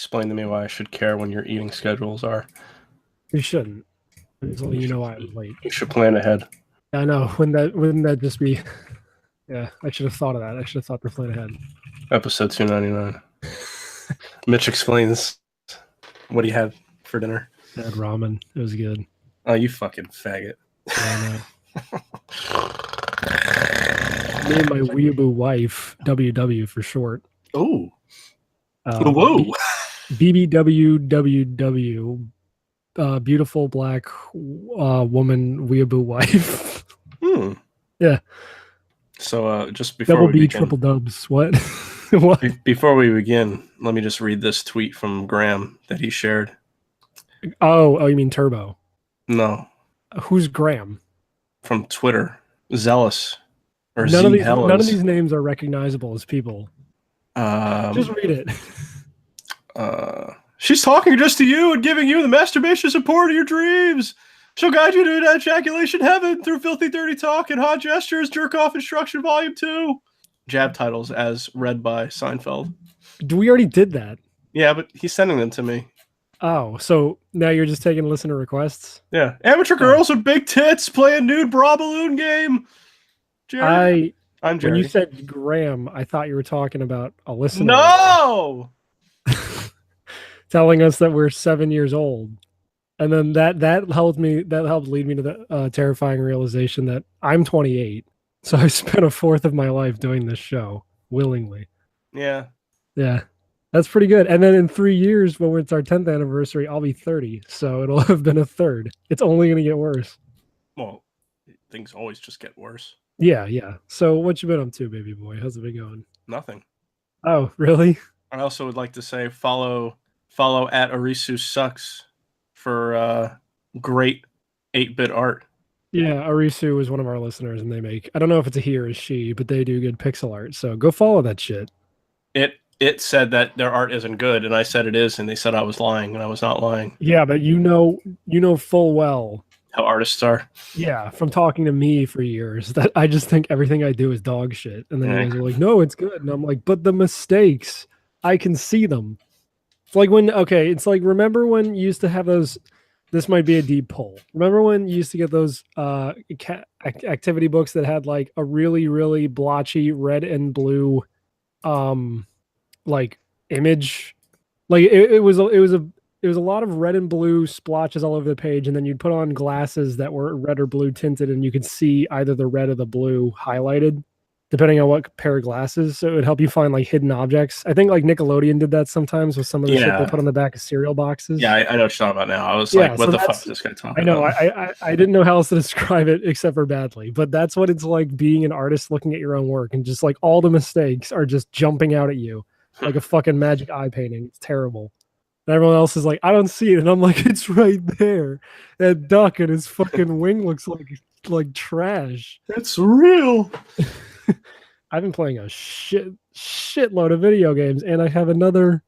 explain to me why I should care when your eating schedules are. You shouldn't. You know why I'm late. You should plan ahead. I know. Wouldn't that just be? Yeah, I should have thought of that. I should have thought to plan ahead. Episode 299. Mitch explains what he had for dinner. I had ramen. It was good. Oh, you fucking faggot. Yeah, me and my weeaboo wife, WW for short. Oh. Whoa. BBWWW. Beautiful black woman weeaboo wife. Yeah. So just before double we B begin, triple dubs. What? What? Before we begin, let me just read this tweet from Graham that he shared. Oh, you mean Turbo? No. Who's Graham? From Twitter. Zealous. Or none of these names are recognizable as people. Just read it. She's talking just to you and giving you the masturbation support of your dreams. She'll guide you to ejaculation heaven through filthy, dirty talk and hot gestures. Jerk off instruction volume 2. Jab titles as read by Seinfeld. We already did that. Yeah, but he's sending them to me. Oh, so now you're just taking listener requests? Yeah. Amateur girls with big tits play a nude bra balloon game. Jerry. I'm Jerry. When you said Graham, I thought you were talking about a listener. No! Telling us that we're 7 years old. And then that helped lead me to the terrifying realization that I'm 28. So I spent a fourth of my life doing this show willingly. Yeah. Yeah. That's pretty good. And then in 3 years, when it's our 10th anniversary, I'll be 30. So it'll have been a third. It's only going to get worse. Well, things always just get worse. Yeah. So what you been up to, baby boy? How's it been going? Nothing. Oh, really? I also would like to say follow at Arisu Sucks for great 8-bit art. Yeah, Arisu is one of our listeners, and they make, I don't know if it's a he or a she, but they do good pixel art. So go follow that shit. It said that their art isn't good, and I said it is, and they said I was lying, and I was not lying. Yeah, but you know full well how artists are. Yeah, from talking to me for years, that I just think everything I do is dog shit. And then you guys are like, no, it's good. And I'm like, but the mistakes, I can see them. It's like remember when you used to have those, this might be a deep pull. Remember when you used to get those activity books that had like a really, really blotchy red and blue like image? Like it was a lot of red and blue splotches all over the page, and then you'd put on glasses that were red or blue tinted, and you could see either the red or the blue highlighted, depending on what pair of glasses. So it would help you find like hidden objects. I think like Nickelodeon did that sometimes with some of the shit they put on the back of cereal boxes. Yeah, I know what you're talking about now. I was like, what the fuck is this guy talking about? I know. I didn't know how else to describe it except for badly, but that's what it's like being an artist looking at your own work, and just like all the mistakes are just jumping out at you like a fucking magic eye painting. It's terrible. And everyone else is like, I don't see it. And I'm like, it's right there. That duck and his fucking wing looks like trash. That's real. I've been playing a shitload of video games, and I have another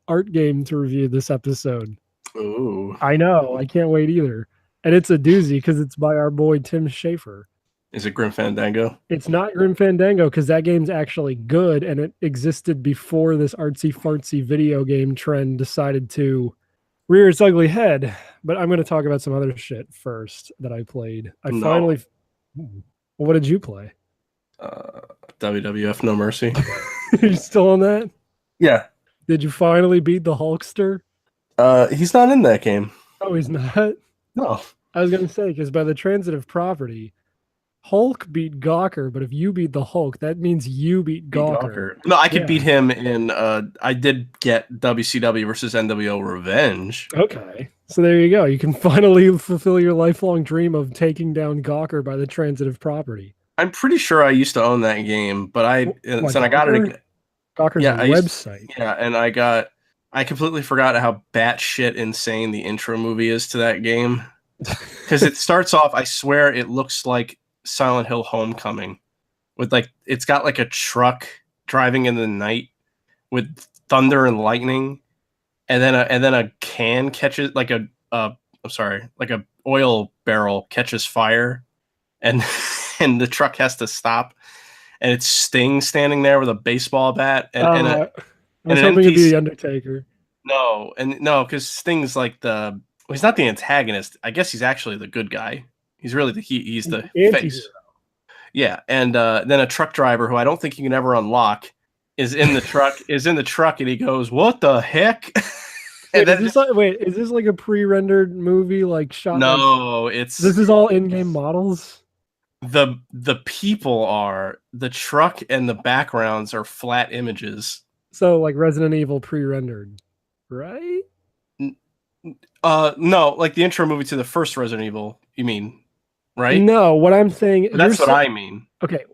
art game to review this episode. Ooh. I know. I can't wait either. And it's a doozy because it's by our boy Tim Schafer. Is it Grim Fandango? It's not Grim Fandango because that game's actually good, and it existed before this artsy-fartsy video game trend decided to rear its ugly head. But I'm going to talk about some other shit first that I played. What did you play? WWF No Mercy. Are you still on that? Yeah. Did you finally beat the Hulkster? He's not in that game. Oh, he's not? No. I was going to say, because by the transitive property, Hulk beat Gawker, but if you beat the Hulk, that means you beat Gawker. No, I could beat him in, I did get WCW versus NWO Revenge. Okay. So there you go. You can finally fulfill your lifelong dream of taking down Gawker by the transitive property. I'm pretty sure I used to own that game, but I got it. Gawker's website. And I completely forgot how batshit insane the intro movie is to that game. Because it starts off, I swear it looks like Silent Hill Homecoming, with it's got like a truck driving in the night with thunder and lightning, and then a can catches like a oil barrel catches fire, and and the truck has to stop, and it's Sting standing there with a baseball bat and I was hoping it'd be the Undertaker. No, because Sting's like he's not the antagonist. I guess he's actually the good guy. He's really he's the face. Yeah, and then a truck driver who I don't think you can ever unlock is in the truck, and he goes, "What the heck?" And is this like a pre-rendered movie, like shot? No, this is all in-game models. The people are the truck, and the backgrounds are flat images. So like Resident Evil pre-rendered, right? No, like the intro movie to the first Resident Evil. You mean, right? No, what I'm saying. That's what I mean. Okay.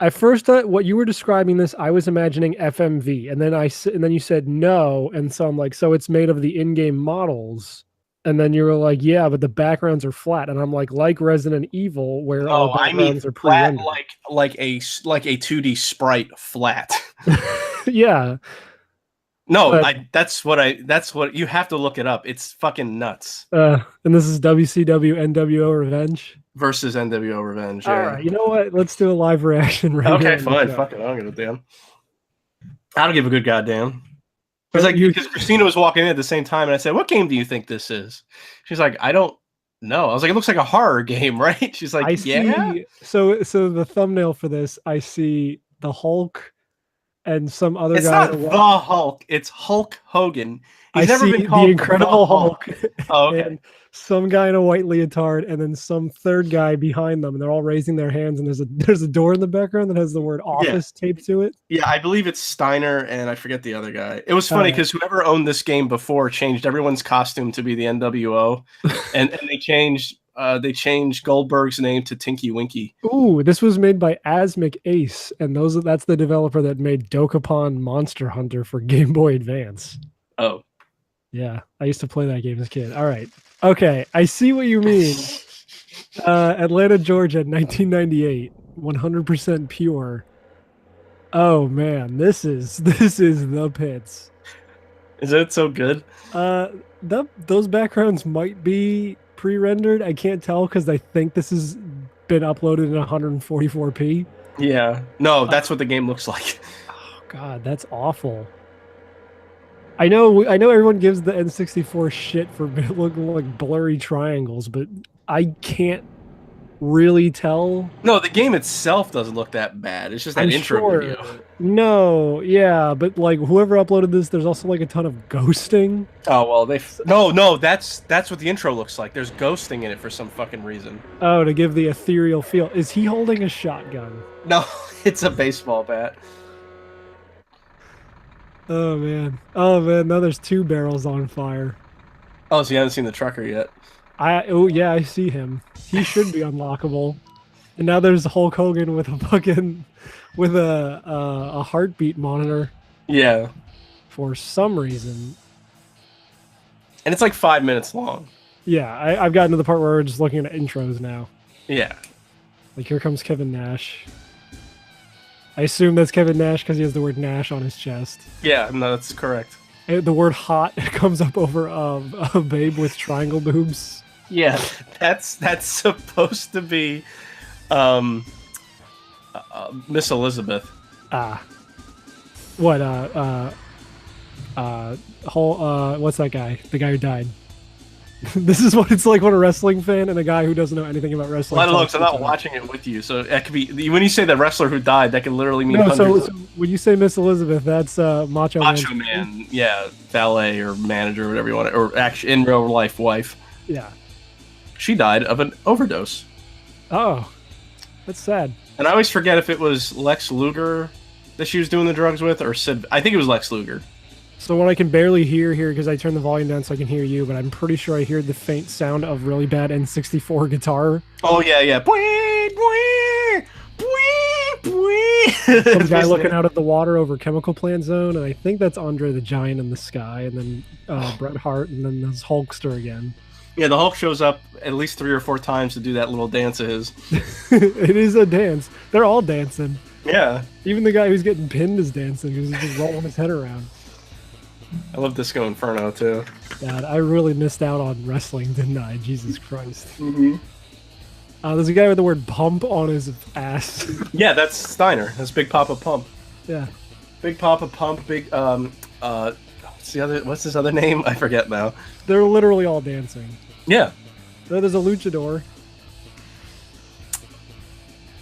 At first, what you were describing this, I was imagining FMV, and then you said no, and so I'm like, so it's made of the in-game models, and then you were like, yeah, but the backgrounds are flat, and I'm like Resident Evil, where all the backgrounds are pre-rendered, like a 2D sprite flat. Yeah. No, that's what you have to look it up. It's fucking nuts. And this is WCW NWO Revenge versus NWO Revenge. Yeah. All right, you know what? Let's do a live reaction right Okay, fine. Fuck it. I don't give a damn. I don't give a good goddamn. Because Christina was walking in at the same time, and I said, "What game do you think this is?" She's like, "I don't know." I was like, "It looks like a horror game, right?" She's like, "Yeah." So the thumbnail for this, I see the Hulk and some other guy. It's not the Hulk. It's Hulk Hogan. He's never been called the Incredible Hulk. Oh, okay. And some guy in a white leotard, and then some third guy behind them, and they're all raising their hands. And there's a door in the background that has the word "office" taped to it. Yeah, I believe it's Steiner, and I forget the other guy. It was funny because whoever owned this game before changed everyone's costume to be the NWO, and they changed Goldberg's name to Tinky Winky. Ooh, this was made by Asmik Ace, and that's the developer that made Dokapon Monster Hunter for Game Boy Advance. Oh. Yeah, I used to play that game as a kid. All right. Okay, I see what you mean. Atlanta, Georgia, 1998. 100% pure. Oh, man. This is the pits. Is it so good? Those backgrounds might be pre-rendered. I can't tell because I think this has been uploaded in 144p. Yeah. No, that's what the game looks like. Oh, God, that's awful. I know everyone gives the N64 shit for looking like blurry triangles, but I can't really tell. No, the game itself doesn't look that bad. It's just that intro video. No, yeah, but like whoever uploaded this, there's also like a ton of ghosting. Oh well, no, that's what the intro looks like. There's ghosting in it for some fucking reason. Oh, to give the ethereal feel. Is he holding a shotgun? No, it's a baseball bat. Oh man, now there's 2 barrels on fire. Oh, so you haven't seen the trucker yet? Oh yeah, I see him. He should be unlockable. And now there's Hulk Hogan with a heartbeat monitor. Yeah. For some reason. And it's like 5 minutes long. Yeah, I've gotten to the part where we're just looking at intros now. Yeah. Like here comes Kevin Nash. I assume that's Kevin Nash because he has the word Nash on his chest. Yeah, no, that's correct. The word hot comes up over a babe with triangle boobs. Yeah, that's supposed to be Miss Elizabeth. What what's that guy? The guy who died. This is what it's like when a wrestling fan and a guy who doesn't know anything about wrestling. Well, I don't know, 'cause I'm not watching it with you, so that could be when you say the wrestler who died, that can literally mean. No, so when you say Miss Elizabeth, that's Macho Man, yeah, valet or manager, or whatever you want, or actually in real life wife. Yeah, she died of an overdose. Oh, that's sad. And I always forget if it was Lex Luger that she was doing the drugs with, or Sid. I think it was Lex Luger. So what I can barely hear here, because I turned the volume down so I can hear you, but I'm pretty sure I hear the faint sound of really bad N64 guitar. Oh, yeah. Some guy looking out at the water over Chemical Plant Zone, and I think that's Andre the Giant in the sky, and then Bret Hart, and then there's Hulkster again. Yeah, the Hulk shows up at least 3 or 4 times to do that little dance of his. It is a dance. They're all dancing. Yeah. Even the guy who's getting pinned is dancing because he's just rolling his head around. I love Disco Inferno, too. God, I really missed out on wrestling, didn't I? Jesus Christ. Mm-hmm. There's a guy with the word pump on his ass. Yeah, that's Steiner. That's Big Papa Pump. Yeah. Big Papa Pump, What's his other name? I forget now. They're literally all dancing. Yeah. There's a luchador.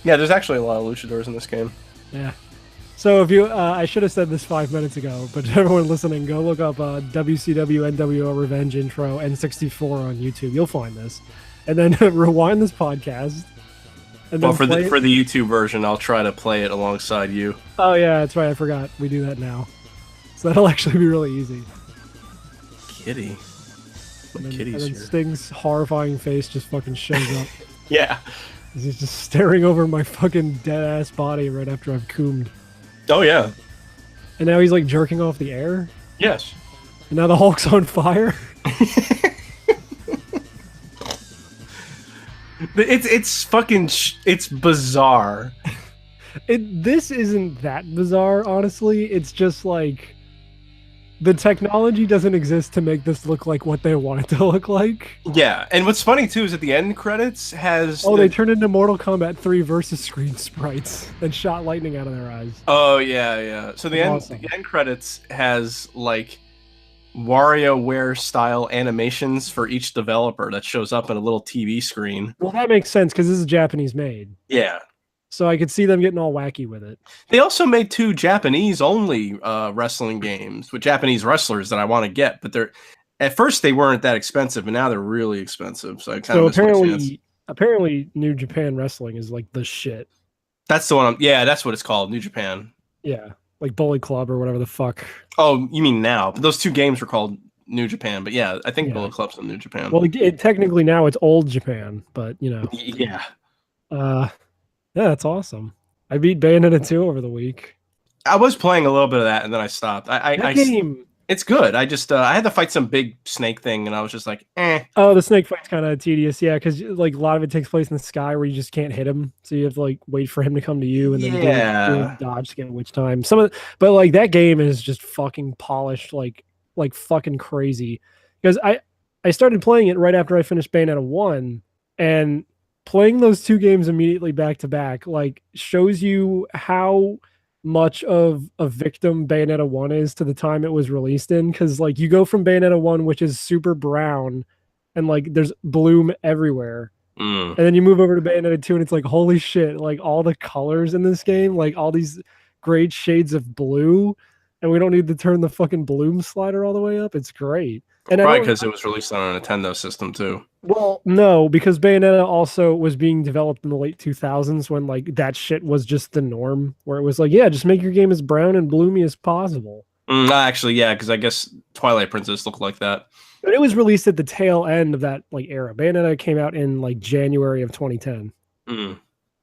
Yeah, there's actually a lot of luchadors in this game. Yeah. So if you, I should have said this 5 minutes ago, but everyone listening, go look up WCW NWO Revenge intro N64 on YouTube. You'll find this, and then rewind this podcast. And Well, then for the YouTube version, I'll try to play it alongside you. Oh yeah, that's right. I forgot. We do that now, so that'll actually be really easy. Kitty. And Kitty's then here. Sting's horrifying face just fucking shows up. Yeah. He's just staring over my fucking dead ass body right after I've coomed. Oh yeah. And now he's like jerking off the air. Yes. And now the Hulk's on fire. It's fucking it's bizarre. This isn't that bizarre, honestly. It's just like the technology doesn't exist to make this look like what they want it to look like. Yeah, and what's funny too is at the end credits has they turned into Mortal Kombat 3 versus screen sprites and shot lightning out of their eyes. Oh yeah. So the Awesome. end credits has like WarioWare style animations for each developer that shows up in a little TV screen. Well, that makes sense because this is Japanese made. Yeah. So I could see them getting all wacky with it. They also made 2 Japanese only wrestling games with Japanese wrestlers that I want to get, but at first they weren't that expensive, and now they're really expensive. So I kind of apparently New Japan Wrestling is like the shit. That's the one. That's what it's called, New Japan. Yeah, like Bullet Club or whatever the fuck. Oh, you mean now? But those 2 games were called New Japan. But yeah, I think Bullet Club's in New Japan. Well, technically now it's Old Japan, but you know. Yeah. Yeah, that's awesome. I beat Bayonetta 2 over the week. I was playing a little bit of that, and then I stopped. That game, it's good. I just I had to fight some big snake thing, and I was just like, eh. Oh, the snake fight's kind of tedious, yeah, because like a lot of it takes place in the sky where you just can't hit him, so you have to like wait for him to come to you, and then do dodge to get which time. But like that game is just fucking polished, like fucking crazy. Because I started playing it right after I finished Bayonetta 1, and playing those 2 games immediately back to back like shows you how much of a victim Bayonetta 1 is to the time it was released in, because like you go from Bayonetta 1, which is super brown and like there's bloom everywhere, and then you move over to Bayonetta 2 and it's like, holy shit, like all the colors in this game, like all these great shades of blue, and we don't need to turn the fucking bloom slider all the way up. It's great. And probably because it was released on a Nintendo system too. Well, no, because Bayonetta also was being developed in the late 2000s when like that shit was just the norm, where it was like, yeah, just make your game as brown and bloomy as possible. Actually, yeah, because I guess Twilight Princess looked like that. But it was released at the tail end of that like era. Bayonetta came out in like January of 2010.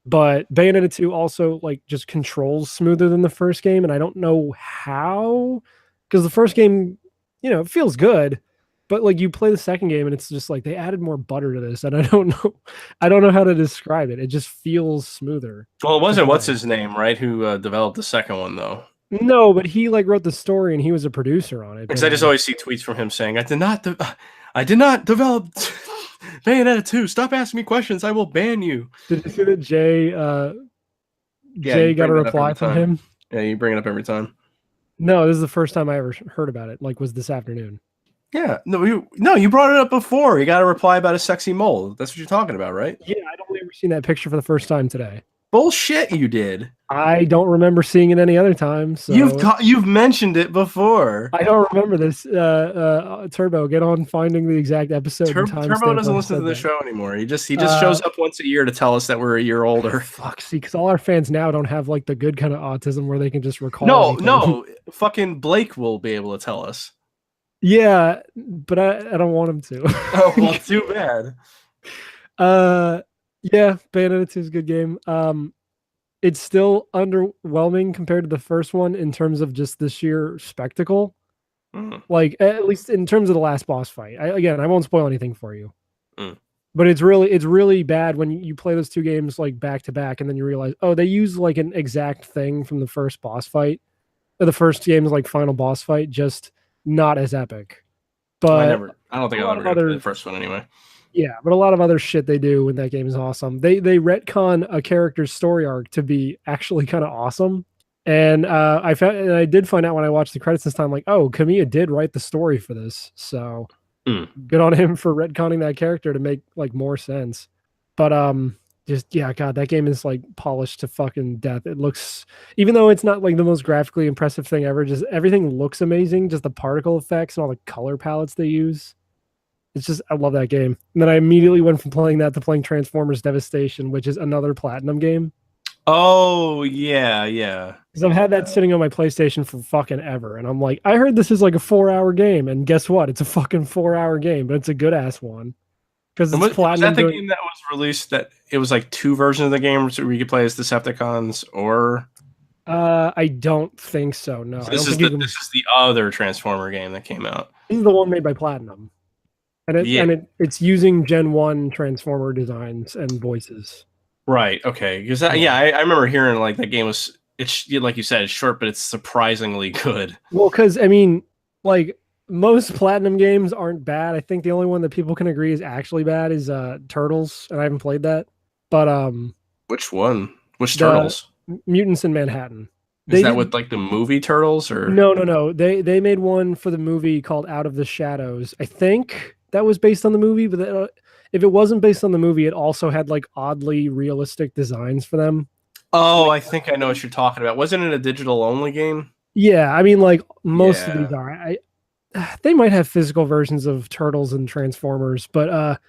But Bayonetta 2 also like just controls smoother than the first game, and I don't know how, because the first game, you know, it feels good. But like you play the second game and it's just like they added more butter to this, and I don't know how to describe it. It just feels smoother. Well, it wasn't what's his name, right? Who developed the second one though? No, but he like wrote the story and he was a producer on it. Because I just always see tweets from him saying, "I did not develop Bayonetta 2. Stop asking me questions. I will ban you." Did you see that Jay got a reply from him? Yeah, you bring it up every time. No, this is the first time I ever heard about it. Like, was this afternoon. Yeah, you brought it up before. You got a reply about a sexy mole. That's what you're talking about, right? Yeah, I'd only ever seen that picture for the first time today. Bullshit, you did. I don't remember seeing it any other time. So you've mentioned it before. I don't remember this. Turbo, get on finding the exact episode. Turbo doesn't listen to the show anymore. He just shows up once a year to tell us that we're a year older. Fuck, see, because all our fans now don't have like the good kind of autism where they can just recall. No, fucking Blake will be able to tell us. Yeah, but I don't want him to. Oh, well, too bad. Yeah, Bayonetta 2 is a good game. It's still underwhelming compared to the first one in terms of just the sheer spectacle. Like, at least in terms of the last boss fight. I won't spoil anything for you. But it's really bad when you play those 2 games like back to back, and then you realize, oh, they use like an exact thing from the first boss fight. Or the first game's like final boss fight, just not as epic. But I don't think I'll ever play the first one anyway. Yeah, but a lot of other shit they do in that game is awesome. They retcon a character's story arc to be actually kind of awesome. And I did find out when I watched the credits this time, like, oh, Kamiya did write the story for this, so good on him for retconning that character to make like more sense. But just yeah, God, that game is like polished to fucking death. It looks, even though it's not like the most graphically impressive thing ever, just everything looks amazing. Just the particle effects and all the color palettes they use. It's just, I love that game. And then I immediately went from playing that to playing Transformers Devastation, which is another Platinum game. Oh yeah, yeah. Because I've had that sitting on my PlayStation for fucking ever. And I'm like, I heard this is like a 4-hour game. And guess what? It's a fucking 4-hour game, but it's a good ass one. Because it's Platinum. Was that the game that was released that it was like 2 versions of the game so you could play as Decepticons or? I don't think so. No. So this is the other Transformer game that came out. This is the one made by Platinum. And it's using Gen 1 Transformer designs and voices. Right. Okay. Because I remember hearing like that game was, it's like you said, it's short, but it's surprisingly good. Well, because I mean, like most Platinum games aren't bad. I think the only one that people can agree is actually bad is Turtles, and I haven't played that. But which one? Which Turtles? Mutants in Manhattan. Is that with like the movie Turtles or? No. They made one for the movie called Out of the Shadows. I think that was based on the movie, but if it wasn't based on the movie, it also had like oddly realistic designs for them. Oh, I think I know what you're talking about. Wasn't it a digital only game? Yeah, I mean, like most of these are. They might have physical versions of Turtles and Transformers, but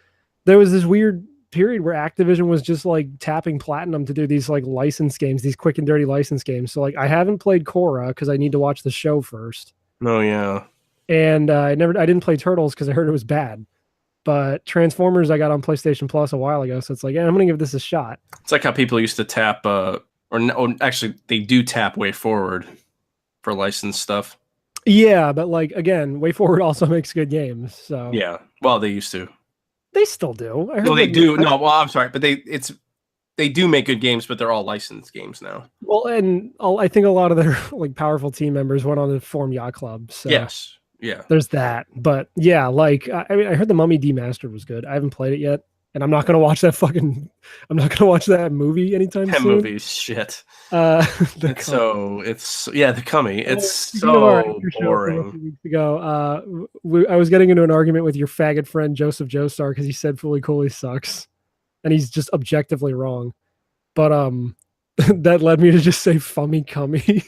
there was this weird period where Activision was just like tapping Platinum to do these like license games, these quick and dirty license games. So like, I haven't played Korra because I need to watch the show first. Oh yeah, and I didn't play Turtles because I heard it was bad. But Transformers I got on PlayStation Plus a while ago, so it's like, yeah, I'm gonna give this a shot. It's like how people used to tap, or actually they do tap WayForward for licensed stuff. Yeah, but like again, WayForward also makes good games. So yeah, well they used to. They still do. No, they do. No, well, I'm sorry, but they do make good games, but they're all licensed games now. Well, and I think a lot of their like powerful team members went on to form Yacht Club. So yes. Yeah, there's that. But yeah, like I mean, I heard the Mummy Demastered was good. I haven't played it yet, and I'm not gonna watch that movie anytime soon. That movie's shit. The Coming. It's so boring. A few weeks ago, I was getting into an argument with your faggot friend Joseph Joestar because he said Fully Cooley sucks, and he's just objectively wrong. But that led me to just say Fummy Cummy.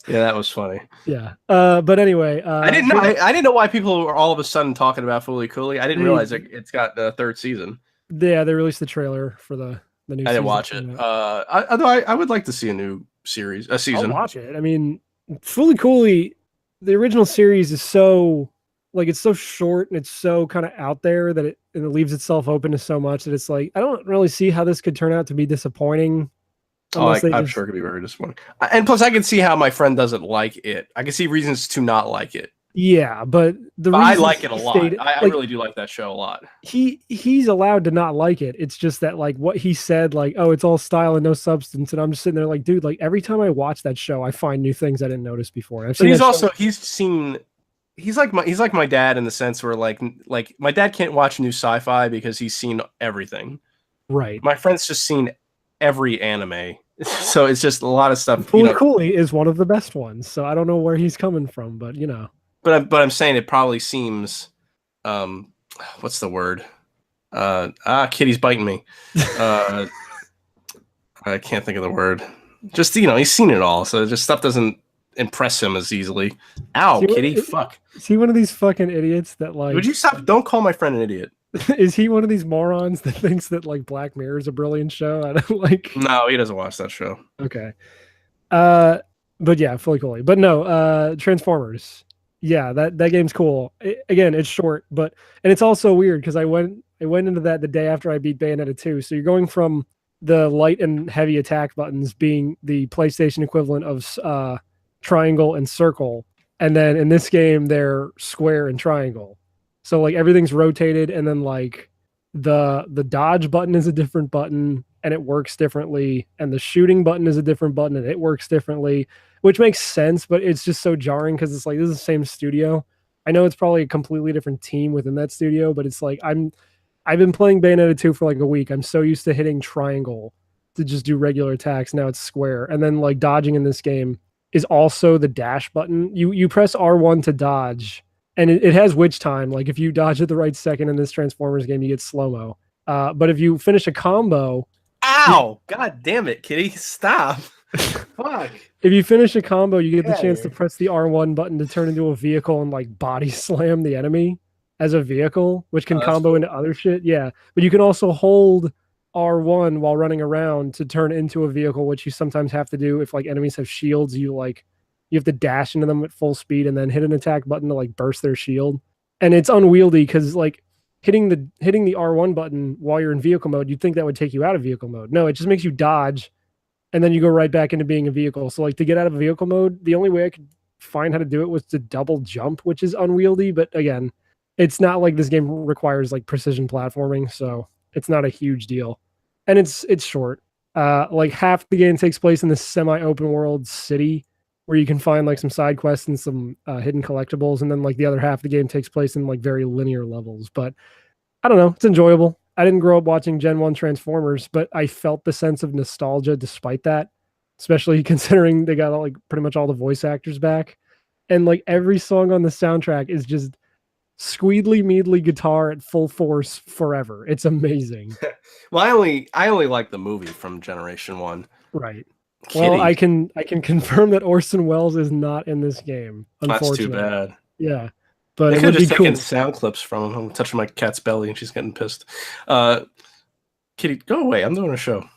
Yeah, that was funny. Yeah. But anyway, I didn't know why people were all of a sudden talking about Fully Cooley. I didn't realize it's got the 3rd season. Yeah, they released the trailer for the new season. I didn't watch it. Although I would like to see a new season. I'll watch it. I mean, Fully Cooley, the original series is so like, it's so short and it's so kind of out there that it leaves itself open to so much that it's like, I don't really see how this could turn out to be disappointing. I'm sure it could be very disappointing. And plus, I can see how my friend doesn't like it. I can see reasons to not like it. Yeah, but I like it a lot. I really do like that show a lot. He's allowed to not like it. It's just that like what he said, like, oh, it's all style and no substance. And I'm just sitting there like, dude, like every time I watch that show, I find new things I didn't notice before. He's like my dad in the sense where like my dad can't watch new sci-fi because he's seen everything. Right. My friend's just seen every anime. So it's just a lot of stuff. Fully Cooley is one of the best ones. So I don't know where he's coming from, but you know. But I'm saying it probably seems, what's the word? Kitty's biting me. I can't think of the word. Just he's seen it all, so just stuff doesn't impress him as easily. Ow, Kitty! Fuck. Is he one of these fucking idiots that like? Would you stop? Don't call my friend an idiot. Is he one of these morons that thinks that like Black Mirror is a brilliant show? I don't like. No, he doesn't watch that show. Okay. But yeah, Fully Cooley. But no, Transformers. Yeah, that game's cool. Again, it's short, and it's also weird because I went into that the day after I beat Bayonetta 2. So you're going from the light and heavy attack buttons being the PlayStation equivalent of triangle and circle, and then in this game they're square and triangle. So like everything's rotated, and then like the dodge button is a different button and it works differently, and the shooting button is a different button and it works differently, which makes sense, but it's just so jarring because it's like this is the same studio. I know it's probably a completely different team within that studio, but it's like I've been playing Bayonetta 2 for like a week. I'm so used to hitting triangle to just do regular attacks. Now it's square. And then like dodging in this game is also the dash button. You press R1 to dodge, and it has witch time. Like if you dodge at the right second in this Transformers game, you get slow-mo. But if you finish a combo... Ow! God damn it, Kitty. Stop. Fuck. If you finish a combo, you get the chance to press the R1 button to turn into a vehicle and like body slam the enemy as a vehicle, which can combo into other shit. Yeah. But you can also hold R1 while running around to turn into a vehicle, which you sometimes have to do if like enemies have shields. You have to dash into them at full speed and then hit an attack button to like burst their shield. And it's unwieldy because like hitting the R1 button while you're in vehicle mode, you'd think that would take you out of vehicle mode. No, it just makes you dodge, and then you go right back into being a vehicle. So like to get out of vehicle mode, the only way I could find how to do it was to double jump, which is unwieldy. But again, it's not like this game requires like precision platforming, so it's not a huge deal. And it's short. Like half the game takes place in this semi-open world city where you can find like some side quests and some hidden collectibles, and then like the other half of the game takes place in like very linear levels. But I don't know, it's enjoyable. I didn't grow up watching Gen 1 Transformers, but I felt the sense of nostalgia despite that, especially considering they got like pretty much all the voice actors back. And like every song on the soundtrack is just squeedly meadly guitar at full force forever. It's amazing. Well, I only like the movie from Generation 1. Right. Kitty. Well, I can confirm that Orson Welles is not in this game. Unfortunately. That's too bad. Yeah. But they it could would have just be taken cool. sound clips from him. I'm touching my cat's belly and she's getting pissed. Kitty, go away. I'm doing a show.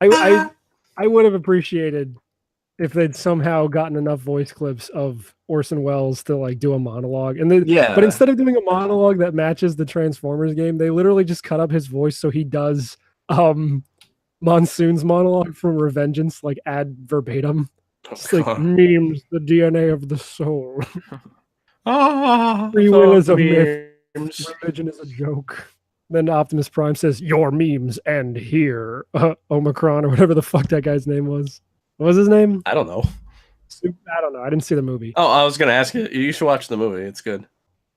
I would have appreciated if they'd somehow gotten enough voice clips of Orson Welles to like do a monologue. And but instead of doing a monologue that matches the Transformers game, they literally just cut up his voice so he does Monsoon's monologue from Revengeance, like ad verbatim. It's like memes, the DNA of the soul. Free will is a myth. Religion is a joke. Then Optimus Prime says, "Your memes end here." Omicron or whatever the fuck that guy's name was. What was his name? I don't know. I don't know. I didn't see the movie. Oh, I was going to ask you. You should watch the movie. It's good.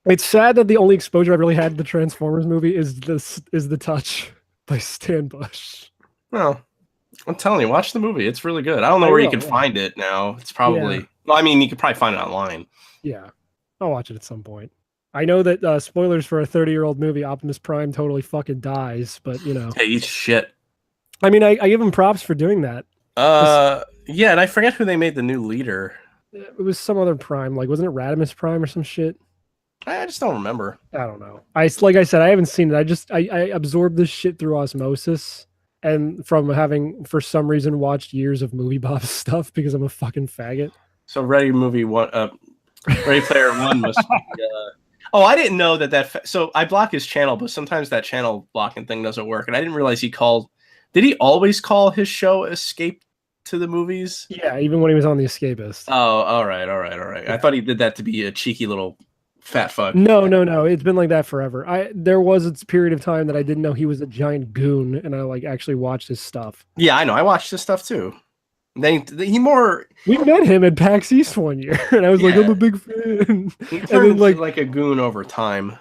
It's sad that the only exposure I've really had to the Transformers movie is The Touch by Stan Bush. Well, I'm telling you, watch the movie. It's really good. I don't know where you can find it now. It's probably... Yeah. Well, I mean, you could probably find it online. Yeah. I'll watch it at some point. I know that spoilers for a 30-year-old movie, Optimus Prime totally fucking dies, but, you know. Hey, eat shit. I mean, I give him props for doing that. Yeah, and I forget who they made the new leader. It was some other Prime. Like, wasn't it Radimus Prime or some shit? I just don't remember. I don't know. Like I said, I haven't seen it. I absorbed this shit through osmosis, and from having, for some reason, watched years of MovieBob stuff because I'm a fucking faggot. So Ready Player One must be... Oh, I didn't know that. So I block his channel, but sometimes that channel blocking thing doesn't work, and I didn't realize he called... Did he always call his show Escape to the Movies? Yeah, even when he was on The Escapist. Oh, all right. Yeah. I thought he did that to be a cheeky little fat fuck. No. It's been like that forever. There was a period of time that I didn't know he was a giant goon, and I like actually watched his stuff. Yeah, I know. I watched his stuff too. We met him at PAX East one year, and I was like, I'm a big fan. He turned like a goon over time.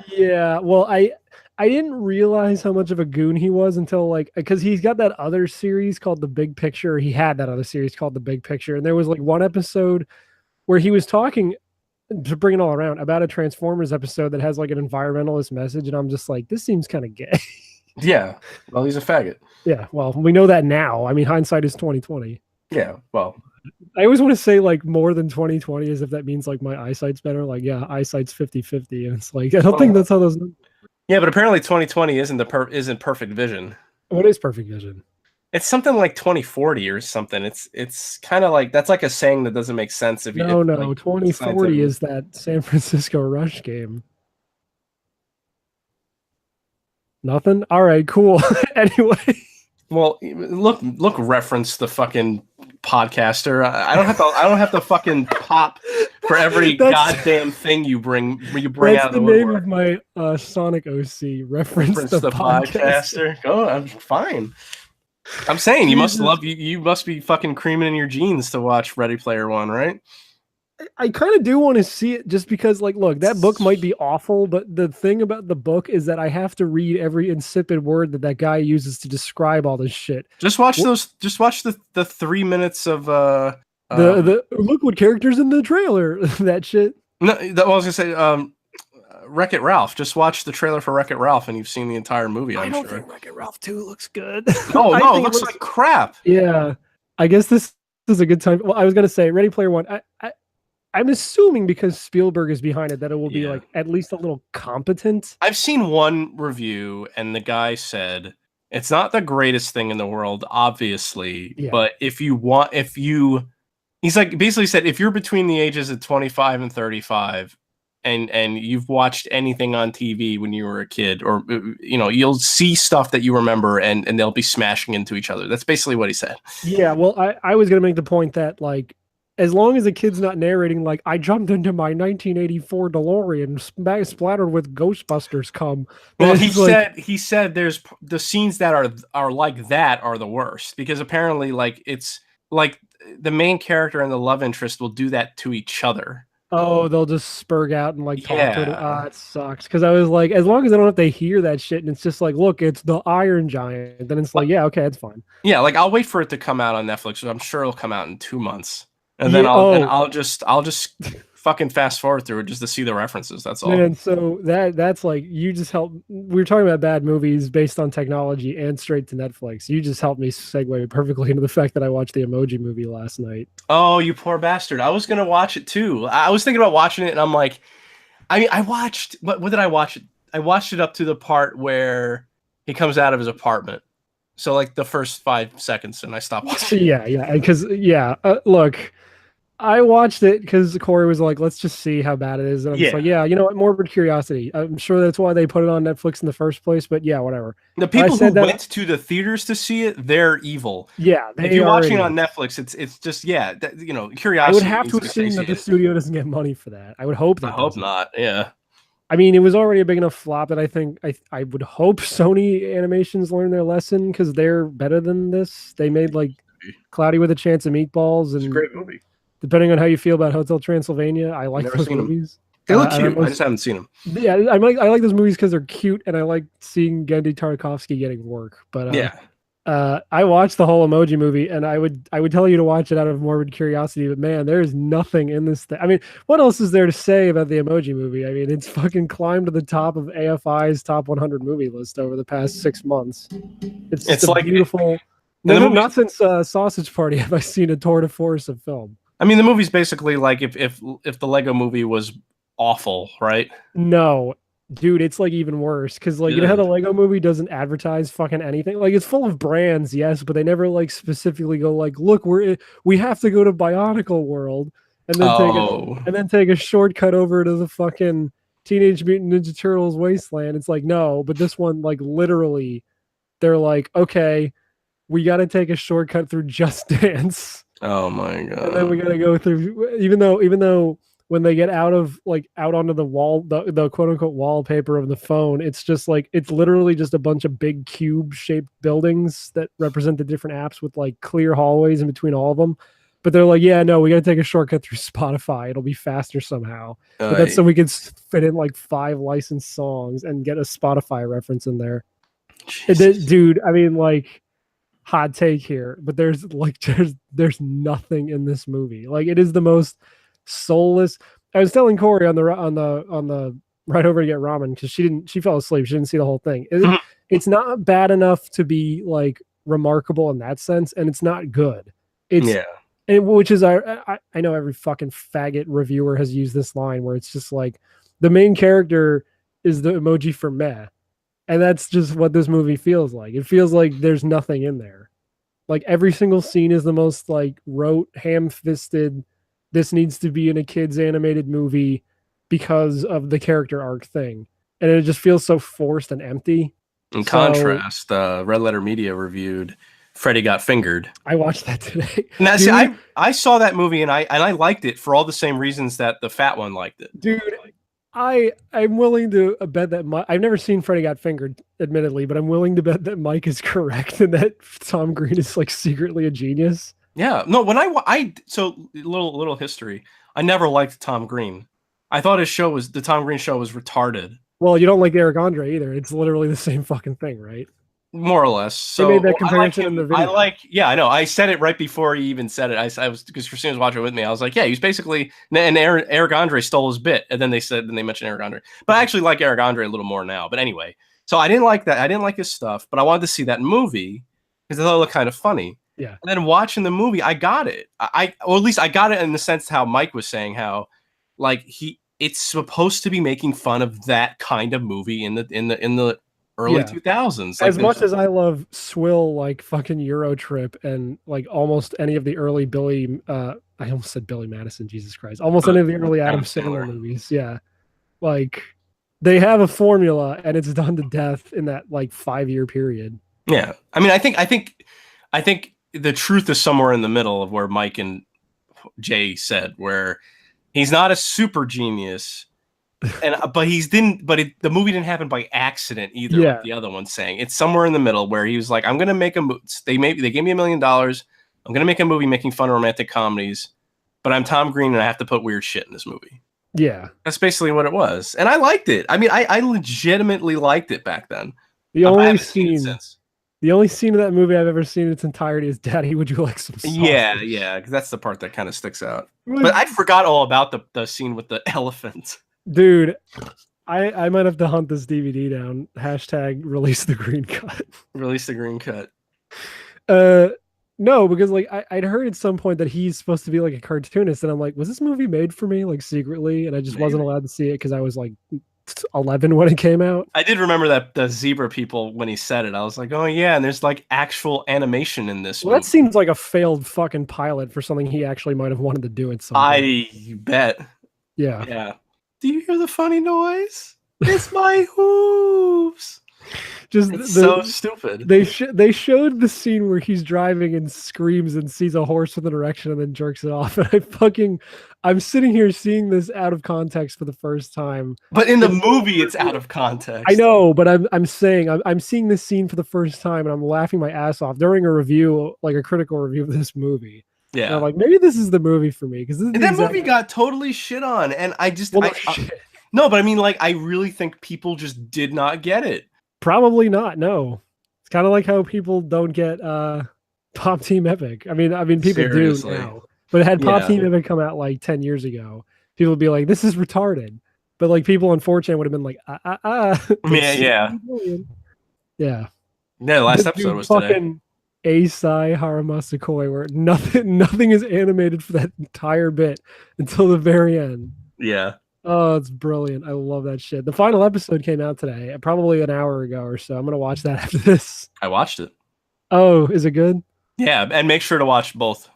Yeah, well, I didn't realize how much of a goon he was until because he's got that other series called The Big Picture. He had that other series called The Big Picture, and there was like one episode where he was talking, to bring it all around, about a Transformers episode that has like an environmentalist message, and I'm just like, this seems kind of gay. Yeah, well, he's a faggot. Yeah, well, we know that now. I mean, hindsight is 20/20. Yeah, well, I always want to say like more than 20/20 as if that means like my eyesight's better. Like, yeah, eyesight's 50/50, and it's like I don't think that's how those. Yeah, but apparently 20/20 isn't perfect vision. What is perfect vision? It's something like 20/40 or something. It's kind of like, that's like a saying that doesn't make sense. If you no, 20/40 is that San Francisco Rush game. Nothing. All right, cool. Anyway. Well, look, reference the fucking podcaster. I don't have to fucking pop for every goddamn thing you bring out of the woodwork. That's the name of my Sonic OC. Reference the podcaster. Oh, I'm fine. I'm saying you must be fucking creaming in your jeans to watch Ready Player One, right? I kind of do want to see it just because, like, look, that book might be awful, but the thing about the book is that I have to read every insipid word that guy uses to describe all this shit. Just watch those. Just watch the 3 minutes of the look what characters in the trailer. That shit. No, that I was gonna say. Wreck-It Ralph. Just watch the trailer for Wreck-It Ralph, and you've seen the entire movie. I don't think Wreck-It Ralph 2 looks good. Oh no, it looks like crap. Yeah, I guess this is a good time. Well, I was gonna say Ready Player One. I'm assuming because Spielberg is behind it that it will be like at least a little competent. I've seen one review, and the guy said it's not the greatest thing in the world, obviously, but he's like basically said if you're between the ages of 25 and 35. And you've watched anything on TV when you were a kid, or you'll see stuff that you remember, and they'll be smashing into each other. That's basically what he said. Yeah, well, I was gonna make the point that, like, as long as the kid's not narrating like I jumped into my 1984 DeLorean splattered with Ghostbusters cum. Well, he said there's the scenes that are like that are the worst, because apparently like it's like the main character and the love interest will do that to each other. Oh, they'll just spurg out and like talk to it. Ah, it sucks. Because I was like, as long as I don't have to hear that shit, and it's just like, look, it's the Iron Giant. Then it's like, yeah, okay, it's fine. Yeah, like I'll wait for it to come out on Netflix. I'm sure it'll come out in 2 months, and then I'll just fucking fast forward through it just to see the references. That's all. And so that's like, you just helped. We were talking about bad movies based on technology and straight to Netflix. You just helped me segue perfectly into the fact that I watched the Emoji Movie last night. Oh, you poor bastard! I was gonna watch it too. I was thinking about watching it, and I'm like, I watched what did I watch? I watched it up to the part where he comes out of his apartment. So like the first 5 seconds, and I stopped watching. Yeah, because look. I watched it because Corey was like, let's just see how bad it is. And I'm just like, yeah, you know what? Morbid curiosity. I'm sure that's why they put it on Netflix in the first place, but yeah, whatever. The people who went to the theaters to see it, they're evil. Yeah. If you're watching it on Netflix, it's just, curiosity. I would have to assume that the studio doesn't get money for that. I would hope that. I hope not. Yeah. I mean, it was already a big enough flop that I think I would hope Sony Animations learned their lesson, because they're better than this. They made like Cloudy with a Chance of Meatballs. And it's a great movie. Depending on how you feel about Hotel Transylvania, I like those movies. They look cute. I just haven't seen them. Yeah, I like those movies because they're cute, and I like seeing Genndy Tartakovsky getting work. But I watched the whole Emoji Movie, and I would tell you to watch it out of morbid curiosity. But man, there is nothing in this thing. I mean, what else is there to say about the Emoji Movie? I mean, it's fucking climbed to the top of AFI's top 100 movie list over the past 6 months. It's like beautiful. Not since Sausage Party have I seen a tour de force of film. I mean, the movie's basically like if the Lego Movie was awful, right? No, dude, it's like even worse, because like you know how the Lego Movie doesn't advertise fucking anything. Like, it's full of brands, yes, but they never like specifically go like, look, we have to go to Bionicle World, and then take a shortcut over to the fucking Teenage Mutant Ninja Turtles wasteland. It's like, no, but this one, like, literally, they're like, okay, we got to take a shortcut through Just Dance. Oh my god! And then we gotta go through, even though when they get out onto the wall, the quote unquote wallpaper of the phone, it's just like, it's literally just a bunch of big cube shaped buildings that represent the different apps with like clear hallways in between all of them. But they're like, yeah, no, we gotta take a shortcut through Spotify. It'll be faster somehow. But that's so we can fit in like 5 licensed songs and get a Spotify reference in there. Dude, I mean, like, hot take here, but there's nothing in this movie. Like, it is the most soulless. I was telling Corey on the ride over to get ramen, because she fell asleep. She didn't see the whole thing. It's not bad enough to be like remarkable in that sense, and it's not good. Which is I know every fucking faggot reviewer has used this line where it's just like, the main character is the emoji for meh. And that's just what this movie feels like. It feels like there's nothing in there. Like, every single scene is the most like rote, ham-fisted, this needs to be in a kid's animated movie because of the character arc thing. And it just feels so forced and empty. In contrast, Red Letter Media reviewed Freddy Got Fingered. I watched that today. Now, see, I saw that movie and I liked it for all the same reasons that the fat one liked it. Dude, I'm willing to bet that I've never seen Freddy Got Fingered, admittedly, but I'm willing to bet that Mike is correct and that Tom Green is like secretly a genius. Yeah, no. When I so little history. I never liked Tom Green. I thought the Tom Green show was retarded, Well, you don't like Eric Andre either. It's literally the same fucking thing, right? more or less. They made So that I like comparison in him. the I video. like, yeah, I know. I said it right before he even said it. I was because Christina was watching with me. I was like, yeah, he's basically, and Eric Andre stole his bit, and then they mentioned Eric Andre, but I actually like Eric Andre a little more now. But anyway, so I didn't like that. I didn't like his stuff, but I wanted to see that movie because I thought it looked kind of funny. Yeah. And then watching the movie, I got it. Or at least I got it in the sense how Mike was saying how, like it's supposed to be making fun of that kind of movie in the early 2000s. Like As much as I love Swill, like fucking Euro Trip, and like almost any of the early Billy, I almost said Billy Madison, Jesus Christ, almost any of the early Adam Sandler movies. Yeah, like they have a formula, and it's done to death in that like 5-year period. Yeah, I mean, I think the truth is somewhere in the middle of where Mike and Jay said, where he's not a super genius, but the movie didn't happen by accident either. Yeah. Like the other one's saying, it's somewhere in the middle where he was like, I'm gonna make a movie. They gave me $1 million. I'm gonna make a movie making fun of romantic comedies, but I'm Tom Green and I have to put weird shit in this movie. Yeah, that's basically what it was, and I liked it. I mean, I legitimately liked it back then. The only scene of that movie I've ever seen in its entirety is "Daddy, would you like some sausage?" Yeah, because that's the part that kind of sticks out. But I forgot all about the scene with the elephant. Dude, I might have to hunt this DVD down. # release the green cut. Release the green cut. No, because like I'd heard at some point that he's supposed to be like a cartoonist, and I'm like, was this movie made for me like secretly? And I just wasn't allowed to see it because I was like 11 when it came out. I did remember that the zebra people when he said it. I was like, oh yeah, and there's like actual animation in this. Well, that seems like a failed fucking pilot for something he actually might have wanted to do at some point. I bet. Yeah. Yeah. Do you hear the funny noise? It's my hooves. Just so stupid. They showed the scene where he's driving and screams and sees a horse with an erection and then jerks it off. And I'm sitting here seeing this out of context for the first time. But in the movie, it's out of context. I know, but I'm saying I'm seeing this scene for the first time and I'm laughing my ass off during a review, like a critical review of this movie. Yeah, and I'm like, maybe this is the movie for me because that movie got totally shit on, and I just no, but I mean, like, I really think people just did not get it. Probably not. No, it's kind of like how people don't get Pop Team Epic. I mean, people Seriously. Do now. But had Pop Team Epic come out like 10 years ago, people would be like, "This is retarded." But like people on 4chan would have been like, Yeah. Yeah. The last episode was today. Eisai Haramasakoi, where nothing is animated for that entire bit until the very end. Yeah. Oh, it's brilliant. I love that shit. The final episode came out today, probably an hour ago or so. I'm going to watch that after this. I watched it. Oh, is it good? Yeah, and make sure to watch both.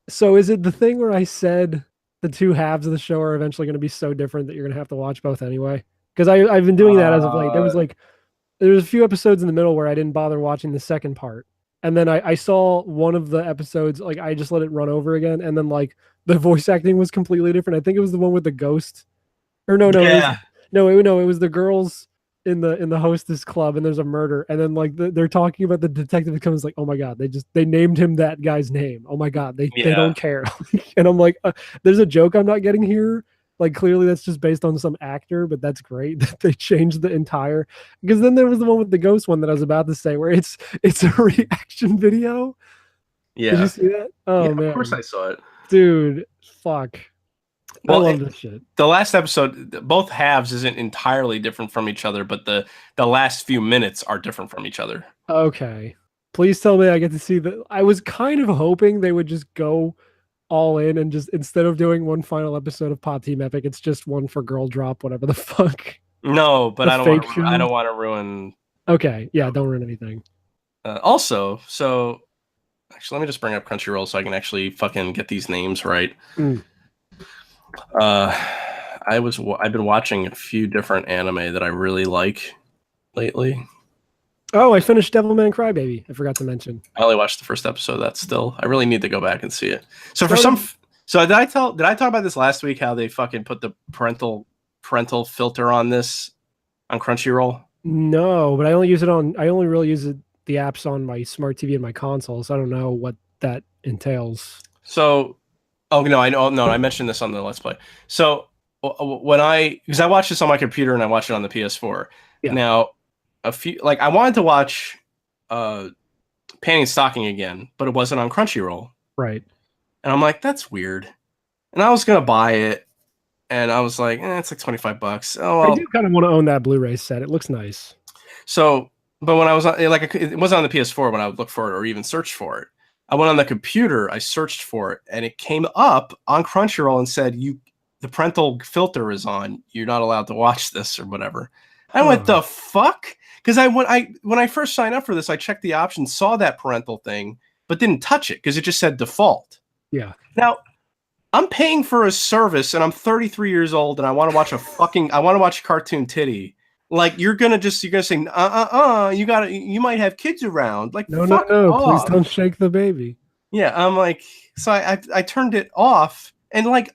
So is it the thing where I said the two halves of the show are eventually going to be so different that you're going to have to watch both anyway? Because I've been doing that as of late. There was a few episodes in the middle where I didn't bother watching the second part. And then I saw one of the episodes, like I just let it run over again. And then like the voice acting was completely different. I think it was the one with the ghost. Or no. Yeah. It was the girls in the hostess club and there's a murder. And then like they're talking about the detective that comes like, oh my God, they named him that guy's name. Oh my God, they don't care. And I'm like, there's a joke I'm not getting here. Like clearly that's just based on some actor, but that's great that they changed the entire, because then there was the one with the ghost one that I was about to say where it's a reaction video. Yeah. Did you see that? Oh man. Of course I saw it. Dude, fuck. Well, I love this shit. The last episode, both halves isn't entirely different from each other, but the last few minutes are different from each other. Okay. Please tell me I get to see the. I was kind of hoping they would just go all in and just, instead of doing one final episode of Pop Team Epic, it's just one for Girl Drop, whatever the fuck. No, but I don't want to ruin. Okay, yeah, don't ruin anything. Also, so actually, let me just bring up Crunchyroll so I can actually fucking get these names right. I've been watching a few different anime that I really like lately. Oh, I finished Devilman Crybaby. I forgot to mention. I only watched the first episode of that still. I really need to go back and see it. So did I talk about this last week, how they fucking put the parental filter on this on Crunchyroll? No, but I only really use the apps on my smart TV and my console, so I don't know what that entails. So, oh no, I know. No, I mentioned this on the Let's Play. So because I watched this on my computer and I watched it on the PS4. Yeah. Now, I wanted to watch Panty and Stocking again, but it wasn't on Crunchyroll. Right. And I'm like, that's weird. And I was gonna buy it, and I was like, it's like $25. Oh, well. I do kind of want to own that Blu-ray set. It looks nice. So, but when I was on, it wasn't on the PS4 when I would look for it or even search for it. I went on the computer, I searched for it, and it came up on Crunchyroll and said, the parental filter is on. You're not allowed to watch this or whatever. I went, the fuck? Because when I first signed up for this, I checked the options, saw that parental thing, but didn't touch it because it just said default. Yeah. Now, I'm paying for a service and I'm 33 years old and I want to watch I want to watch a cartoon titty. Like you're gonna say, you might have kids around. Like, no, off. Please don't shake the baby. Yeah, I'm like, so I turned it off and like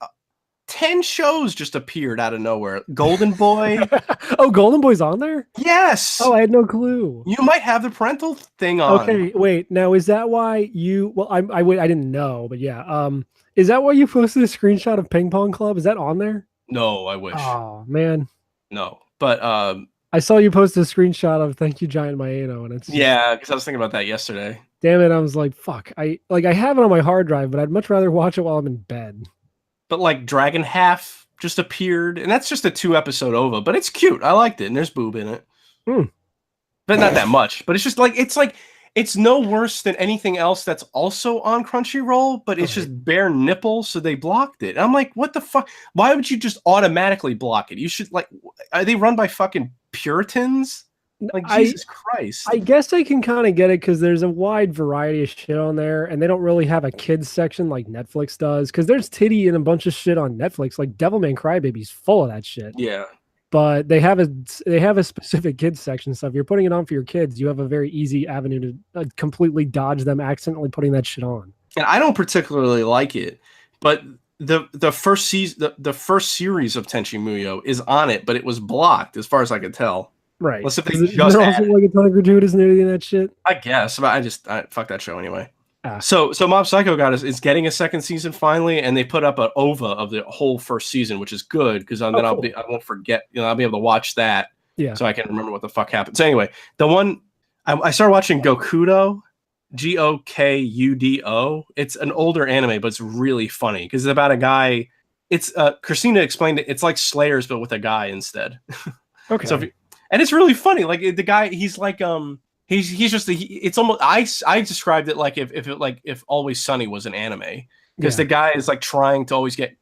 10 shows just appeared out of nowhere. Golden Boy. Oh, Golden Boy's on there? Yes. Oh, I had no clue. You might have the parental thing on. Okay, wait. Now, is that why you? Well, I didn't know, but yeah. Is that why you posted a screenshot of Ping Pong Club? Is that on there? No, I wish. Oh man. No, but I saw you post a screenshot of Thank You Giant Maeno, and it's just, yeah, because I was thinking about that yesterday. Damn it! I was like, fuck. I have it on my hard drive, but I'd much rather watch it while I'm in bed. But like Dragon Half just appeared, and that's just a 2-episode OVA, but it's cute. I liked it, and there's boob in it, but not that much. But it's just like it's no worse than anything else that's also on Crunchyroll, but it's just bare nipples, so they blocked it. And I'm like, what the fuck? Why would you just automatically block it? You should are they run by fucking Puritans? Like, Jesus Christ. I guess I can kind of get it because there's a wide variety of shit on there, and they don't really have a kids section like Netflix does. Because there's titty and a bunch of shit on Netflix, like Devilman Crybaby's full of that shit. Yeah. But they have a specific kids section. So if you're putting it on for your kids, you have a very easy avenue to completely dodge them accidentally putting that shit on. And I don't particularly like it, but the first season, the first series of Tenchi Muyo is on it, but it was blocked as far as I could tell. Right. Unless if they There's just also like a ton of gratuitous nudity in that shit. I guess, but I fuck that show anyway. So Mob Psycho is getting a second season finally, and they put up an OVA of the whole first season, which is good because then I won't forget. I'll be able to watch that. Yeah. So I can remember what the fuck happened. So anyway, the one I started watching Gokudo, Gokudo. It's an older anime, but it's really funny because it's about a guy. It's Christina explained it. It's like Slayers, but with a guy instead. Okay. So and it's really funny. Like the guy, he's like He's just it's almost I described it like if Always Sunny was an anime because the guy is like trying to always get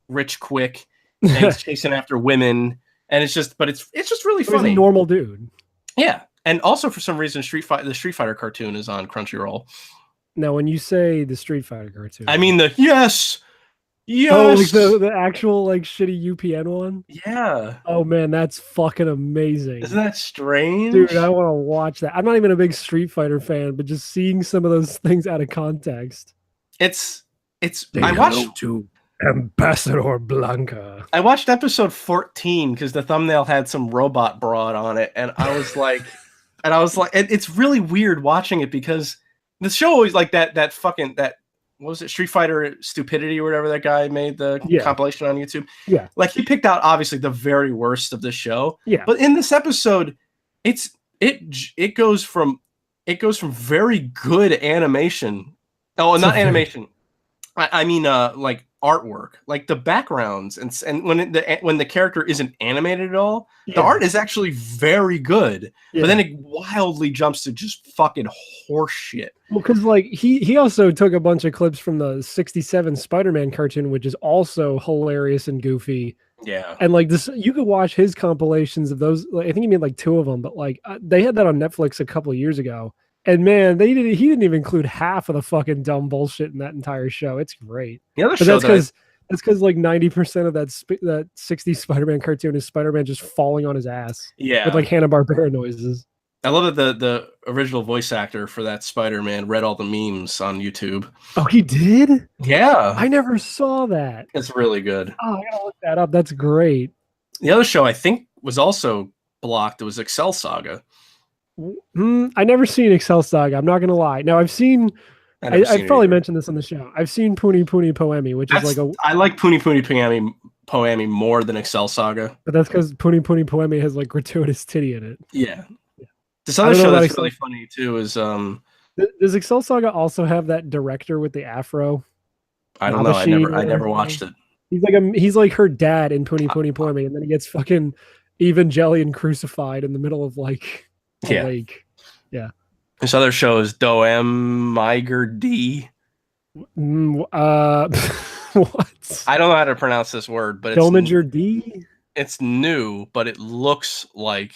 rich quick and he's chasing after women and it's just really funny. He's a normal dude. Yeah, and also for some reason the Street Fighter cartoon is on Crunchyroll. Now, when you say the Street Fighter cartoon, I mean yes. Oh, like the actual like shitty UPN one? Yeah. Oh man, that's fucking amazing. Isn't that strange? Dude, I want to watch that. I'm not even a big Street Fighter fan, but just seeing some of those things out of context. I watched to Ambassador Blanca. I watched episode 14 because the thumbnail had some robot broad on it, and I was like, it's really weird watching it because the show always like that what was it, Street Fighter Stupidity or whatever that guy made the compilation on YouTube? Yeah. Like he picked out obviously the very worst of the show. Yeah. But in this episode, it goes from very good animation. Oh, not animation. I mean like artwork, like the backgrounds and when the character isn't animated at all, the art is actually very good. But then it wildly jumps to just fucking horse shit. Well, because like he also took a bunch of clips from the '67 Spider-Man cartoon, which is also hilarious and goofy. Yeah, and like this, you could watch his compilations of those. Like, I think he made like 2 of them, but like they had that on Netflix a couple of years ago. And man, he didn't even include half of the fucking dumb bullshit in that entire show. It's great. The other but show that's because like 90% of that 60s Spider-Man cartoon is Spider-Man just falling on his ass. Yeah, with like Hanna-Barbera noises. I love that the original voice actor for that Spider-Man read all the memes on YouTube. Oh, he did? Yeah, I never saw that. It's really good. Oh, I gotta look that up. That's great. The other show I think was also blocked. It was Excel Saga. I never seen Excel Saga. I'm not gonna lie. Now I've seen I've probably mentioned this on the show. I've seen Puni Puni Poemi, which is like I like Puni Puni Poemi more than Excel Saga. But that's because Puni Puni Poemi has like gratuitous titty in it. Yeah. This other show that's really funny too is Does Excel Saga also have that director with the afro? I don't know. I never watched it. He's like her dad in Puni Puni Poemi, and then he gets fucking Evangelion crucified in the middle of like a lake. Yeah. This other show is Doem Miger D. What? I don't know how to pronounce this word, but Dominger D. It's new, but it looks like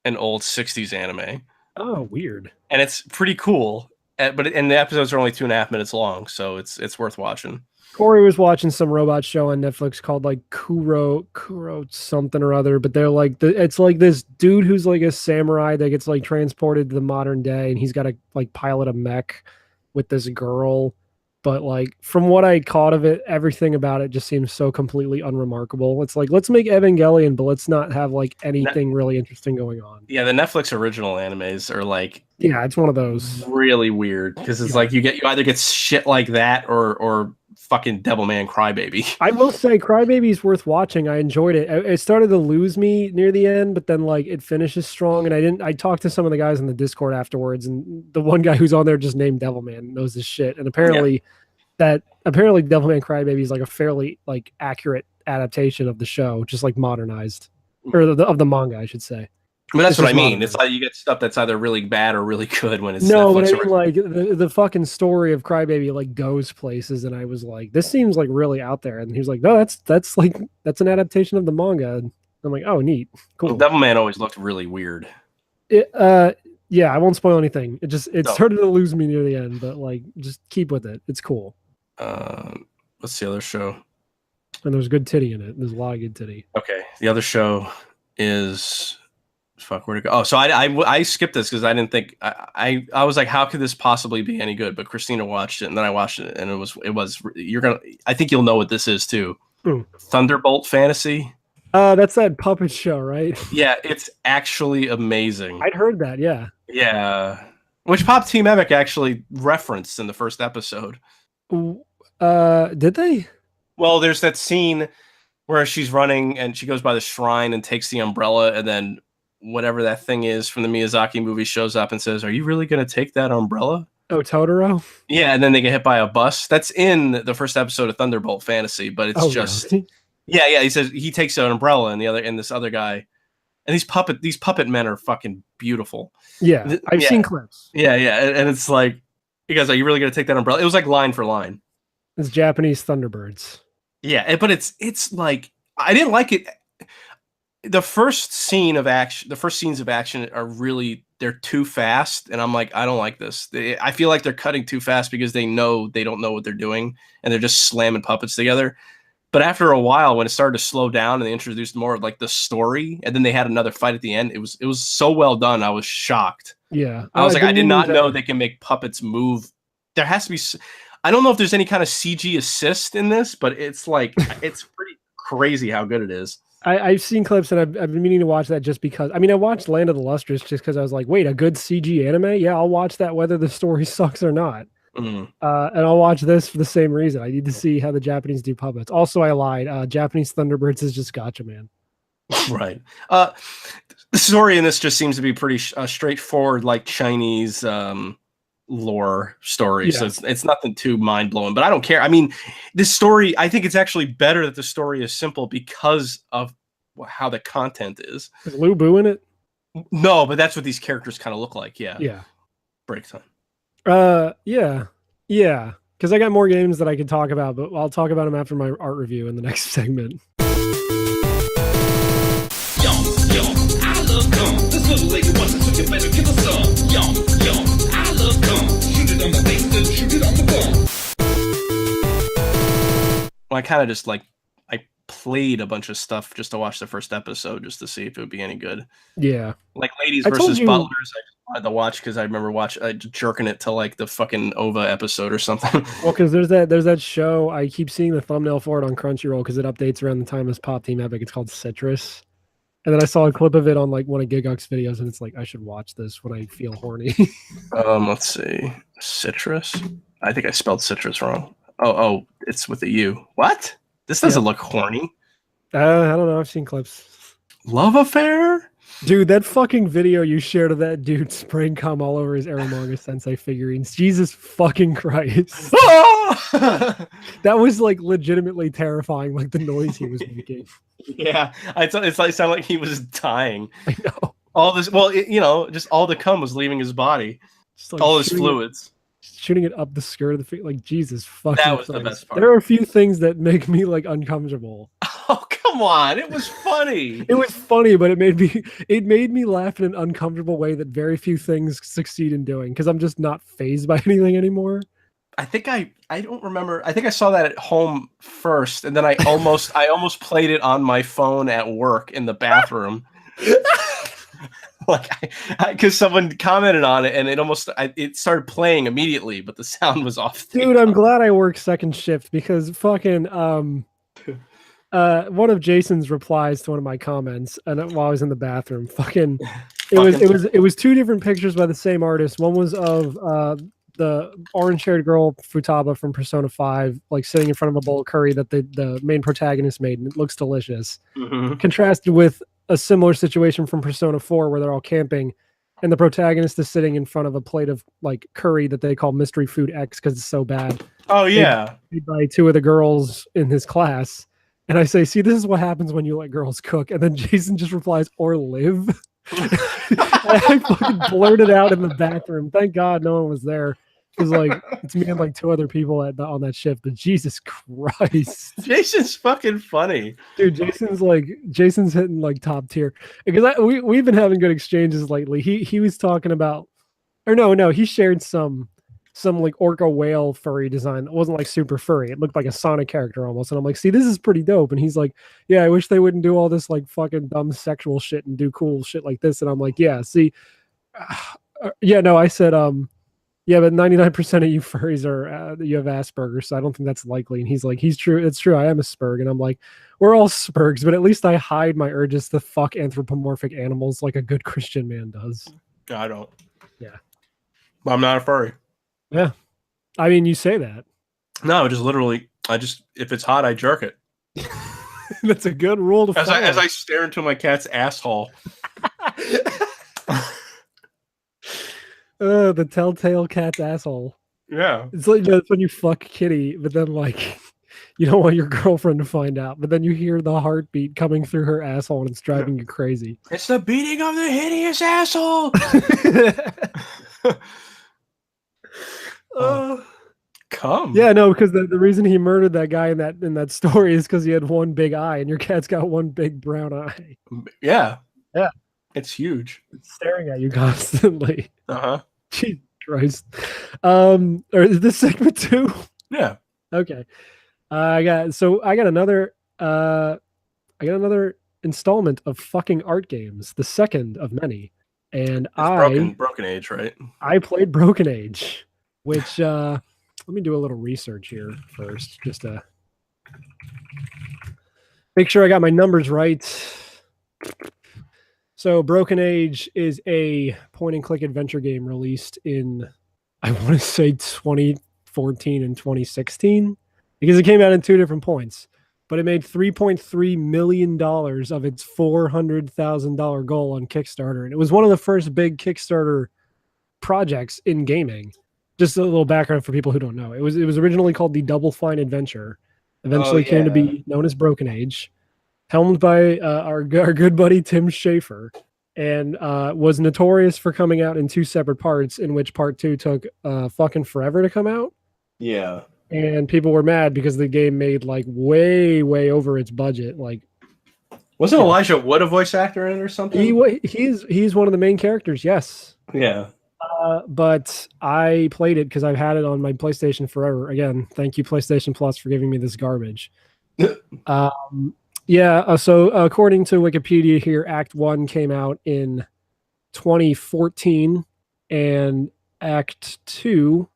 an old 60s anime. Oh, weird. And it's pretty cool. And the episodes are only 2.5 minutes long, so it's worth watching. Corey was watching some robot show on Netflix called like Kuro something or other, but they're like it's like this dude who's like a samurai that gets like transported to the modern day, and he's got to like pilot a mech with this girl. But like from what I caught of it, everything about it just seems so completely unremarkable. It's like, let's make Evangelion, but let's not have like anything really interesting going on. Yeah, the Netflix original animes are like, yeah, it's one of those really weird because it's like you either get shit like that or fucking Devilman Crybaby. I will say Crybaby is worth watching. I enjoyed it. It started to lose me near the end, but then like it finishes strong. And I talked to some of the guys in the Discord afterwards, and the one guy who's on there just named Devilman knows this shit. And apparently Devilman Crybaby is like a fairly like accurate adaptation of the show, just like modernized or of the manga, I should say. But that's what I mean. It's like you get stuff that's either really bad or really good when it's no. But I mean, like the fucking story of Crybaby like goes places, and I was like, this seems like really out there. And he was like, no, that's an adaptation of the manga. And I'm like, oh, neat, cool. Well, Devilman always looked really weird. Yeah, I won't spoil anything. It started to lose me near the end, but like, just keep with it. It's cool. What's the other show? And there's good titty in it. There's a lot of good titty. Okay, the other show is. Fuck, where to go? Oh, so I skipped this because I didn't think I was like, how could this possibly be any good? But Christina watched it, and then I watched it, and it was I think you'll know what this is too. Thunderbolt Fantasy. That's that puppet show, right? Yeah, it's actually amazing. I'd heard that, yeah. Yeah, which Pop Team Epic actually referenced in the first episode. Did they? Well, there's that scene where she's running and she goes by the shrine and takes the umbrella, and then whatever that thing is from the Miyazaki movie shows up and says, "Are you really going to take that umbrella?" Oh, Totoro? Yeah, and then they get hit by a bus. That's in the first episode of Thunderbolt Fantasy, but it's just really? Yeah, he says he takes an umbrella and this other guy. And these puppet men are fucking beautiful. Yeah, I've seen clips. Yeah, and it's like, you guys, are you really going to take that umbrella? It was like line for line. It's Japanese Thunderbirds. Yeah, but it's like, I didn't like it. The first scenes of action are really, they're too fast, and I'm like, I don't like this. I feel like they're cutting too fast because they don't know what they're doing, and they're just slamming puppets together. But after a while, when it started to slow down and they introduced more of like the story, and then they had another fight at the end, it was so well done. I was shocked. Yeah, I was like, I did not know they can make puppets move. There has to be. I don't know if there's any kind of CG assist in this, but it's like it's pretty crazy how good it is. I've seen clips, and I've been meaning to watch that just because. I mean, I watched Land of the Lustrous just because I was like, wait, a good CG anime? Yeah, I'll watch that whether the story sucks or not. And I'll watch this for the same reason. I need to see how the Japanese do puppets. Also, I lied. Japanese Thunderbirds is just Gotcha Man. Right. The story in this just seems to be pretty straightforward, like Chinese lore story. Yes. So it's nothing too mind blowing, but I don't care. I mean, this story, I think it's actually better that the story is simple because of how the content is. Is Lu Bu in it? No, but that's what these characters kind of look like. Yeah. Yeah. Break time. Yeah. Because I got more games that I could talk about, but I'll talk about them after my art review in the next segment. I love gum. This little lady wants it, so you better give her some. I love gum. Shoot it on the face, then shoot it on the bum. Well, I kind of just I played a bunch of stuff just to watch the first episode just to see if it would be any good. Yeah. Like Ladies versus Butlers, I just wanted to watch because I remember jerking it to like the fucking OVA episode or something. Well, because there's that show, I keep seeing the thumbnail for it on Crunchyroll because it updates around the time as Pop Team Epic. It's called Citrus. And then I saw a clip of it on like one of Gigux videos, and it's like I should watch this when I feel horny. Let's see. Citrus. I think I spelled citrus wrong. Oh, it's with a U. What? This doesn't look horny. I don't know. I've seen clips. Love affair? Dude, that fucking video you shared of that dude spraying cum all over his Aramanga Sensei figurines. Jesus fucking Christ. That was like legitimately terrifying, like the noise he was making. Yeah. It's like sounded like he was dying. I know. All this, just all the cum was leaving his body. Just, like, all his fluids. Shooting it up the skirt of the feet. Like, Jesus fucking That was Christ. the best part. There are a few things that make me like uncomfortable. Oh, come on. It was funny. It was funny, but it made me laugh in an uncomfortable way that very few things succeed in doing, because I'm just not fazed by anything anymore. I think I don't remember. I think I saw that at home first, and then I almost played it on my phone at work in the bathroom. Like, because someone commented on it, and it started playing immediately, but the sound was off. Dude, I'm glad I work second shift, because fucking one of Jason's replies to one of my comments, and while I was in the bathroom, fucking it was two different pictures by the same artist. One was of the orange-haired girl Futaba from Persona 5, like sitting in front of a bowl of curry that the main protagonist made, and it looks delicious. Mm-hmm. Contrasted with a similar situation from Persona 4 where they're all camping, and the protagonist is sitting in front of a plate of like curry that they call Mystery Food X because it's so bad. Oh yeah, made by two of the girls in his class. And I say, see, this is what happens when you let girls cook. And then Jason just replies, or live. I fucking blurted out in the bathroom. Thank God no one was there. Because like it's me and like two other people on that shift. But Jesus Christ, Jason's fucking funny, dude. Jason's hitting like top tier. Because we've been having good exchanges lately. He was talking about, or no, he shared some like orca whale furry design that wasn't like super furry. It looked like a Sonic character almost. And I'm like, see, this is pretty dope. And he's like, yeah, I wish they wouldn't do all this like fucking dumb sexual shit and do cool shit like this. And I'm like, yeah, see, yeah, no, I said, yeah, but 99% of you furries are you have Asperger's, so I don't think that's likely. And he's like, it's true, I am a Spurg. And I'm like, we're all Spurgs, but at least I hide my urges to fuck anthropomorphic animals like a good Christian man does. I don't. Yeah. But I'm not a furry. Yeah. I mean, you say that. No, just literally, if it's hot, I jerk it. That's a good rule to follow. As I stare into my cat's asshole. The telltale cat's asshole. Yeah. It's like that's when you fuck Kitty, but then like you don't want your girlfriend to find out, but then you hear the heartbeat coming through her asshole and it's driving you crazy. It's the beating of the hideous asshole. Come. Yeah, no, because the reason he murdered that guy in that story is because he had one big eye, and your cat's got one big brown eye. Yeah. Yeah. It's huge. It's staring at you constantly. Uh-huh. Jesus Christ. Or is this segment 2? Yeah. Okay. I got another installment of fucking art games, the second of many. And Broken Age, right? I played Broken Age, which let me do a little research here first, just to make sure I got my numbers right. So Broken Age is a point-and-click adventure game released in, I want to say 2014 and 2016, because it came out in two different points. But it made $3.3 million of its $400,000 goal on Kickstarter. And it was one of the first big Kickstarter projects in gaming. Just a little background for people who don't know. It was originally called the Double Fine Adventure. Eventually came to be known as Broken Age. Helmed by our good buddy Tim Schafer, and was notorious for coming out in two separate parts, in which part 2 took fucking forever to come out. Yeah. And people were mad because the game made like way over its budget. Like, wasn't Elijah Wood a voice actor in it or something? He's one of the main characters, yes. Yeah. But I played it because I've had it on my PlayStation forever. Again, thank you PlayStation Plus for giving me this garbage. Yeah, so according to Wikipedia here, Act 1 came out in 2014, and Act 2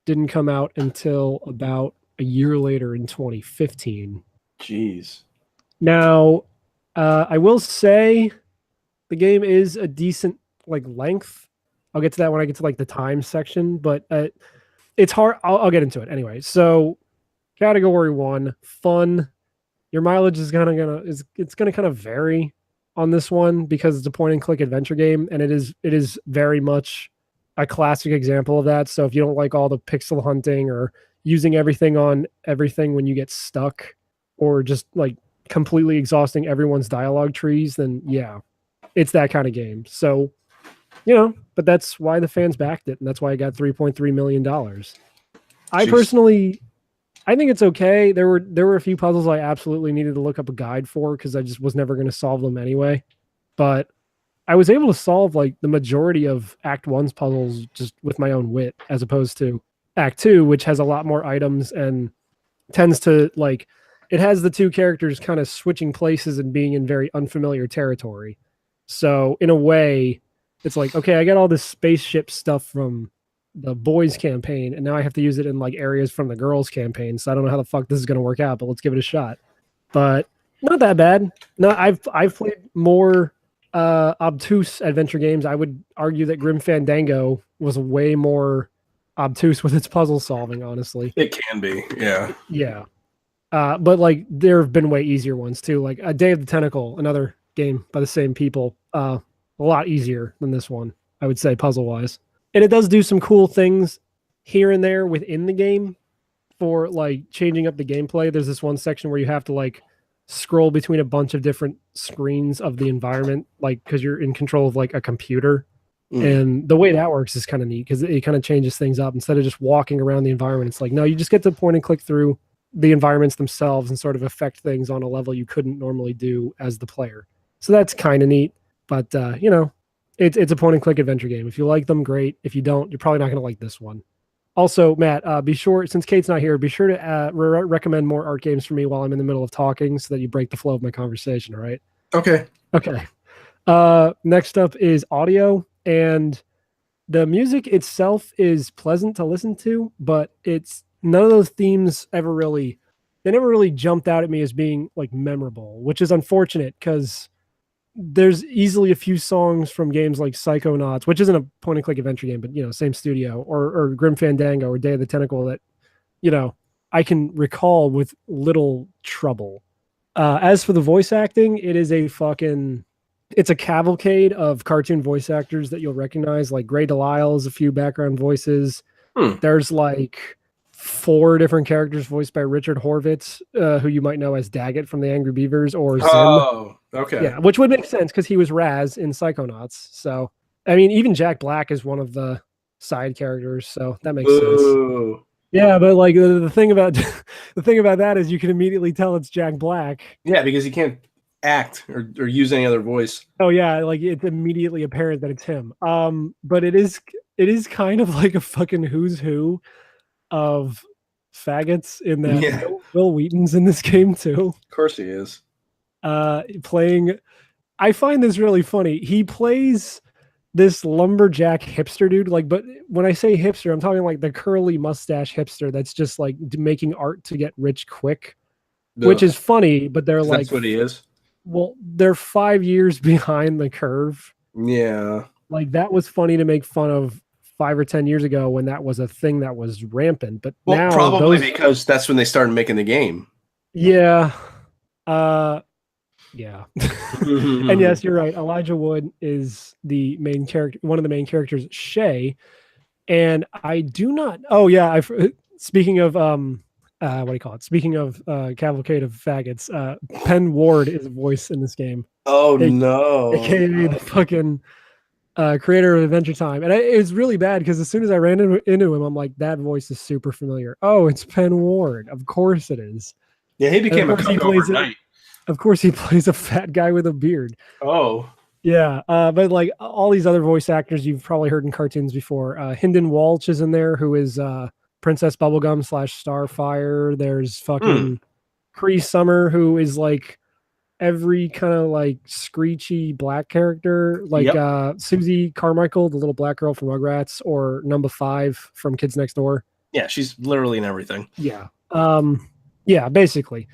didn't come out until about a year later in 2015. Jeez. Now, I will say the game is a decent like length. I'll get to that when I get to like the time section, but it's hard. I'll get into it anyway. So, category 1, fun. Your mileage is it's gonna kind of vary on this one because it's a point and click adventure game, and it is very much a classic example of that. So if you don't like all the pixel hunting or using everything on everything when you get stuck, or just like completely exhausting everyone's dialogue trees, then yeah, it's that kind of game. So, but that's why the fans backed it, and that's why I got $3.3 million. I personally, I think it's okay. There were a few puzzles I absolutely needed to look up a guide for because I just was never going to solve them anyway. But I was able to solve like the majority of Act 1's puzzles just with my own wit, as opposed to Act 2, which has a lot more items and tends to like, it has the two characters kind of switching places and being in very unfamiliar territory. So in a way, it's like, okay, I got all this spaceship stuff from the boys campaign, and now I have to use it in like areas from the girls campaign. So I don't know how the fuck this is going to work out, but let's give it a shot. But not that bad. No, I've played more obtuse adventure games. I would argue that Grim Fandango was way more obtuse with its puzzle solving, honestly. It can be, yeah. Yeah. But like there have been way easier ones too. Like A Day of the Tentacle, another game by the same people. A lot easier than this one, I would say, puzzle wise. And it does do some cool things here and there within the game for like changing up the gameplay. There's this one section where you have to like scroll between a bunch of different screens of the environment, like because you're in control of like a computer. And the way that works is kind of neat because it kind of changes things up. Instead of just walking around the environment, it's like, no, you just get to point and click through the environments themselves and sort of affect things on a level you couldn't normally do as the player. So that's kind of neat. But, it's a point and click adventure game. If you like them, great. If you don't, you're probably not going to like this one. Also, Matt, be sure, since Kate's not here, be sure to recommend more art games for me while I'm in the middle of talking so that you break the flow of my conversation, all right? Okay. Next up is audio, and the music itself is pleasant to listen to, but it's none of those themes never really jumped out at me as being like memorable, which is unfortunate because there's easily a few songs from games like Psychonauts, which isn't a point and click adventure game, but same studio, or Grim Fandango or Day of the Tentacle that, I can recall with little trouble. As for the voice acting, it's a cavalcade of cartoon voice actors that you'll recognize, like Gray Delisle's a few background voices. There's like 4 different characters voiced by Richard Horvitz, who you might know as Daggett from the Angry Beavers or Zim. Oh, okay. Yeah, which would make sense because he was Raz in Psychonauts. So, I mean, even Jack Black is one of the side characters, so that makes sense. Yeah, but like the thing about that is you can immediately tell it's Jack Black. Yeah, because he can't act or use any other voice. Oh yeah, like it's immediately apparent that it's him. But it is kind of like a fucking who's who of faggots in that. Yeah. Will Wheaton's in this game too. Of course he is. Playing, I find this really funny. He plays this lumberjack hipster dude, like, but when I say hipster, I'm talking like the curly mustache hipster that's just like making art to get rich quick, which is funny, but they're like, that's what he is. Well, they're 5 years behind the curve. Yeah. Like that was funny to make fun of 5 or 10 years ago when that was a thing that was rampant, but now probably because that's when they started making the game. Yeah. Yeah. And yes, you're right. Elijah Wood is the main character, one of the main characters, Shay. And I do not. Oh yeah. Speaking of what do you call it? Speaking of cavalcade of faggots, Penn Ward is a voice in this game. Oh no. AKA the fucking creator of Adventure Time. And it was really bad because as soon as I ran into him, I'm like, that voice is super familiar. Oh, it's Penn Ward. Of course it is. Yeah, he became a cook overnight. Of course, he plays a fat guy with a beard. Oh. Yeah, but like all these other voice actors you've probably heard in cartoons before. Hynden Walsh is in there, who is Princess Bubblegum / Starfire. There's fucking Cree Summer, who is like every kind of like screechy black character, like Susie Carmichael, the little black girl from Rugrats, or Number 5 from Kids Next Door. Yeah, she's literally in everything. Yeah. Yeah, basically.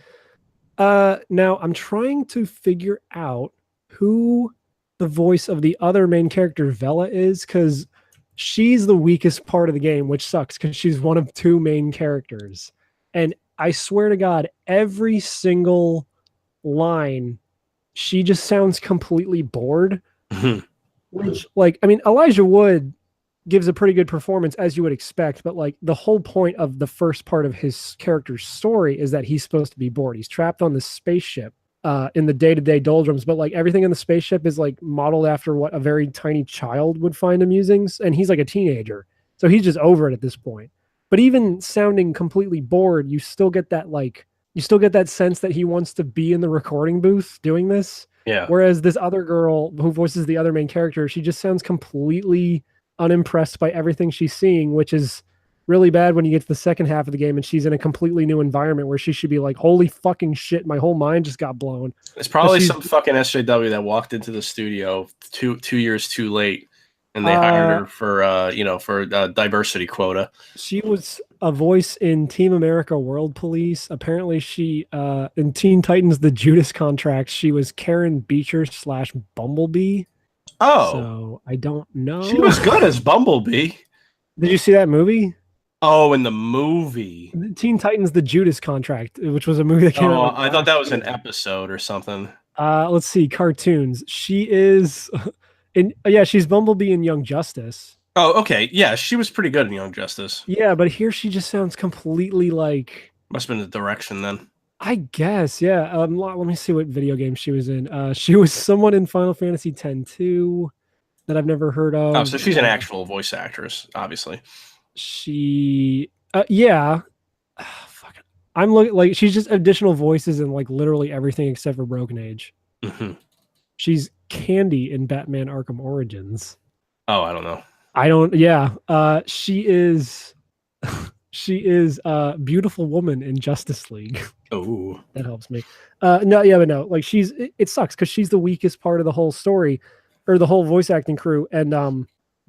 Now I'm trying to figure out who the voice of the other main character, Vela, is, because she's the weakest part of the game, which sucks because she's one of two main characters. And I swear to God, every single line, she just sounds completely bored. Which, like, I mean, Elijah Wood gives a pretty good performance, as you would expect, but like the whole point of the first part of his character's story is that he's supposed to be bored. He's trapped on this spaceship in the day-to-day doldrums, but like everything in the spaceship is like modeled after what a very tiny child would find amusing, and he's like a teenager, so he's just over it at this point. But even sounding completely bored, you still get that sense that he wants to be in the recording booth doing this. Yeah. Whereas this other girl who voices the other main character, she just sounds completely unimpressed by everything she's seeing, which is really bad when you get to the second half of the game and she's in a completely new environment where she should be like, holy fucking shit, my whole mind just got blown. It's probably some fucking SJW that walked into the studio two years too late, and they hired her for diversity quota. She was a voice in Team America World Police. Apparently she in Teen Titans The Judas Contract, she was Karen Beecher / Bumblebee. Oh, so I don't know. She was good as Bumblebee. Did you see that movie? Oh, in the movie. Teen Titans The Judas Contract, which was a movie that came out. I thought that was an episode or something. Let's see, cartoons. She is she's Bumblebee in Young Justice. Oh, okay. Yeah, she was pretty good in Young Justice. Yeah, but here she just sounds completely like... Must have been the direction then. I guess, yeah. Let me see what video game she was in. She was someone in Final Fantasy X-2 that I've never heard of. Oh, so she's an actual voice actress, obviously. She, yeah. Fuck it. I'm looking like she's just additional voices in like literally everything except for Broken Age. Mm-hmm. She's Candy in Batman Arkham Origins. Oh, I don't know. She is a beautiful woman in Justice League. Oh, that helps me. No. Like it sucks because she's the weakest part of the whole story or the whole voice acting crew. And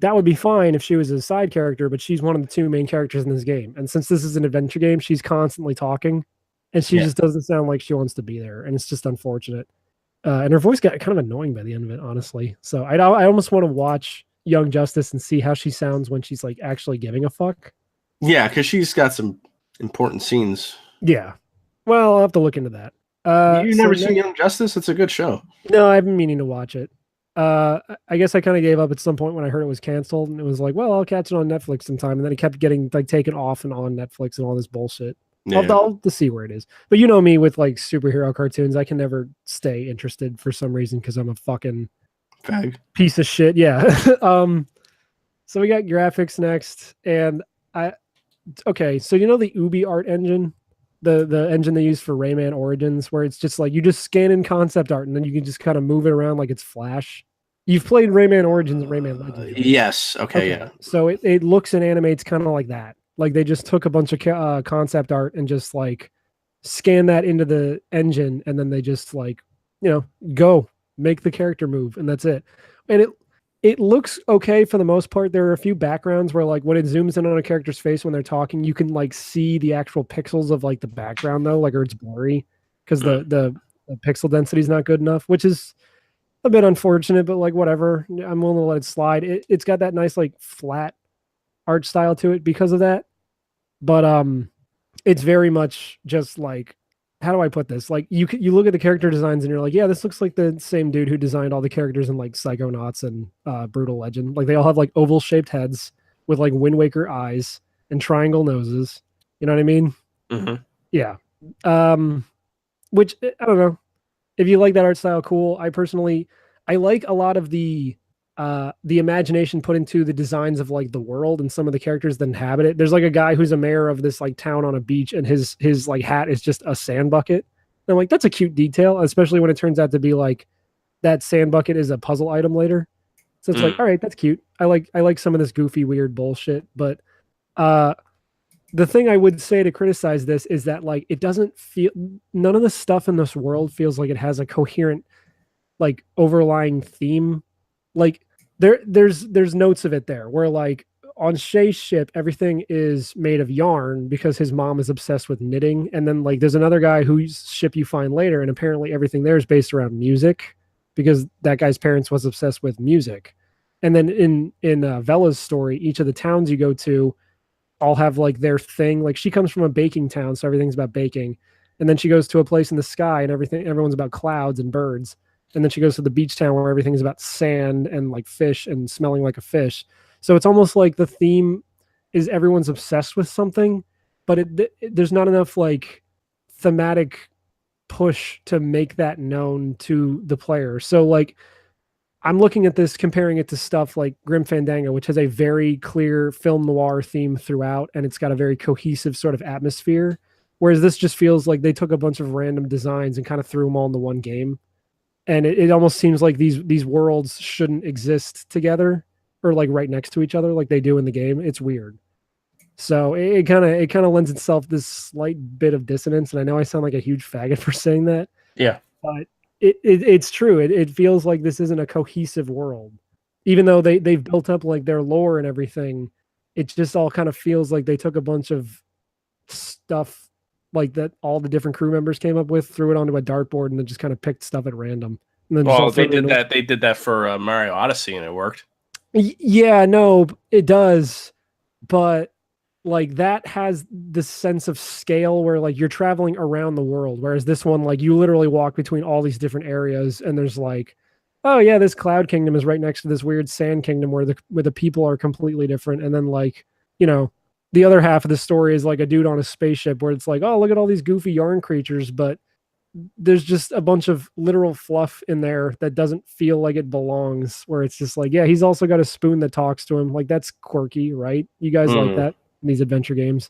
that would be fine if she was a side character, but she's one of the two main characters in this game. And since this is an adventure game, she's constantly talking and she just doesn't sound like she wants to be there. And it's just unfortunate. And her voice got kind of annoying by the end of it, honestly. So I almost want to watch Young Justice and see how she sounds when she's like actually giving a fuck. Yeah, because she's got some important scenes. Yeah. Well, I'll have to look into that. You've never seen Young Justice? It's a good show. No, I've been meaning to watch it. I guess I kind of gave up at some point when I heard it was canceled, and it was like, well, I'll catch it on Netflix sometime. And then it kept getting like taken off and on Netflix and all this bullshit. Yeah. I'll see where it is. But you know me with like superhero cartoons, I can never stay interested for some reason because I'm a fucking piece of shit. Yeah. So we got graphics next, and so you know the Ubi art engine, the engine they use for Rayman Origins, where it's just like you just scan in concept art and then you can just kind of move it around like it's Flash. You've played Rayman Origins and Rayman Legends. Right? Yes. Okay. Yeah. So it looks and animates kind of like that. Like they just took a bunch of concept art and just like scan that into the engine, and then they just like, go make the character move, and that's it. And it looks okay for the most part. There are a few backgrounds where like when it zooms in on a character's face when they're talking, you can like see the actual pixels of like the background though, like, or it's blurry because the pixel density is not good enough, which is a bit unfortunate, but like whatever. I'm willing to let it slide. It's got that nice like flat art style to it because of that. But it's very much just like, how do I put this? Like you look at the character designs and you're like, yeah, this looks like the same dude who designed all the characters in like Psychonauts and Brutal Legend. Like they all have like oval shaped heads with like Wind Waker eyes and triangle noses. You know what I mean? Mm-hmm. Yeah. Which I don't know. If you like that art style, cool. I like a lot of the imagination put into the designs of like the world and some of the characters that inhabit it. There's like a guy who's a mayor of this like town on a beach, and his like hat is just a sand bucket. And I'm like, that's a cute detail, especially when it turns out to be like that sand bucket is a puzzle item later. So it's like, all right, that's cute. I like some of this goofy, weird bullshit. But the thing I would say to criticize this is that like it doesn't feel, none of the stuff in this world feels like it has a coherent like overlying theme. Like there's notes of it there where like on Shay's ship, everything is made of yarn because his mom is obsessed with knitting. And then like there's another guy whose ship you find later, and apparently everything there is based around music because that guy's parents was obsessed with music. And then in Vela's story, each of the towns you go to all have like their thing. Like she comes from a baking town, so everything's about baking. And then she goes to a place in the sky, and everyone's about clouds and birds. And then she goes to the beach town where everything's about sand and like fish and smelling like a fish. So it's almost like the theme is everyone's obsessed with something, but there's not enough like thematic push to make that known to the player. So like I'm looking at this, comparing it to stuff like Grim Fandango, which has a very clear film noir theme throughout, and it's got a very cohesive sort of atmosphere. Whereas this just feels like they took a bunch of random designs and kind of threw them all into one game. And it almost seems like these worlds shouldn't exist together or like right next to each other like they do in the game. It's weird. So it kind of lends itself this slight bit of dissonance. And I know I sound like a huge faggot for saying that. Yeah. But it's true. It feels like this isn't a cohesive world. Even though they've built up like their lore and everything, it just all kind of feels like they took a bunch of stuff like that all the different crew members came up with, threw it onto a dartboard, and then just kind of picked stuff at random. And then they did that for Mario Odyssey, and it worked. Yeah, no, it does, but like that has this sense of scale where like you're traveling around the world, whereas this one, like you literally walk between all these different areas, and there's like, oh yeah, this cloud kingdom is right next to this weird sand kingdom where the people are completely different, and then like, you know, the other half of the story is like a dude on a spaceship where it's like, oh, look at all these goofy yarn creatures, but there's just a bunch of literal fluff in there that doesn't feel like it belongs, where it's just like, yeah, he's also got a spoon that talks to him. Like that's quirky, right? You guys like that in these adventure games?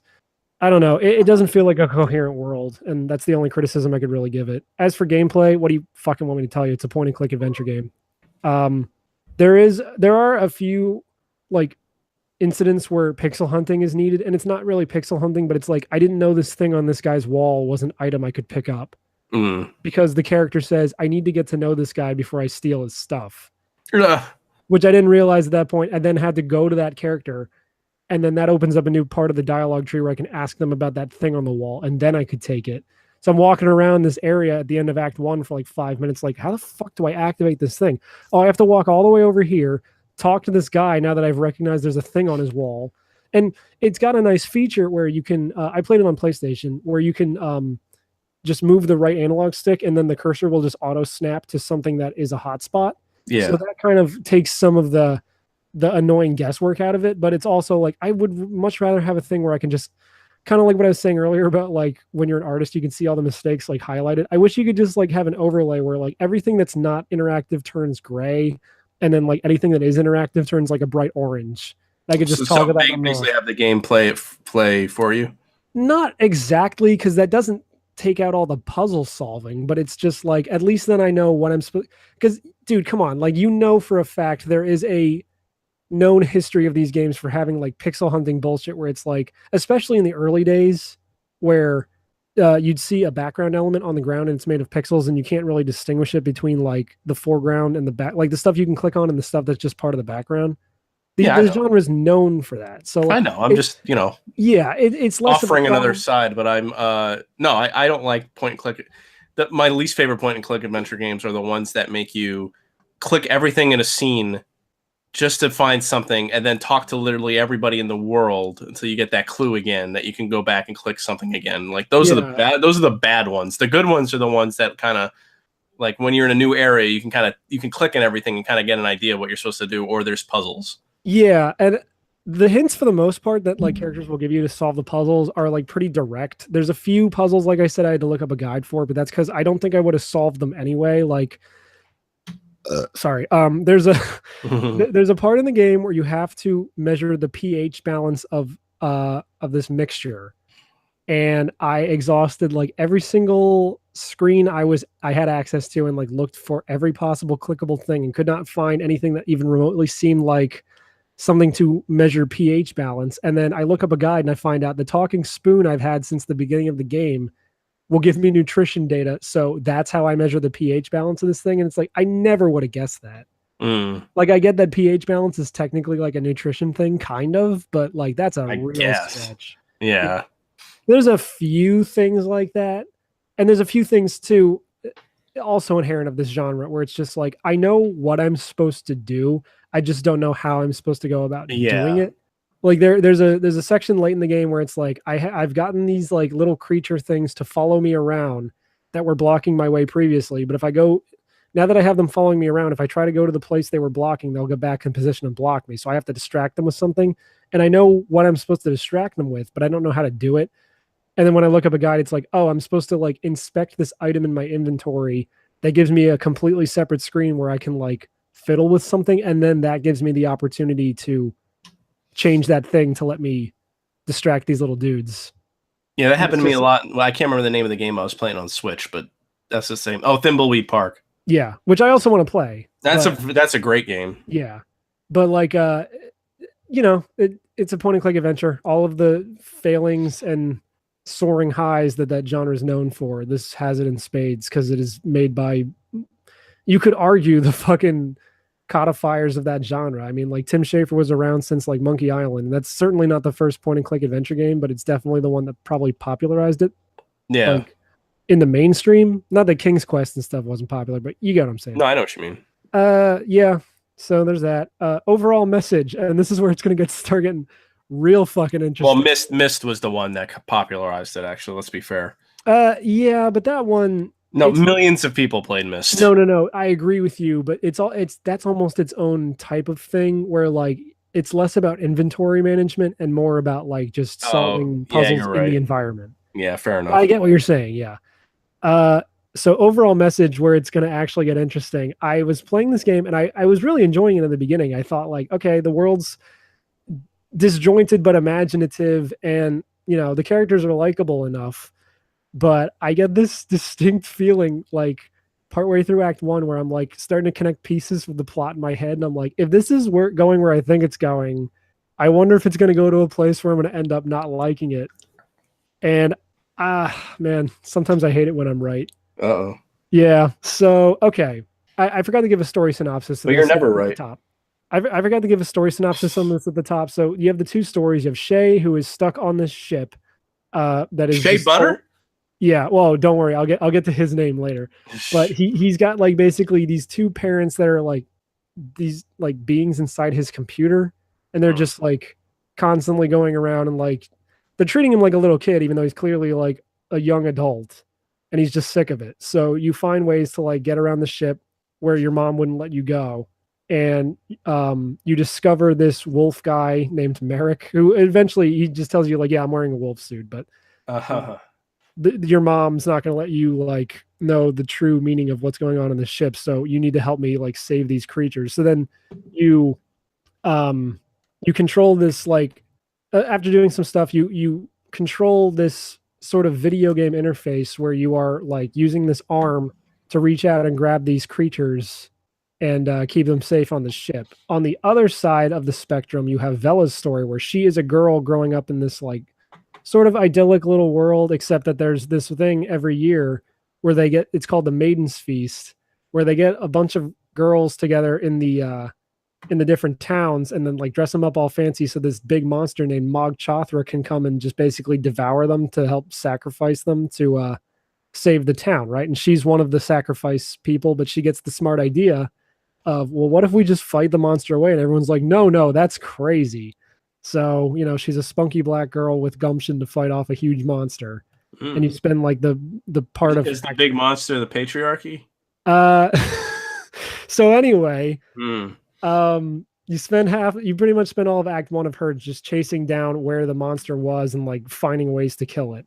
I don't know. It doesn't feel like a coherent world, and that's the only criticism I could really give it. As for gameplay, what do you fucking want me to tell you? It's a point and click adventure game. There are a few like incidents where pixel hunting is needed, and it's not really pixel hunting, but it's like, I didn't know this thing on this guy's wall was an item I could pick up. Because the character says, I need to get to know this guy before I steal his stuff. Which I didn't realize at that point. I then had to go to that character, and then that opens up a new part of the dialogue tree where I can ask them about that thing on the wall, and then I could take it. So I'm walking around this area at the end of Act 1 for like 5 minutes, like, how the fuck do I activate this thing? Oh, I have to walk all the way over here, talk to this guy now that I've recognized there's a thing on his wall. And it's got a nice feature where you can, I played it on PlayStation, where you can just move the right analog stick, and then the cursor will just auto snap to something that is a hotspot. Yeah. So that kind of takes some of the annoying guesswork out of it. But it's also like, I would much rather have a thing where I can just kind of like what I was saying earlier about like when you're an artist, you can see all the mistakes like highlighted. I wish you could just like have an overlay where like everything that's not interactive turns gray, and then like anything that is interactive turns like a bright orange. I could just talk about them. Basically have the game play for you. Not exactly, because that doesn't take out all the puzzle solving, but it's just like, at least then I know what I'm supposed, because dude, come on, like, you know, for a fact there is a known history of these games for having like pixel hunting bullshit where it's like, especially in the early days where you'd see a background element on the ground and it's made of pixels and you can't really distinguish it between like the foreground and the back, like the stuff you can click on and the stuff that's just part of the background. The genre is known for that. So I know. I'm just, you know, yeah, it's less offering another side, but I'm no, I don't like point and click. My least favorite point and click adventure games are the ones that make you click everything in a scene just to find something and then talk to literally everybody in the world until you get that clue again that you can go back and click something again. Like those are the bad ones. The good ones are the ones that kind of like when you're in a new area, you can click in everything and kind of get an idea of what you're supposed to do, or there's puzzles. Yeah, and the hints for the most part that like characters will give you to solve the puzzles are like pretty direct. There's a few puzzles, like I said, I had to look up a guide for, but that's because I don't think I would have solved them anyway. Like, there's a part in the game where you have to measure the pH balance of this mixture, and I exhausted like every single screen I had access to and like looked for every possible clickable thing and could not find anything that even remotely seemed like something to measure pH balance. And then I look up a guide and I find out the talking spoon I've had since the beginning of the game will give me nutrition data. So that's how I measure the pH balance of this thing. And it's like, I never would have guessed that. Like I get that pH balance is technically like a nutrition thing, kind of, but like that's a I real guess. stretch. Yeah. There's a few things like that, and there's a few things too, also inherent of this genre, where it's just like I know what I'm supposed to do, I just don't know how I'm supposed to go about doing Yeah. it. Like there's a section late in the game where it's like I've gotten these like little creature things to follow me around that were blocking my way previously, but if I go now that I have them following me around, if I try to go to the place they were blocking, they'll get back in position and block me. So I have to distract them with something. And I know what I'm supposed to distract them with, but I don't know how to do it. And then when I look up a guide, it's like, oh, I'm supposed to like inspect this item in my inventory. That gives me a completely separate screen where I can like fiddle with something. And then that gives me the opportunity to change that thing to let me distract these little dudes. Yeah, that happened to me a lot. Well, I can't remember the name of the game I was playing on Switch, but that's the same. Oh, Thimbleweed Park. Yeah, which I also want to play. That's a great game. Yeah, but like it's a point and click adventure. All of the failings and soaring highs that genre is known for, this has it in spades because it is made by, you could argue, the fucking codifiers of that genre. I mean, like Tim Schafer was around since like Monkey Island. And that's certainly not the first point and click adventure game, but it's definitely the one that probably popularized it. Yeah. Like, in the mainstream, not that King's Quest and stuff wasn't popular, but you get what I'm saying. No, I know what you mean. Yeah. So there's that. Overall message, and this is where it's going to start getting real fucking interesting. Well, Myst was the one that popularized it. Actually, let's be fair. Yeah, but that one. No, millions of people played Myst. No. I agree with you, but that's almost its own type of thing where like it's less about inventory management and more about like just solving puzzles in the environment. Yeah, fair enough. I get what you're saying. Yeah. So overall message where it's going to actually get interesting. I was playing this game and I was really enjoying it in the beginning. I thought like, okay, the world's disjointed but imaginative, and the characters are likable enough. But I get this distinct feeling like partway through Act 1 where I'm like starting to connect pieces of the plot in my head, and I'm like, if this is going where I think it's going, I wonder if it's going to go to a place where I'm going to end up not liking it. And man, sometimes I hate it when I'm right. Uh-oh. Yeah. So, okay. I forgot to give a story synopsis. But you're never right. Top. I forgot to give a story synopsis on this at the top. So you have the two stories. You have Shay, who is stuck on this ship. That is Shea Butter? Yeah. Well, don't worry. I'll get to his name later. But he's got like basically these two parents that are like these like beings inside his computer. And they're just like constantly going around and like they're treating him like a little kid, even though he's clearly like a young adult, and he's just sick of it. So you find ways to like get around the ship where your mom wouldn't let you go. And you discover this wolf guy named Merrick, who eventually he just tells you like, yeah, I'm wearing a wolf suit, but your mom's not going to let you like know the true meaning of what's going on in the ship. So you need to help me like save these creatures. So then you control this, like after doing some stuff, you control this sort of video game interface where you are like using this arm to reach out and grab these creatures and keep them safe on the ship. On the other side of the spectrum, you have Vela's story where she is a girl growing up in this like sort of idyllic little world, except that there's this thing every year where it's called the Maiden's Feast, where they get a bunch of girls together in the different towns and then like dress them up all fancy. So this big monster named Mog Chothra can come and just basically devour them to help sacrifice them to save the town. Right. And she's one of the sacrifice people, but she gets the smart idea of, well, what if we just fight the monster away? And everyone's like, no, that's crazy. So, she's a spunky black girl with gumption to fight off a huge monster. And you spend like the part of... Is the big monster the patriarchy? So anyway, you pretty much spend all of Act 1 of her just chasing down where the monster was and like finding ways to kill it.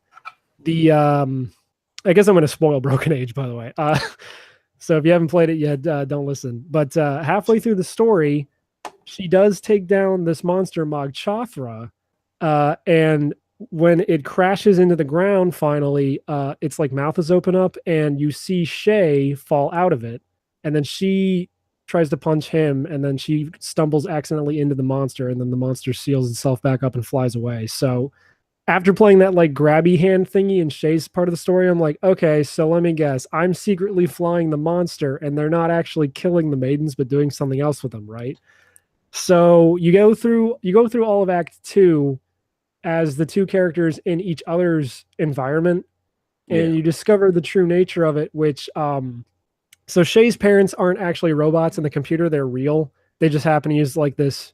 I guess I'm going to spoil Broken Age, by the way. So if you haven't played it yet, don't listen. But halfway through the story, she does take down this monster, Mog Chothra, and when it crashes into the ground, finally, its like mouth is open up, and you see Shay fall out of it, and then she tries to punch him, and then she stumbles accidentally into the monster, and then the monster seals itself back up and flies away. So after playing that like grabby hand thingy in Shay's part of the story, I'm like, okay, so let me guess. I'm secretly flying the monster, and they're not actually killing the maidens, but doing something else with them, right? So you go through all of Act 2 as the two characters in each other's environment, and you discover the true nature of it, which so Shay's parents aren't actually robots in the computer, they're real. They just happen to use like this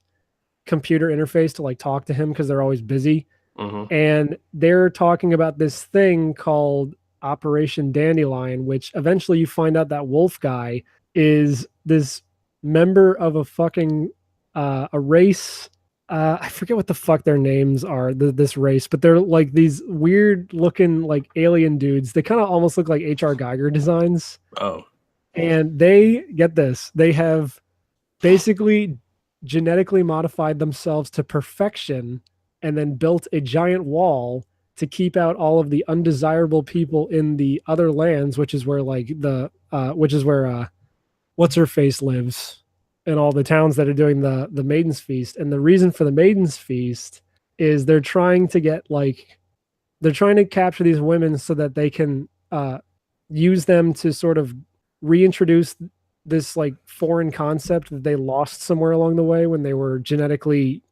computer interface to like talk to him because they're always busy. And they're talking about this thing called Operation Dandelion, which eventually you find out that Wolf guy is this member of a fucking a race. I forget what the fuck their names are, this race, but they're like these weird looking like alien dudes. They kind of almost look like H.R. Geiger designs. Oh. And they, get this, they have basically genetically modified themselves to perfection and then built a giant wall to keep out all of the undesirable people in the other lands, which is where like what's her face lives, and all the towns that are doing the Maiden's Feast. And the reason for the Maiden's Feast is they're trying to capture these women so that they can use them to sort of reintroduce this like foreign concept that they lost somewhere along the way when they were genetically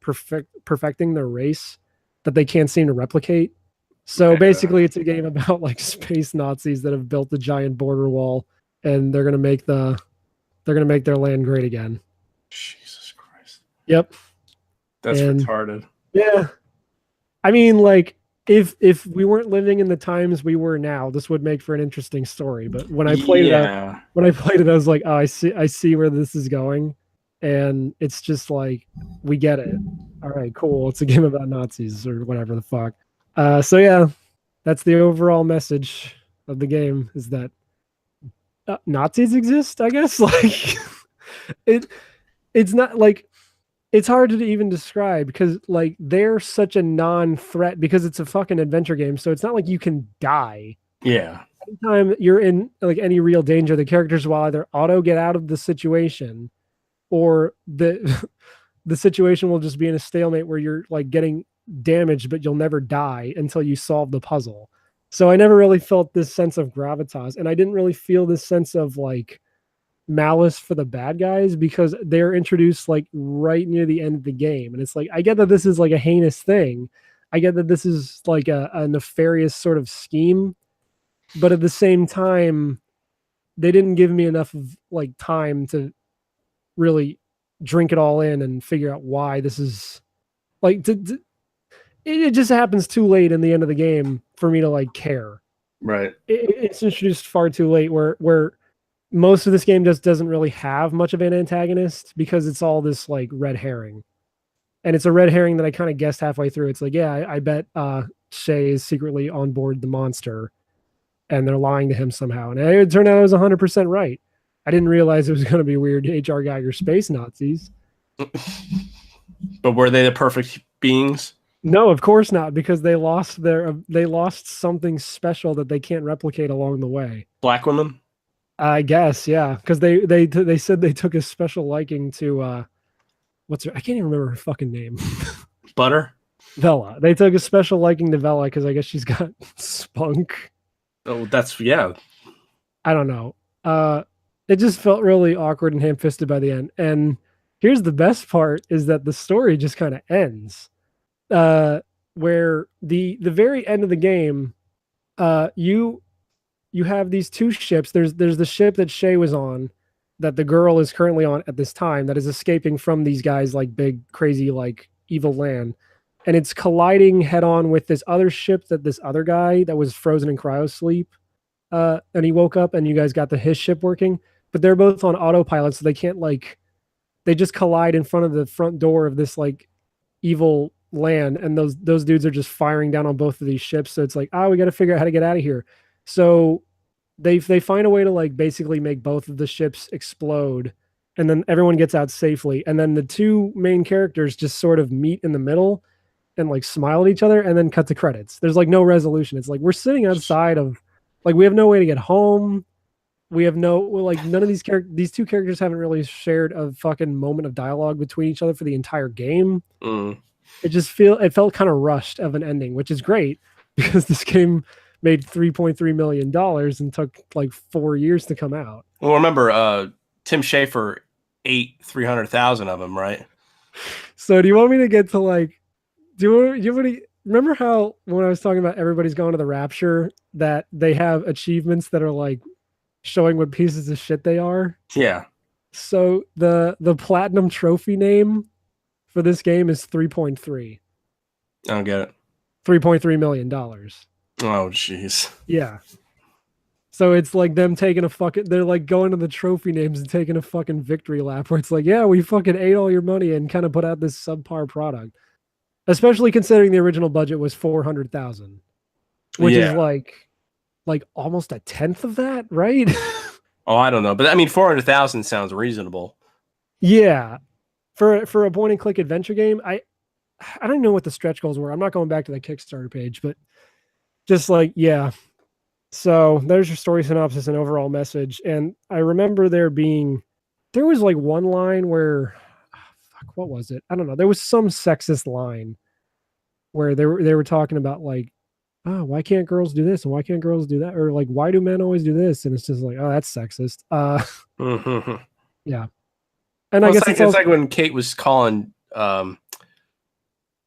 perfecting their race that they can't seem to replicate. So basically it's a game about like space Nazis that have built the giant border wall, and they're going to make their land great again. Jesus Christ. Yep. That's retarded. Yeah. I mean, like, if we weren't living in the times we were now, this would make for an interesting story. But when I played it, I was like, oh, I see where this is going, and it's just like, we get it. All right, cool. It's a game about Nazis or whatever the fuck. So yeah, that's the overall message of the game, is that Nazis exist, I guess. Like it's not like, it's hard to even describe because like they're such a non-threat because it's a fucking adventure game. So it's not like you can die. Yeah. Anytime you're in like any real danger, the characters will either auto get out of the situation, or the situation will just be in a stalemate where you're like getting damaged, but you'll never die until you solve the puzzle. So I never really felt this sense of gravitas, and I didn't really feel this sense of like malice for the bad guys because they're introduced like right near the end of the game. And it's like, I get that this is like a heinous thing. I get that this is like a nefarious sort of scheme, but at the same time, they didn't give me enough of like time to really drink it all in and figure out why this is like, it just happens too late in the end of the game for me to like care. Right. It's introduced far too late where most of this game just doesn't really have much of an antagonist because it's all this like red herring. And it's a red herring that I kind of guessed halfway through. It's like, yeah, I bet Shay is secretly on board the monster and they're lying to him somehow. And it turned out I was 100% right. I didn't realize it was going to be weird H.R. Geiger space Nazis. But were they the perfect beings? No, of course not, because they lost something special that they can't replicate along the way. Black women? I guess, yeah, because they said they took a special liking to what's her? I can't even remember her fucking name. Butter? Vela. They took a special liking to Vela because I guess she's got spunk. Oh, that's, yeah. I don't know. It just felt really awkward and ham-fisted by the end. And here's the best part is that the story just kind of ends. Where the very end of the game, you have these two ships. There's the ship that Shay was on, that the girl is currently on at this time, that is escaping from these guys like big, crazy, like evil land. And it's colliding head on with this other ship that this other guy that was frozen in cryo sleep. And he woke up and you guys got his ship working, but they're both on autopilot. So they can't they just collide in front of the front door of this like evil land. And those dudes are just firing down on both of these ships. So it's like, we got to figure out how to get out of here. So they find a way to like basically make both of the ships explode, and then everyone gets out safely. And then the two main characters just sort of meet in the middle and like smile at each other and then cut to credits. There's like no resolution. It's like we're sitting outside of like, we have no way to get home. We have none of these two characters haven't really shared a fucking moment of dialogue between each other for the entire game. it felt kind of rushed of an ending, which is great because this game made $3.3 million and took like 4 years to come out. Well, remember, Tim Schafer ate 300,000 of them, right? So do you want me to get to like, do you want to remember how when I was talking about everybody's going to the Rapture that they have achievements that are like showing what pieces of shit they are? Yeah. So the platinum trophy name for this game is 3.3. I don't get it. $3.3 million. Oh, jeez. Yeah. So it's like them taking a fucking, they're like going to the trophy names and taking a fucking victory lap where it's like, yeah, we fucking ate all your money and kind of put out this subpar product. Especially considering the original budget was 400,000, which is like almost a tenth of that, right? Oh, I don't know. But I mean, 400,000 sounds reasonable. Yeah. For a point and click adventure game, I don't know what the stretch goals were. I'm not going back to the Kickstarter page, but just like, yeah. So there's your story synopsis and overall message. And I remember there was like one line where, fuck, what was it? I don't know. There was some sexist line where they were talking about like, oh, why can't girls do this and why can't girls do that? Or like, why do men always do this? And it's just like, oh, that's sexist. Yeah. And I guess it's like when Kate was calling,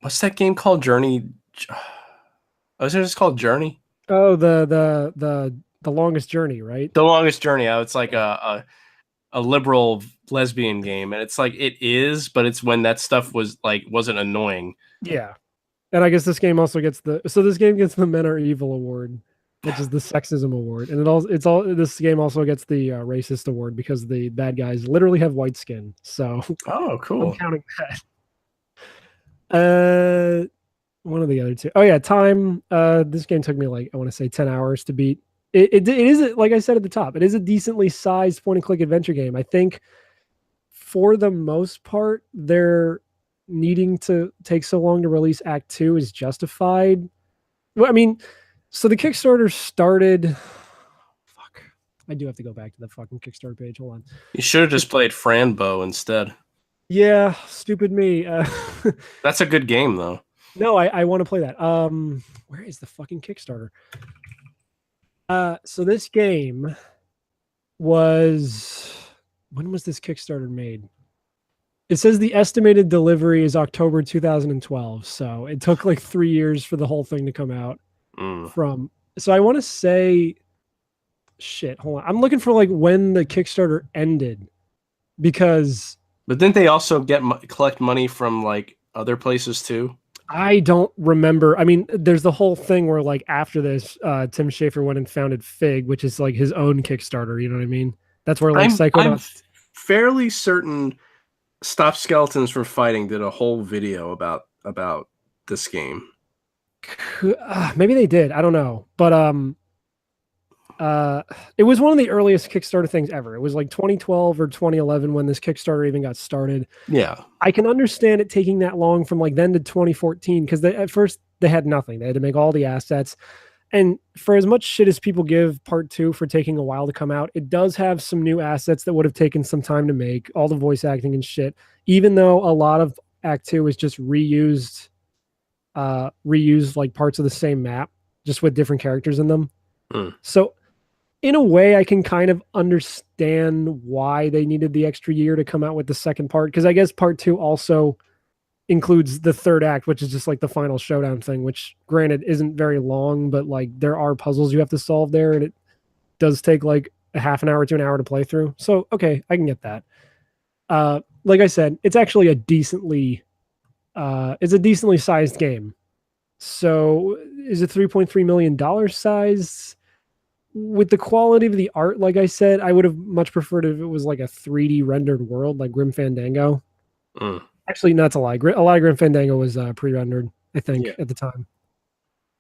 what's that game called? Journey. Oh, is it just called Journey? Oh, the Longest Journey, right? The Longest Journey. Oh, it's like a liberal lesbian game, and it's like it is, but it's when that stuff wasn't annoying. Yeah. And I guess this game also gets this game gets the Men Are Evil award, which is the sexism award, and this game also gets the racist award because the bad guys literally have white skin. So oh, cool. I'm counting that. One of the other two. Oh yeah, time. This game took me like I want to say 10 hours to beat. It is, like I said at the top, it is a decently sized point and click adventure game. I think for the most part, they're needing to take so long to release Act 2 is justified. Well, I mean, so the Kickstarter started. Fuck, I do have to go back to the fucking Kickstarter page. Hold on. You should have just played Franbo instead. Yeah, stupid me. That's a good game though. No, I want to play that. Where is the fucking Kickstarter? So this game was, when was this Kickstarter made? It says the estimated delivery is October 2012. So it took like 3 years for the whole thing to come out so I want to say, shit, hold on. I'm looking for like when the Kickstarter ended because. But didn't they also collect money from like other places too? I don't remember. I mean, there's the whole thing where like after this, Tim Schafer went and founded Fig, which is like his own Kickstarter. You know what I mean? That's where like I'm fairly certain Stop Skeletons from Fighting did a whole video about this game. Maybe they did. I don't know, but it was one of the earliest Kickstarter things ever. It was like 2012 or 2011 when this Kickstarter even got started. Yeah. I can understand it taking that long from like then to 2014 because at first they had nothing. They had to make all the assets. And for as much shit as people give Part 2 for taking a while to come out, it does have some new assets that would have taken some time to make, all the voice acting and shit, even though a lot of Act 2 is just reused like parts of the same map, just with different characters in them. So in a way, I can kind of understand why they needed the extra year to come out with the second part. Because I guess Part 2 also includes the third act, which is just like the final showdown thing, which granted isn't very long, but like there are puzzles you have to solve there. And it does take like a half an hour to an hour to play through. So, okay, I can get that. Like I said, it's actually a decently sized game. So is it $3.3 million size? With the quality of the art, like I said, I would have much preferred if it was like a 3D rendered world like Grim Fandango. Actually, not to lie. A lot of Grim Fandango was pre-rendered, I think, at the time.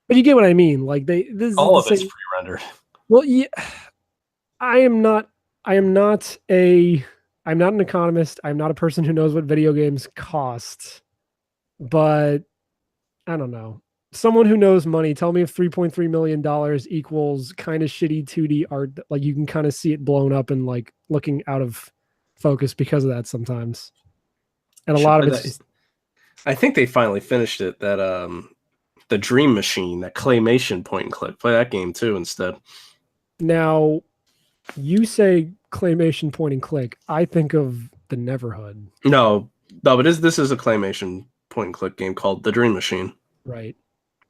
But you get what I mean. Like all of it's pre-rendered. Well, yeah, I'm not an economist. I'm not a person who knows what video games cost. But I don't know. Someone who knows money, tell me if $3.3 million equals kind of shitty 2D art. Like you can kind of see it blown up and like looking out of focus because of that sometimes. And a lot of it's I think they finally finished it. That the Dream Machine, that claymation point and click. Play that game too instead. Now, you say claymation point and click. I think of the Neverhood. No, but this is a claymation point and click game called The Dream Machine. Right.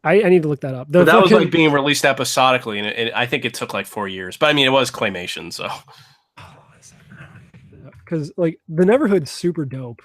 I need to look that up. But that was like being released episodically, and I think it took like 4 years. But I mean, it was claymation, so. Because like the Neverhood's super dope.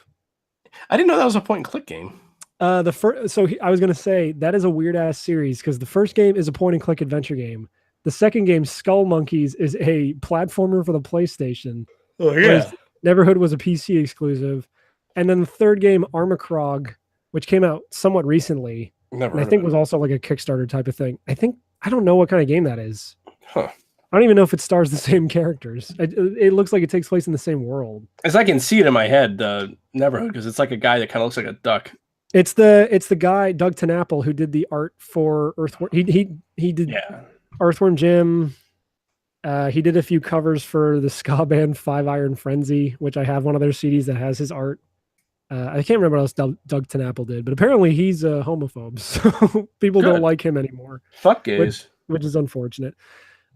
I didn't know that was a point and click game. I was gonna say that is a weird ass series because the first game is a point and click adventure game. The second game, Skull Monkeys, is a platformer for the PlayStation. Oh yeah. Neverhood was a PC exclusive, and then the third game, Armacrog, which came out somewhat recently, Never. and I think was also like a Kickstarter type of thing. I don't know what kind of game that is. Huh. I don't even know if it stars the same characters. It looks like it takes place in the same world. As I can see it in my head, Neverhood, because it's like a guy that kind of looks like a duck. It's the guy Doug TenNapel who did the art for Earthworm. He did Earthworm Jim. He did a few covers for the ska band Five Iron Frenzy, which I have one of their CDs that has his art. I can't remember what else Doug TenNapel did, but apparently he's a homophobe, so people don't like him anymore. Fuck gays, which is unfortunate.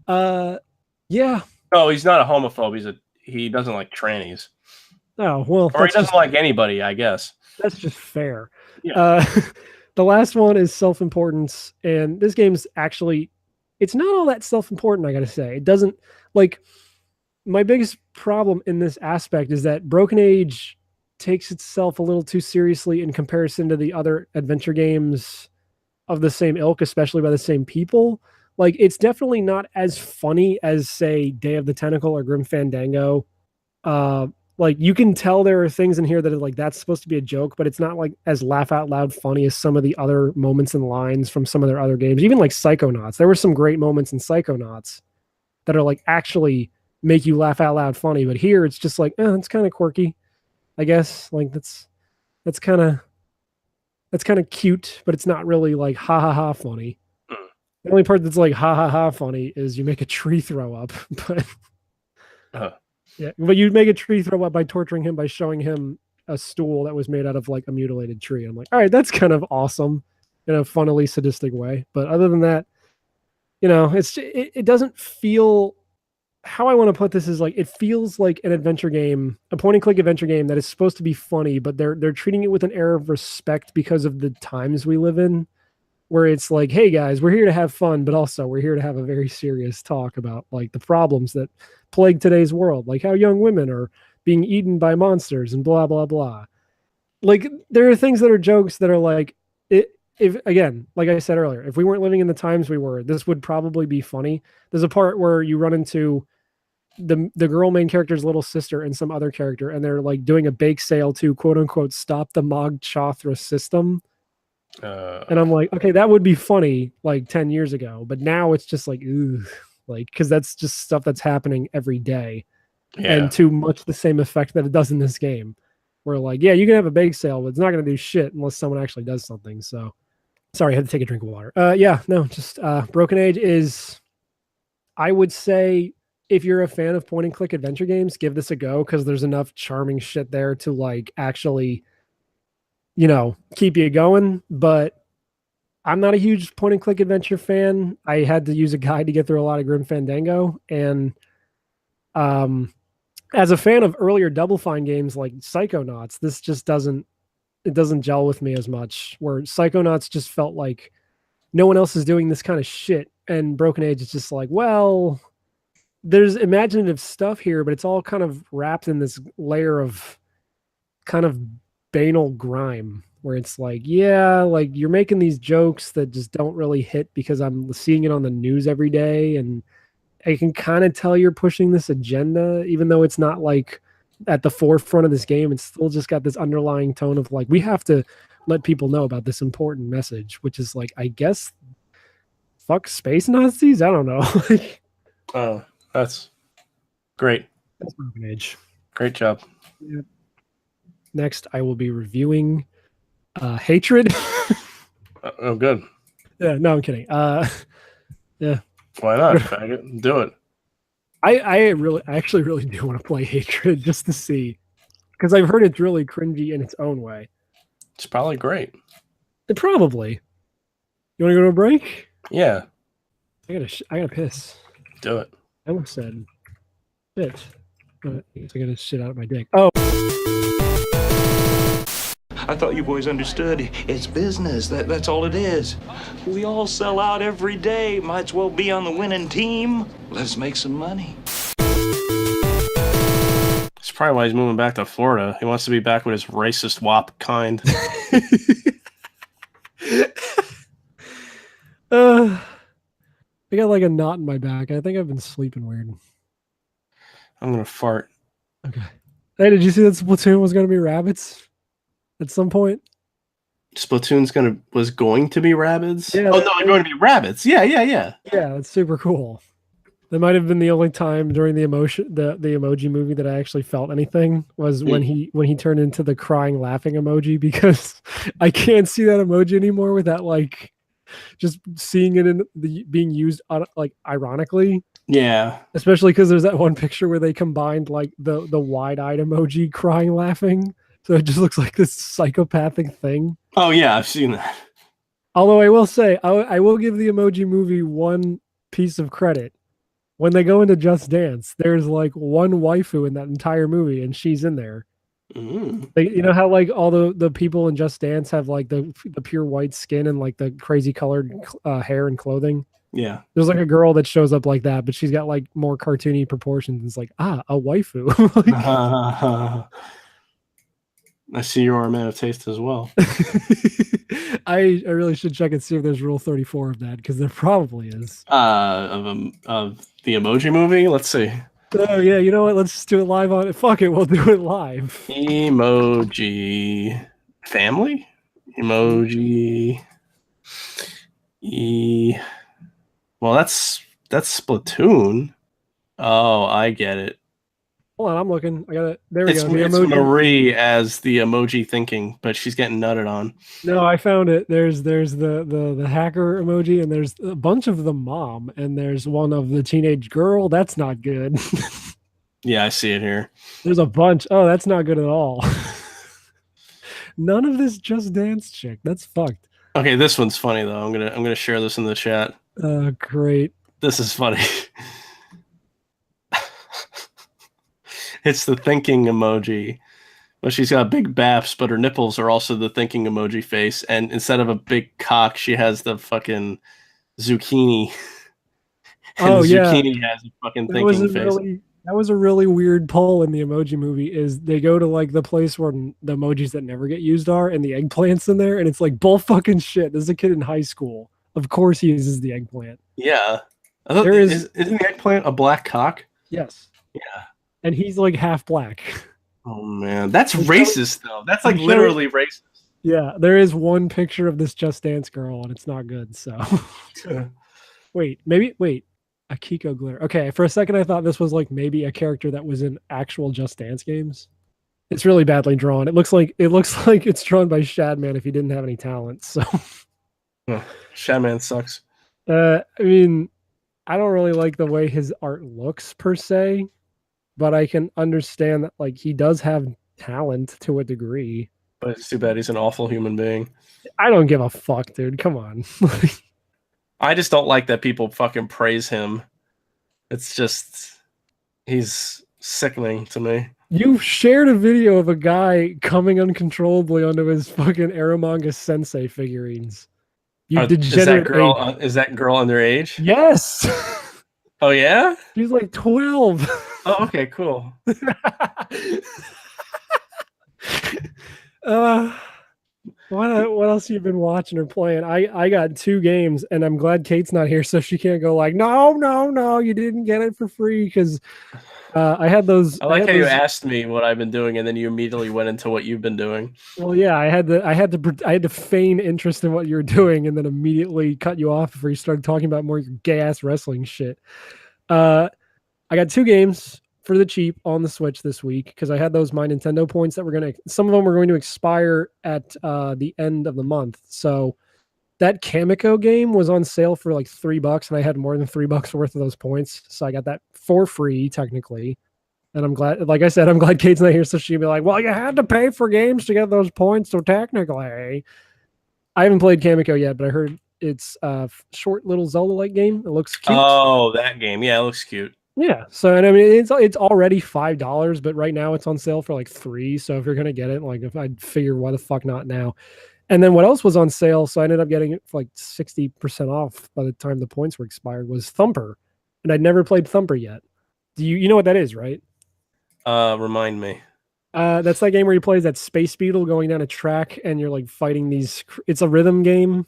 Yeah. Oh, he's not a homophobe. He doesn't like trannies. Oh well, or he doesn't like anybody, I guess. That's just fair. Yeah. The last one is self-importance, and this game's actually, it's not all that self-important, I gotta say. It doesn't, like, my biggest problem in this aspect is that Broken Age takes itself a little too seriously in comparison to the other adventure games of the same ilk, especially by the same people. Like, it's definitely not as funny as, say, Day of the Tentacle or Grim Fandango. Like, you can tell there are things in here that are like, that's supposed to be a joke, but it's not like as laugh out loud funny as some of the other moments and lines from some of their other games. Even like Psychonauts. There were some great moments in Psychonauts that are like actually make you laugh out loud funny. But here it's just like, it's kind of quirky, I guess. Like that's kind of cute, but it's not really like ha ha ha funny. The only part that's like ha ha ha funny is you make a tree throw up, but yeah, but you'd make a tree throw up by torturing him by showing him a stool that was made out of like a mutilated tree. I'm like, all right, that's kind of awesome in a funnily sadistic way. But other than that, it doesn't feel, how I want to put this is like, it feels like an adventure game, a point and click adventure game that is supposed to be funny, but they're treating it with an air of respect because of the times we live in, where it's like, hey guys, we're here to have fun, but also we're here to have a very serious talk about like the problems that plague today's world, like how young women are being eaten by monsters and blah, blah, blah. Like there are things that are jokes that are like, if again, like I said earlier, if we weren't living in the times we were, this would probably be funny. There's a part where you run into the girl main character's little sister and some other character, and they're like doing a bake sale to quote unquote stop the Mogg Chothra system. And I'm like, okay, that would be funny like 10 years ago, but now it's just like, ooh, like, because that's just stuff that's happening every day, and to much the same effect that it does in this game. Where like, yeah, you can have a bake sale, but it's not going to do shit unless someone actually does something. So, sorry, I had to take a drink of water. Just Broken Age is, I would say, if you're a fan of point and click adventure games, give this a go because there's enough charming shit there to like actually, keep you going. But I'm not a huge point and click adventure fan. I had to use a guide to get through a lot of Grim Fandango. And as a fan of earlier Double Fine games like Psychonauts, this just doesn't gel with me as much, where Psychonauts just felt like no one else is doing this kind of shit. And Broken Age is just like, well, there's imaginative stuff here, but it's all kind of wrapped in this layer of kind of banal grime, where it's like, yeah, like you're making these jokes that just don't really hit because I'm seeing it on the news every day. And I can kind of tell you're pushing this agenda, even though it's not like at the forefront of this game. It's still just got this underlying tone of like, we have to let people know about this important message, which is like, I guess, fuck space Nazis. I don't know. Oh, that's great. That's Broken Age. Great job. Yeah. Next, I will be reviewing Hatred. Oh, good. Yeah, no, I'm kidding. Yeah. Why not? Faggot? Do it. I actually really do want to play Hatred just to see, because I've heard it's really cringy in its own way. It's probably great. Probably. You want to go to a break? Yeah, I gotta piss. do it. I almost said shit. But I guess I gotta shit out of my dick. Oh. I thought you boys understood. It's business. That's all it is. We all sell out every day. Might as well be on the winning team. Let's make some money. That's probably why he's moving back to Florida. He wants to be back with his racist WAP kind. I got like a knot in my back. I think I've been sleeping weird. I'm gonna fart. Okay. Hey, did you see that Splatoon was gonna be rabbits at some point? Splatoon's was going to be Rabbids? Yeah, oh no, they're going to be rabbits. Yeah. Yeah, that's super cool. That might have been the only time during the emoji movie that I actually felt anything was when he turned into the crying laughing emoji, because I can't see that emoji anymore without like just seeing it in being used like ironically. Yeah. Especially because there's that one picture where they combined like the wide-eyed emoji crying laughing. So it just looks like this psychopathic thing. Oh yeah, I've seen that. Although I will say, I will give the Emoji Movie one piece of credit. When they go into Just Dance, there's like one waifu in that entire movie, and she's in there. You know how like all the people in Just Dance have like the pure white skin and like the crazy colored hair and clothing? Yeah. There's like a girl that shows up like that, but she's got like more cartoony proportions. It's like, a waifu. Like, I see you are a man of taste as well. I really should check and see if there's Rule 34 of that, because there probably is. Of the Emoji Movie? Let's see. Oh yeah, you know what? Let's just do it live on it. Fuck it, we'll do it live. Emoji family? Emoji Well, that's Splatoon. Oh, I get it. Hold on, I'm looking. I got it. There we go. It's Marie as the emoji thinking, but she's getting nutted on. No, I found it. There's the hacker emoji, and there's a bunch of the mom, and there's one of the teenage girl. That's not good. Yeah, I see it here. There's a bunch. Oh, that's not good at all. None of this Just Dance chick. That's fucked. Okay, this one's funny though. I'm gonna share this in the chat. Great. This is funny. It's the thinking emoji. Well, she's got big baps, but her nipples are also the thinking emoji face. And instead of a big cock, she has the fucking zucchini. And the zucchini has a fucking thinking face. That was a really weird poll in the Emoji Movie. Is they go to like the place where the emojis that never get used are, and the eggplant's in there, and it's like bull fucking shit. This is a kid in high school. Of course he uses the eggplant. Yeah. Isn't the eggplant a black cock? Yes. Yeah. And he's like half black. Oh man, that's racist though. That's like literally racist. Yeah, there is one picture of this Just Dance girl, and it's not good. So, wait, Akiko Glitter. Okay, for a second I thought this was like maybe a character that was in actual Just Dance games. It's really badly drawn. It looks like it's drawn by Shadman if he didn't have any talent. So, Shadman sucks. I mean, I don't really like the way his art looks per se. But I can understand that like he does have talent to a degree. But it's too bad he's an awful human being. I don't give a fuck, dude. Come on. I just don't like that people fucking praise him. It's just he's sickening to me. You shared a video of a guy coming uncontrollably onto his fucking Eromanga Sensei figurines. You degenerate. Is that girl underage? Yes. Oh yeah? She's like 12. Oh, okay, cool. What else have you been watching or playing? I got 2 games, and I'm glad Kate's not here, so she can't go like, no, you didn't get it for free, because I had those. I like how you asked me what I've been doing, and then you immediately went into what you've been doing. Well, yeah, I had to feign interest in what you were doing, and then immediately cut you off before you started talking about more gay ass wrestling shit. I got 2 games for the cheap on the Switch this week because I had those My Nintendo points that some of them were going to expire at the end of the month. So that Kamiko game was on sale for like $3, and I had more than $3 worth of those points. So I got that for free, technically. And I'm glad, like I said, I'm glad Kate's not here, so she'd be like, "Well, you had to pay for games to get those points, so technically." I haven't played Kamiko yet, but I heard it's a short little Zelda-like game. It looks cute. Oh, that game. Yeah, it looks cute. Yeah. So, and I mean, it's already $5, but right now it's on sale for like $3. So if you're gonna get it, like, if I'd figure why the fuck not now. And then what else was on sale? So I ended up getting it for like 60% off by the time the points were expired. Was Thumper, and I'd never played Thumper yet. Do you know what that is, right? Remind me. That's that game where you play as that space beetle going down a track, and you're like fighting these. It's a rhythm game,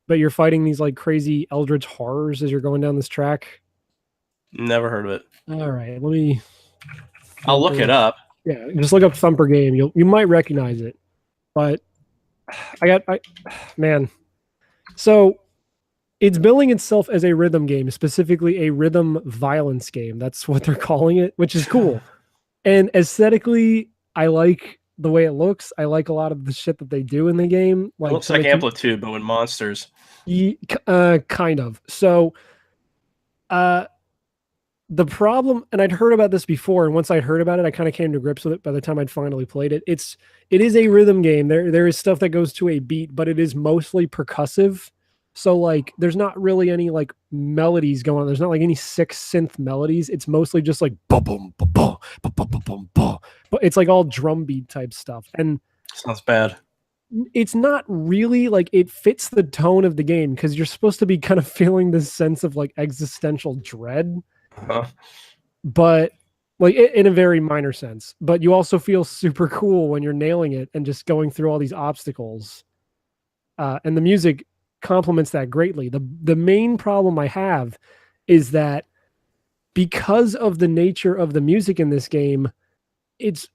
but you're fighting these like crazy eldritch horrors as you're going down this track. Never heard of it. All right, let me. I'll look it up. Yeah, just look up Thumper game. You might recognize it, but man. So it's billing itself as a rhythm game, specifically a rhythm violence game. That's what they're calling it, which is cool. And aesthetically, I like the way it looks. I like a lot of the shit that they do in the game. It looks like Amplitude, but with monsters. Kind of. So, the problem, and I'd heard about this before, and once I'd heard about it, I kind of came to grips with it by the time I'd finally played it. It is a rhythm game. There is stuff that goes to a beat, but it is mostly percussive. So like there's not really any like melodies going on. There's not like any 6 synth melodies. It's mostly just like boom boom boom boom boom boom boom. But it's like all drum beat type stuff. And sounds bad. It's not really like it fits the tone of the game because you're supposed to be kind of feeling this sense of like existential dread. But like in a very minor sense, but you also feel super cool when you're nailing it and just going through all these obstacles. And the music complements that greatly. The main problem I have is that because of the nature of the music in this game, it's,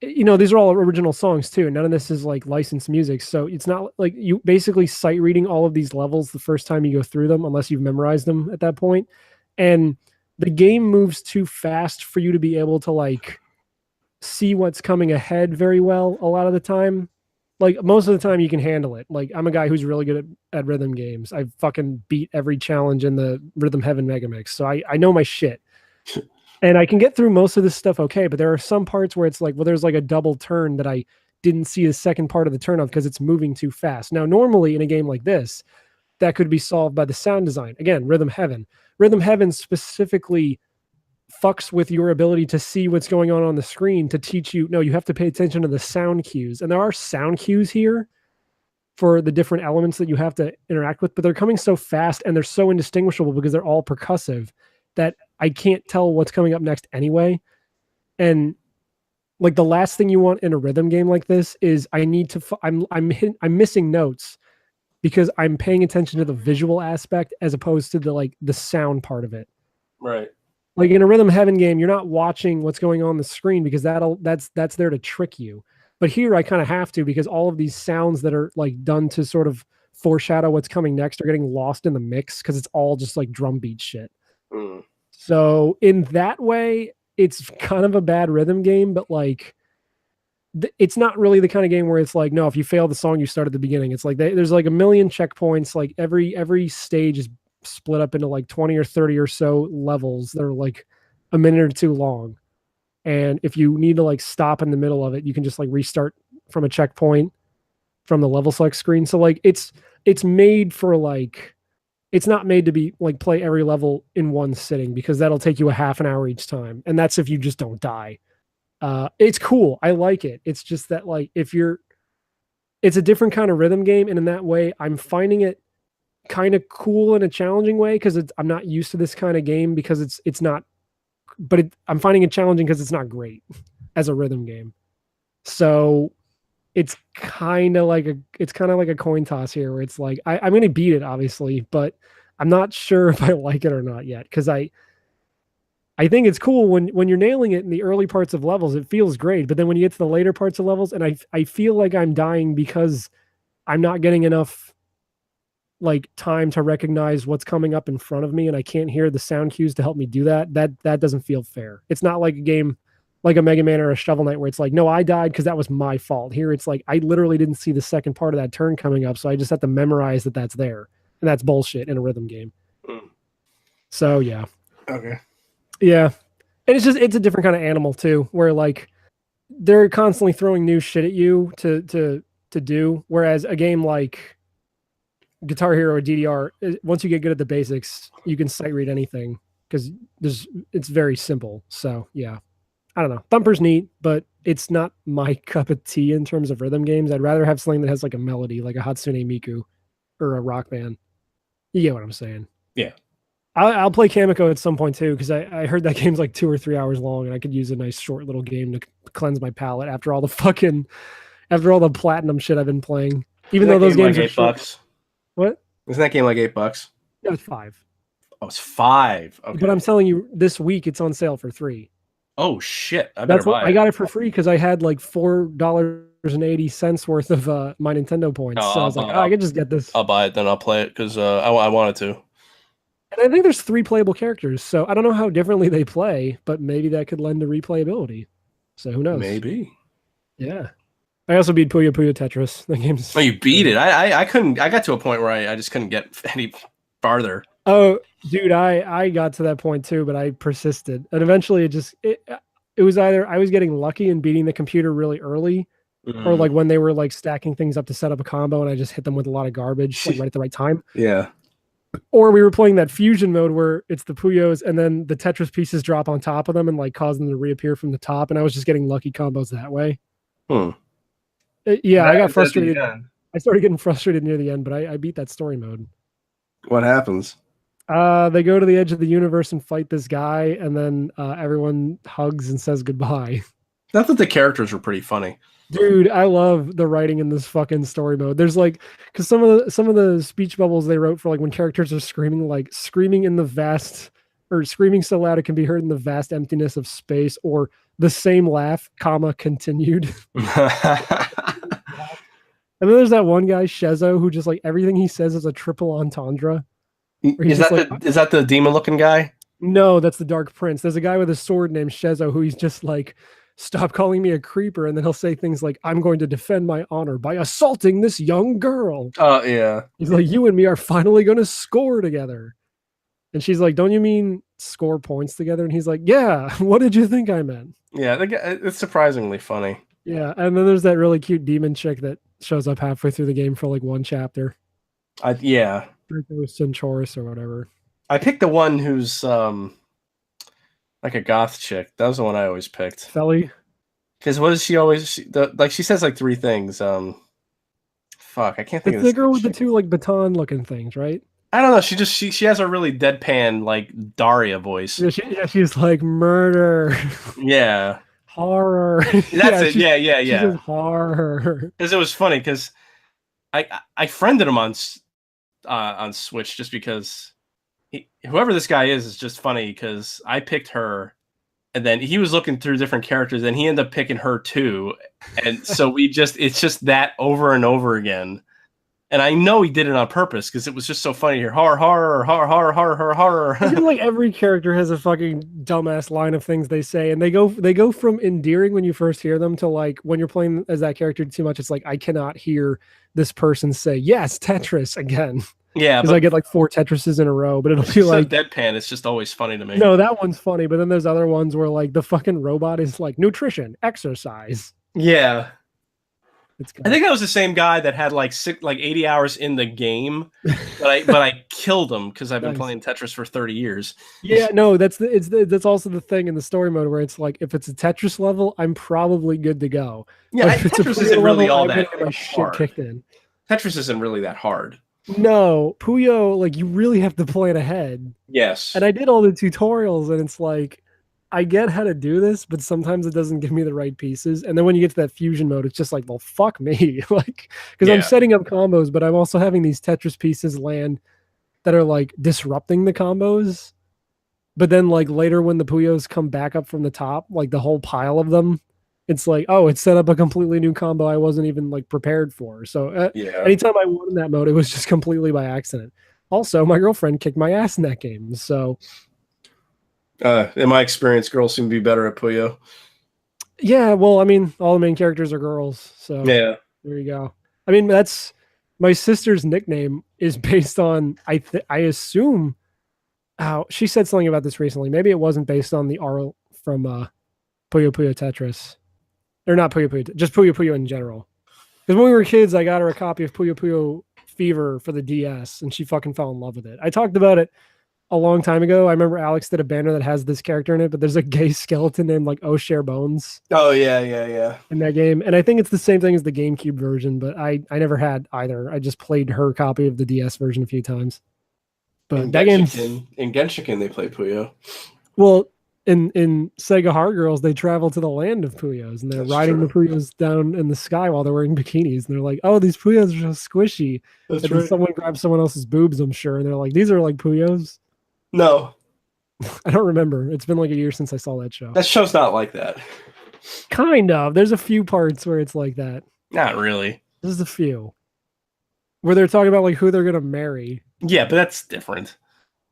these are all original songs too. None of this is like licensed music. So it's not like you basically sight reading all of these levels the first time you go through them, unless you've memorized them at that point. And the game moves too fast for you to be able to like see what's coming ahead very well a lot of the time. Like most of the time you can handle it. Like I'm a guy who's really good at rhythm games. I fucking beat every challenge in the Rhythm Heaven Megamix. So I know my shit. And I can get through most of this stuff okay, but there are some parts where it's like, well, there's like a double turn that I didn't see the second part of the turn of because it's moving too fast. Now, normally in a game like this, that could be solved by the sound design. Again, Rhythm Heaven. Rhythm Heaven specifically fucks with your ability to see what's going on the screen to teach you, no, you have to pay attention to the sound cues. And there are sound cues here for the different elements that you have to interact with, but they're coming so fast and they're so indistinguishable because they're all percussive that I can't tell what's coming up next anyway. And like the last thing you want in a rhythm game like this is I need to, I'm missing notes because I'm paying attention to the visual aspect as opposed to the sound part of it. Right. Like in a Rhythm Heaven game, you're not watching what's going on the screen because that's there to trick you. But here I kind of have to because all of these sounds that are like done to sort of foreshadow what's coming next are getting lost in the mix because it's all just like drum beat shit. Mm. So in that way, it's kind of a bad rhythm game, but like it's not really the kind of game where it's like, no, if you fail the song, you start at the beginning. It's like there's like a million checkpoints. Like every stage is split up into like 20 or 30 or so levels that are like a minute or two long. And if you need to like stop in the middle of it, you can just like restart from a checkpoint from the level select screen. So like it's made for like, it's not made to be like play every level in one sitting because that'll take you a half an hour each time. And that's if you just don't die. It's cool. I like it. It's just that like it's a different kind of rhythm game. And in that way, I'm finding it kind of cool in a challenging way because I'm not used to this kind of game because it's not, but I'm finding it challenging because it's not great as a rhythm game. So it's kind of like a coin toss here where it's like I'm going to beat it obviously, but I'm not sure if I like it or not yet because I think it's cool when you're nailing it in the early parts of levels, it feels great. But then when you get to the later parts of levels, and I feel like I'm dying because I'm not getting enough like time to recognize what's coming up in front of me, and I can't hear the sound cues to help me do that. That doesn't feel fair. It's not like a game like a Mega Man or a Shovel Knight where it's like, no, I died because that was my fault. Here it's like I literally didn't see the second part of that turn coming up, so I just have to memorize that that's there, and that's bullshit in a rhythm game. So yeah. Okay. Yeah. And it's a different kind of animal too, where like they're constantly throwing new shit at you to do. Whereas a game like Guitar Hero or DDR, once you get good at the basics, you can sight read anything because it's very simple. So yeah, I don't know. Thumper's neat, but it's not my cup of tea in terms of rhythm games. I'd rather have something that has like a melody, like a Hatsune Miku or a Rock Band. You get what I'm saying? Yeah. I'll play Kamiko at some point too, because I heard that game's like 2 or 3 hours long, and I could use a nice short little game to cleanse my palate after all the platinum shit I've been playing. Even though those games like are short. $8. What? Isn't that game like $8? No, it's 5. Oh, it's 5. Okay. But I'm telling you, this week it's on sale for 3. Oh shit! That's what I got it for free because I had like $4.80 worth of my Nintendo points. So I was like, I could just get this. I'll buy it, then I'll play it because I wanted to. And I think there's 3 playable characters, so I don't know how differently they play, but maybe that could lend to replayability. So who knows? Maybe. Yeah. I also beat Puyo Puyo Tetris. The game's. Oh, you beat it! I couldn't. I got to a point where I just couldn't get any farther. Oh, dude, I got to that point too, but I persisted, and eventually it was either I was getting lucky and beating the computer really early, or like when they were like stacking things up to set up a combo, and I just hit them with a lot of garbage like right at the right time. Yeah. Or we were playing that fusion mode where it's the Puyos and then the Tetris pieces drop on top of them and like cause them to reappear from the top, and I was just getting lucky combos that way. Yeah, I got frustrated. I started getting frustrated near the end, but I beat that story mode. What happens? They go to the edge of the universe and fight this guy, and then everyone hugs and says goodbye. I thought the characters were pretty funny. Dude, I love the writing in this fucking story mode. There's like, because some of the speech bubbles they wrote for like when characters are screaming, like screaming in the vast, or screaming so loud it can be heard in the vast emptiness of space, or the same laugh, comma, continued. And then there's that one guy, Shezo, who just like everything he says is a triple entendre. Is that the demon looking guy? No, that's the Dark Prince. There's a guy with a sword named Shezo who he's just like, stop calling me a creeper. And then he'll say things like, I'm going to defend my honor by assaulting this young girl. Oh, yeah. He's like, you and me are finally going to score together. And she's like, don't you mean score points together? And he's like, yeah, what did you think I meant? Yeah, it's surprisingly funny. Yeah, and then there's that really cute demon chick that shows up halfway through the game for like one chapter. Yeah. Centaurus or whatever. I picked the one who's like a goth chick. That was the one I always picked. Felly? Because what does she always... she says like 3 things. Fuck, I can't think of this. It's the girl with the 2 like baton looking things, right? I don't know. She has a really deadpan like Daria voice. Yeah, she's like murder. Yeah. Horror. That's it. Yeah. She says horror. Because it was funny because I friended him on Switch just because whoever this guy is just funny because I picked her and then he was looking through different characters and he ended up picking her too. And so it's just that over and over again. And I know he did it on purpose because it was just so funny here. Horror. I feel like every character has a fucking dumbass line of things they say, and they go from endearing when you first hear them to like when you're playing as that character too much, it's like I cannot hear this person say yes Tetris again. Yeah, because I get like 4 Tetrises in a row, but it'll be like deadpan. It's just always funny to me. No, that one's funny, but then there's other ones where like the fucking robot is like nutrition, exercise. Yeah. I think that was the same guy that had like 80 hours in the game, but I killed him because I've been playing Tetris for 30 years. Yeah, no, that's also the thing in the story mode where it's like if it's a Tetris level, I'm probably good to go. Yeah, Tetris isn't really all that hard. Shit kicked in. Tetris isn't really that hard. No, Puyo, like you really have to plan ahead. Yes, and I did all the tutorials, and it's like. I get how to do this, but sometimes it doesn't give me the right pieces. And then when you get to that fusion mode, it's just like, well, fuck me. Like, because I'm setting up combos, but I'm also having these Tetris pieces land that are like disrupting the combos. But then like later when the Puyos come back up from the top, like the whole pile of them, it's like, oh, it set up a completely new combo I wasn't even like prepared for. So anytime I won in that mode, it was just completely by accident. Also, my girlfriend kicked my ass in that game. So... in my experience, girls seem to be better at Puyo. Yeah, well, I mean, all the main characters are girls, so yeah, there you go. I mean, that's my sister's nickname is based on I assume. She said something about this recently. Maybe it wasn't based on the from Puyo Puyo Tetris. Or not Puyo Puyo, just Puyo Puyo in general. Because when we were kids, I got her a copy of Puyo Puyo Fever for the DS, and she fucking fell in love with it. I talked about it a long time ago. I remember Alex did a banner that has this character in it, but there's a gay skeleton named like O'Share Bones Oh yeah. in that game. And I think it's the same thing as the GameCube version, but I never had either. I just played her copy of the DS version a few times. But In that game's Genshiken they play Puyo. well, in Sega Hard Girls, they travel to the land of Puyos and they're That's riding true. the Puyos down in the sky while they're wearing bikinis. And they're like, oh, these Puyos are so squishy. That's And then someone grabs someone else's boobs, I'm sure. And they're like, these are like Puyos. No, I don't remember. It's been like a year since I saw that show. that show's not like that. Kind of. There's a few parts where it's like that. Not really. There's a few where they're talking about like who they're gonna marry. Yeah, but that's different.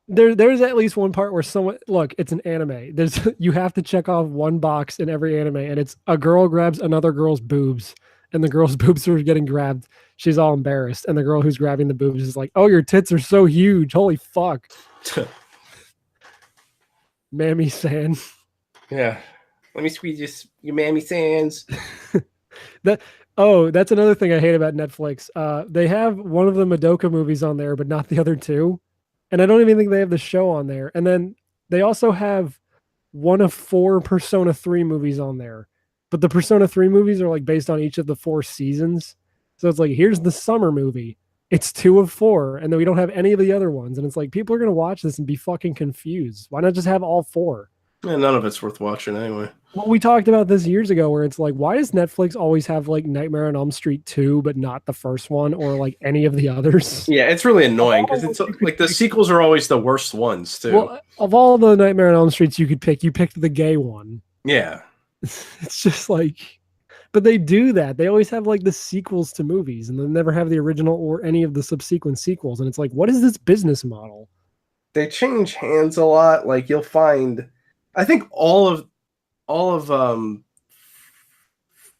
There's at least one part where someone look, it's an anime. There's you have to check off one box in every anime, and it's a girl grabs another girl's boobs, and the girl's boobs are getting grabbed. She's all embarrassed, and the girl who's grabbing the boobs is like, "Oh, your tits are so huge! Holy fuck!" Mammy San. Yeah. Let me squeeze your mammy sands. Oh, that's another thing I hate about Netflix. They have one of the Madoka movies on there, but not the other two. And I don't even think they have the show on there. And then they also have one of 4 Persona 3 movies on there. But the Persona 3 movies are like based on each of the 4 seasons. So it's like, here's the summer movie. It's 2 of 4. And then we don't have any of the other ones. And it's like, people are going to watch this and be fucking confused. Why not just have all 4? Yeah, none of it's worth watching anyway. Well, we talked about this years ago where it's like, why does Netflix always have like Nightmare on Elm Street 2, but not the first one or like any of the others? Yeah, it's really annoying because it's like the sequels are always the worst ones too. Well, of all the Nightmare on Elm Streets you could pick, you picked the gay one. Yeah. It's just like, but they do that. They always have like the sequels to movies and they never have the original or any of the subsequent sequels. And it's like, what is this business model? They change hands a lot. Like you'll find, I think all of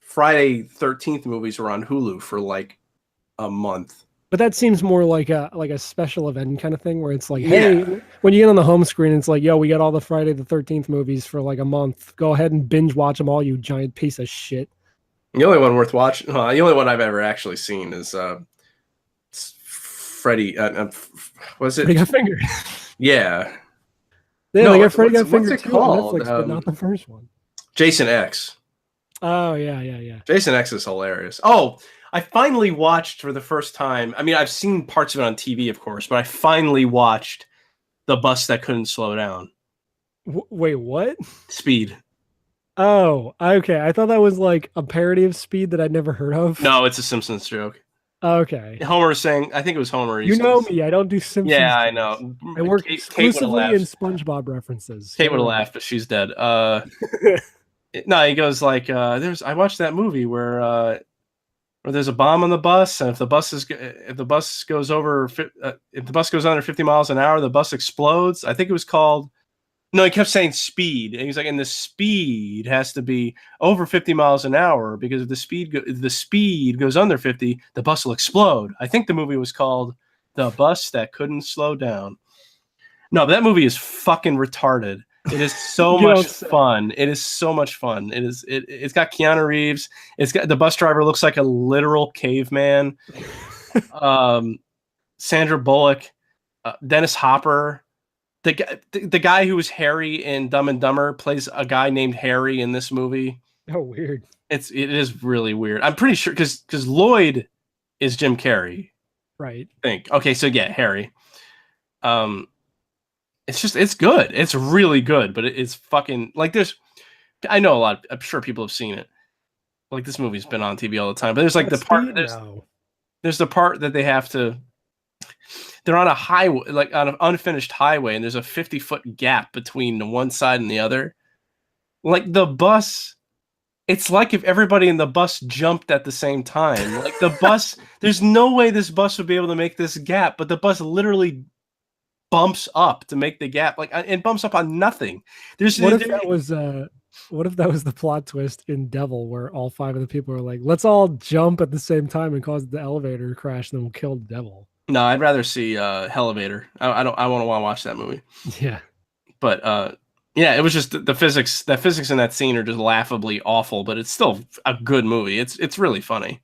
Friday 13th movies were on Hulu for like a month. But that seems more like a special event kind of thing where it's like, hey, when you get on the home screen, it's like, yo, we got all the Friday the 13th movies for like a month. Go ahead and binge watch them all, you giant piece of shit. The only one worth watching, the only one I've ever actually seen is Freddy. Was it? Freddy Got Fingered. Yeah. Yeah, No, they got Freddy Got what's Fingered it too on called? Netflix, but not the first one. Jason X. Oh, yeah. Jason X is hilarious. Oh, I finally watched for the first time. I mean, I've seen parts of it on TV, of course, but I finally watched The Bus That Couldn't Slow Down. Wait, what? Speed. Oh, okay. I thought that was like a parody of Speed that I'd never heard of. No, it's a Simpsons joke. Okay. Homer was saying, I think it was Homer. You know me. I don't do Simpsons. Yeah, I jokes. know. I work Kate exclusively in would've SpongeBob references. Kate would have laughed, but she's dead. No, he goes like, I watched that movie where there's a bomb on the bus, and if the bus goes under 50 miles an hour, the bus explodes. I think it was called. No, he kept saying speed, and he's like, and the speed has to be over 50 miles an hour because if the speed goes under 50, the bus will explode. I think the movie was called The Bus That Couldn't Slow Down. No, but that movie is fucking retarded. It is so much fun. It is so much fun. It's got Keanu Reeves. It's got the bus driver looks like a literal caveman. Sandra Bullock, Dennis Hopper. The guy who was Harry in Dumb and Dumber plays a guy named Harry in this movie. Oh, weird. It is really weird. I'm pretty sure because Lloyd is Jim Carrey. Right. I think. Okay, so yeah, Harry. It's good. It's really good, but it's fucking like I know I'm sure people have seen it. Like this movie's been on TV all the time, but there's like there's the part that they have to. They're on a highway, like on an unfinished highway, and there's a 50-foot gap between the one side and the other. Like the bus, it's like if everybody in the bus jumped at the same time. Like the bus, there's no way this bus would be able to make this gap, but the bus literally bumps up to make the gap. Like it bumps up on nothing. What if that was the plot twist in Devil, where all 5 of the people are like, let's all jump at the same time and cause the elevator to crash, and then we'll kill the devil. No, I'd rather see Elevator. I want to watch that movie. Yeah. But Yeah, it was just the physics. The physics in that scene are just laughably awful, but it's still a good movie. It's really funny.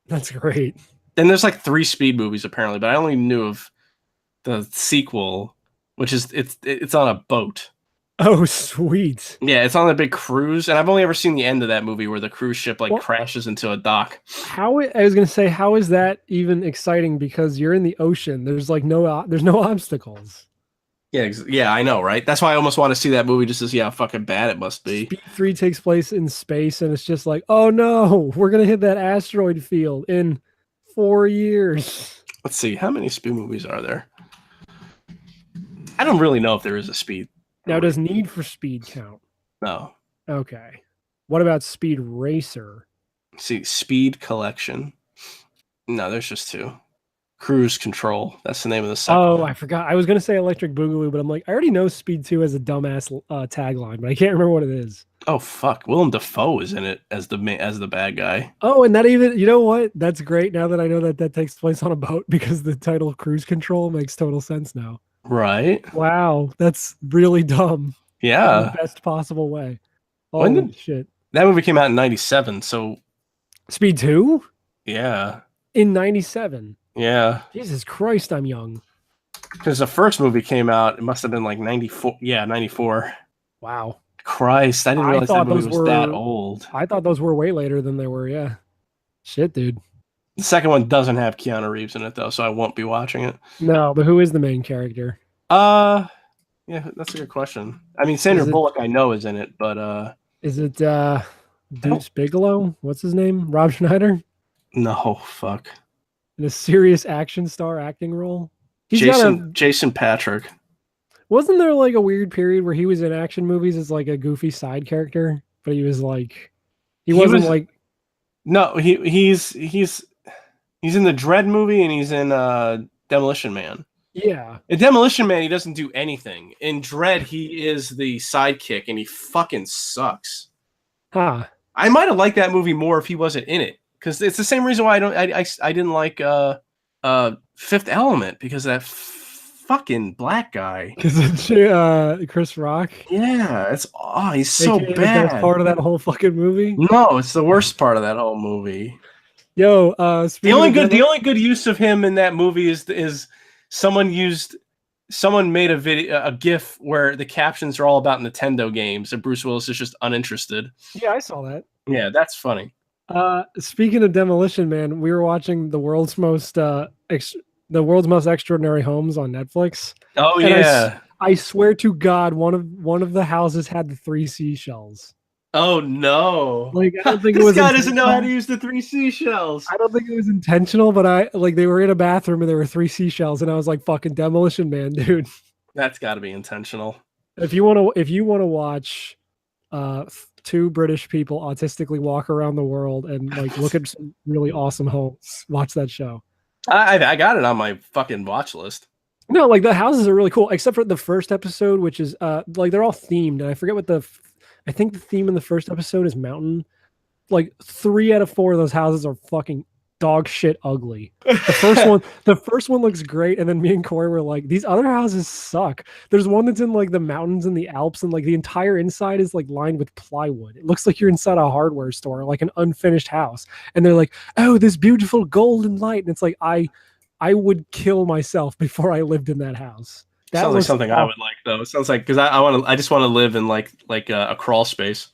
That's great. And there's like 3 Speed movies apparently, but I only knew of the sequel, which is it's on a boat. Oh, sweet. Yeah, it's on a big cruise, and I've only ever seen the end of that movie where the cruise ship crashes into a dock. I was gonna say, how is that even exciting? Because you're in the ocean. There's like no obstacles. Yeah, I know, right? That's why I almost want to see that movie just to see how fucking bad it must be. Speed 3 takes place in space, and it's just like, oh no, we're gonna hit that asteroid field in 4 years. Let's see, how many Speed movies are there? I don't really know if there is a Speed. Now, does Need for Speed count? No. Okay. What about Speed Racer? See, Speed Collection. No, there's just 2. Cruise Control. That's the name of the second. Oh, I forgot. I was going to say Electric Boogaloo, but I'm like, I already know Speed 2 has a dumbass tagline, but I can't remember what it is. Oh, fuck. Willem Dafoe is in it as the bad guy. Oh, and that even, you know what? That's great now that I know that takes place on a boat, because the title Cruise Control makes total sense now. Right. Wow, that's really dumb. Yeah. In the best possible way. When Holy shit. That movie came out in 97, so... Speed 2? Yeah. In 97? Yeah. Jesus Christ, I'm young. Because the first movie came out, it must have been like 94. Yeah, 94. Wow. Christ, I didn't realize that movie was that old. I thought those were way later than they were, yeah. Shit, dude. The second one doesn't have Keanu Reeves in it, though, so I won't be watching it. No, but who is the main character? Yeah, that's a good question. I mean, Sandra Bullock, I know, is in it, but is it Deuce Bigelow? What's his name? Rob Schneider? No, fuck. In a serious action star acting role? Jason Patrick. Wasn't there like a weird period where he was in action movies as like a goofy side character, but he was like No, he's in the Dredd movie, and he's in Demolition Man. Yeah. In Demolition Man, he doesn't do anything. In Dredd, he is the sidekick, and he fucking sucks. Huh. I might have liked that movie more if he wasn't in it, because it's the same reason why I didn't like Fifth Element, because that fucking black guy. Because it's Chris Rock. Yeah, he's so bad. That's part of that whole fucking movie. No, it's the worst part of that whole movie. Yo, the only good use of him in that movie is someone made a GIF where the captions are all about Nintendo games, and Bruce Willis is just uninterested. Yeah, I saw that. Yeah, that's funny. Speaking of Demolition Man, we were watching the world's most extraordinary homes on Netflix. Oh yeah. I swear to God, one of the houses had the 3 seashells. Oh no! Like, I don't think this guy doesn't know how to use the 3 seashells. I don't think it was intentional, but they were in a bathroom and there were 3 seashells, and I was like, "Fucking Demolition Man, dude." That's got to be intentional. If you want to watch 2 British people autistically walk around the world and like look at some really awesome homes, watch that show. I got it on my fucking watch list. No, like the houses are really cool, except for the first episode, which is like they're all themed, and I forget what I think the theme in the first episode is mountain. Like 3 out of 4 of those houses are fucking dog shit ugly. The first one looks great, and then me and Corey were like, these other houses suck. There's one that's in like the mountains in the Alps, and like the entire inside is like lined with plywood. It looks like you're inside a hardware store, like an unfinished house. And they're like, oh, this beautiful golden light. And it's like, I would kill myself before I lived in that house. That sounds like something I would like, though. It sounds like, because I just want to live in like a crawl space.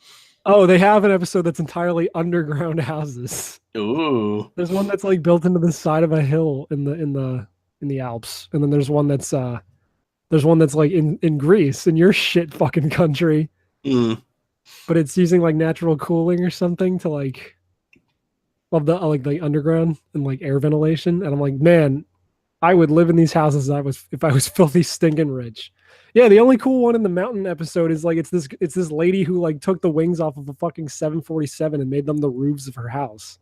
Oh, they have an episode that's entirely underground houses. Ooh. There's one that's like built into the side of a hill in the Alps, and then there's one that's like in Greece, in your shit fucking country. Mm. But it's using like natural cooling or something to like of the like the underground and like air ventilation. And I'm like, man, I would live in these houses if I was filthy stinking rich. Yeah, the only cool one in the mountain episode is like it's this lady who like took the wings off of a fucking 747 and made them the roofs of her house.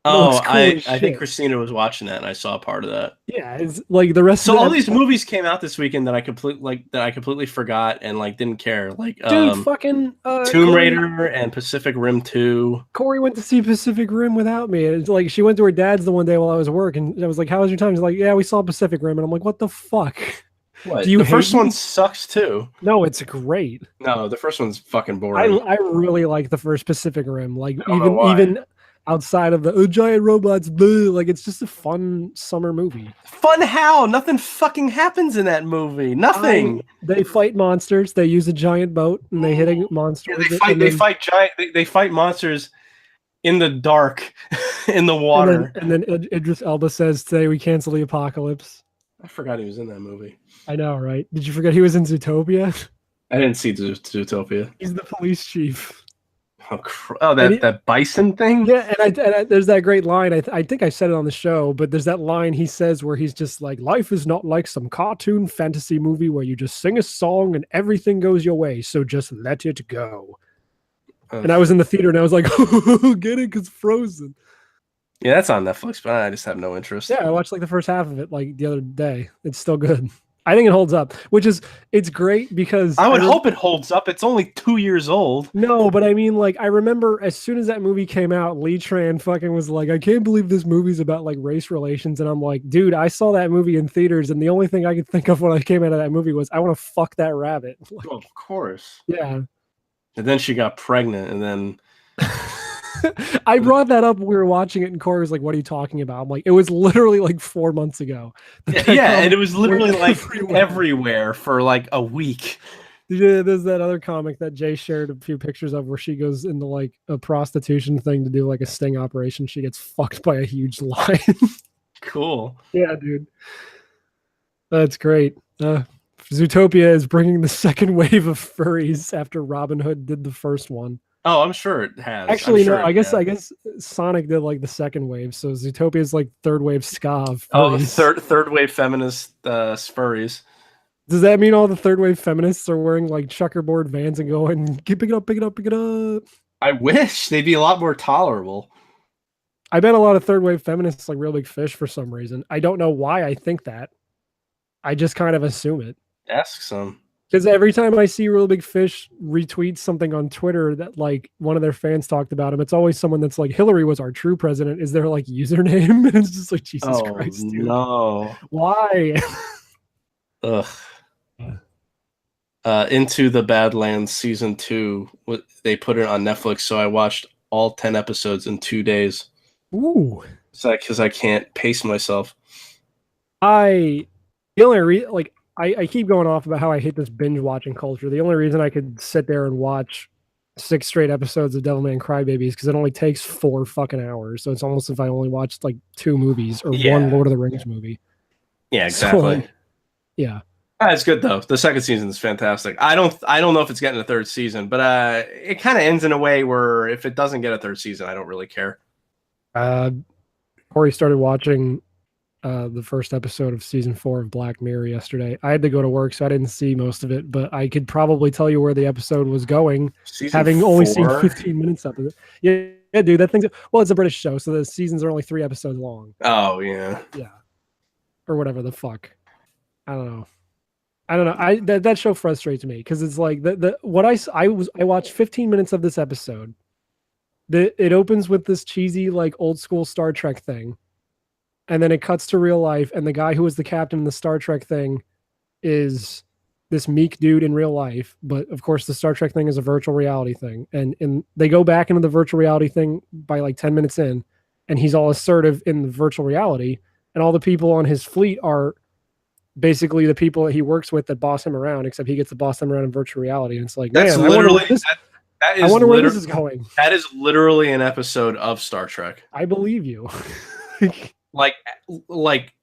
Oh, cool I think Christina was watching that, and I saw part of that. Yeah, it's like the rest. So all these movies came out this weekend that I completely forgot and like didn't care. Like, dude, fucking Tomb Raider and Pacific Rim 2. Corey went to see Pacific Rim without me. It's like she went to her dad's the one day while I was at work, and I was like, "How was your time?" She's like, "Yeah, we saw Pacific Rim," and I'm like, "What the fuck?" What? Do you The first hate one me? sucks too. No, it's great. No, the first one's fucking I boring. I really like the first Pacific Rim. Like I don't know why. even outside of the giant robots, bleh, like it's just a fun summer movie. Fun how? Nothing fucking happens in that movie. Nothing. They fight monsters. They use a giant boat and they hit a monster. Yeah, with they it, fight. and They then- fight giant. They fight monsters in the dark, in the water. And then Idris Elba says, "Today we cancel the apocalypse." I forgot he was in that movie. I know, right? Did you forget he was in Zootopia? I didn't see Zootopia. He's the police chief. Oh, And he- that bison thing. Yeah, and there's that great line. I think I said it on the show, but there's that line he says where he's just like, "Life is not like some cartoon fantasy movie where you just sing a song and everything goes your way. So just let it go." And I was in the theater and I was like, "Get it? Cause Frozen." Yeah, that's on Netflix, but I just have no interest. Yeah, I watched like the first half of it like the other day. It's still good. I think it holds up, it's great because I would hope it holds up. It's only 2 years old. No, but I mean, like, I remember as soon as that movie came out, Lee Tran fucking was like, "I can't believe this movie's about like race relations." And I'm like, dude, I saw that movie in theaters, and the only thing I could think of when I came out of that movie was, I want to fuck that rabbit. Like, Well, of course. yeah. And then she got pregnant, and then I brought that up when we were watching it, and Corey was like, "What are you talking about?" I'm like, it was literally like 4 months ago. yeah, and it was literally like everywhere. everywhere for like a week. Yeah, there's that other comic that Jay shared a few pictures of where she goes into like a prostitution thing to do like a sting operation. She gets fucked by a huge lion. Cool. Yeah, dude. That's great. Zootopia is bringing the second wave of furries after Robin Hood did the first one. Oh, I'm sure it has. Actually, I'm sure no, it I has. guess Sonic did like the second wave, so Zootopia is like third wave ska of Oh, furries. third wave feminist furries. Does that mean all the third wave feminists are wearing like checkerboard Vans and going, "Keep pick it up, pick it up, pick it up"? I wish they'd be a lot more tolerable. I bet a lot of third wave feminists like Real Big Fish for some reason. I don't know why I think that. I just kind of assume it. Ask some. Because every time I see Real Big Fish retweet something on Twitter that like one of their fans talked about him, it's always someone that's like, "Hillary was our true president." Is their like username? And it's just like, Jesus Oh Christ, dude. no. Why? Ugh. Into the Badlands season 2. They put it on Netflix, so I watched all 10 episodes in 2 days. Ooh. Because I can't pace myself. The only reason, I keep going off about how I hate this binge watching culture. The only reason I could sit there and watch 6 straight episodes of Devilman Crybaby is because it only takes 4 fucking hours. So it's almost if I only watched like 2 movies or Yeah. one Lord of the Rings movie. Yeah, So, exactly. yeah. It's good though. The second season is fantastic. I don't know if it's getting a third season, but it kind of ends in a way where if it doesn't get a third season, I don't really care. Corey started watching the first episode of season 4 of Black Mirror yesterday. I had to go to work, so I didn't see most of it, but I could probably tell you where the episode was going, Season having only 4? seen 15 minutes of it. Yeah, dude, that thing's well, it's a British show, so the seasons are only 3 episodes long. Oh yeah. Yeah, or whatever the fuck. I don't know. That show frustrates me because it's like I watched 15 minutes of this episode. It opens with this cheesy like old school Star Trek thing. And then it cuts to real life, and the guy who was the captain in the Star Trek thing is this meek dude in real life. But of course, the Star Trek thing is a virtual reality thing. And they go back into the virtual reality thing by like 10 minutes in, and he's all assertive in the virtual reality. And all the people on his fleet are basically the people that he works with that boss him around, except he gets to boss them around in virtual reality. And it's like, That's man, literally I wonder where this is going. That is literally an episode of Star Trek. I believe you. Like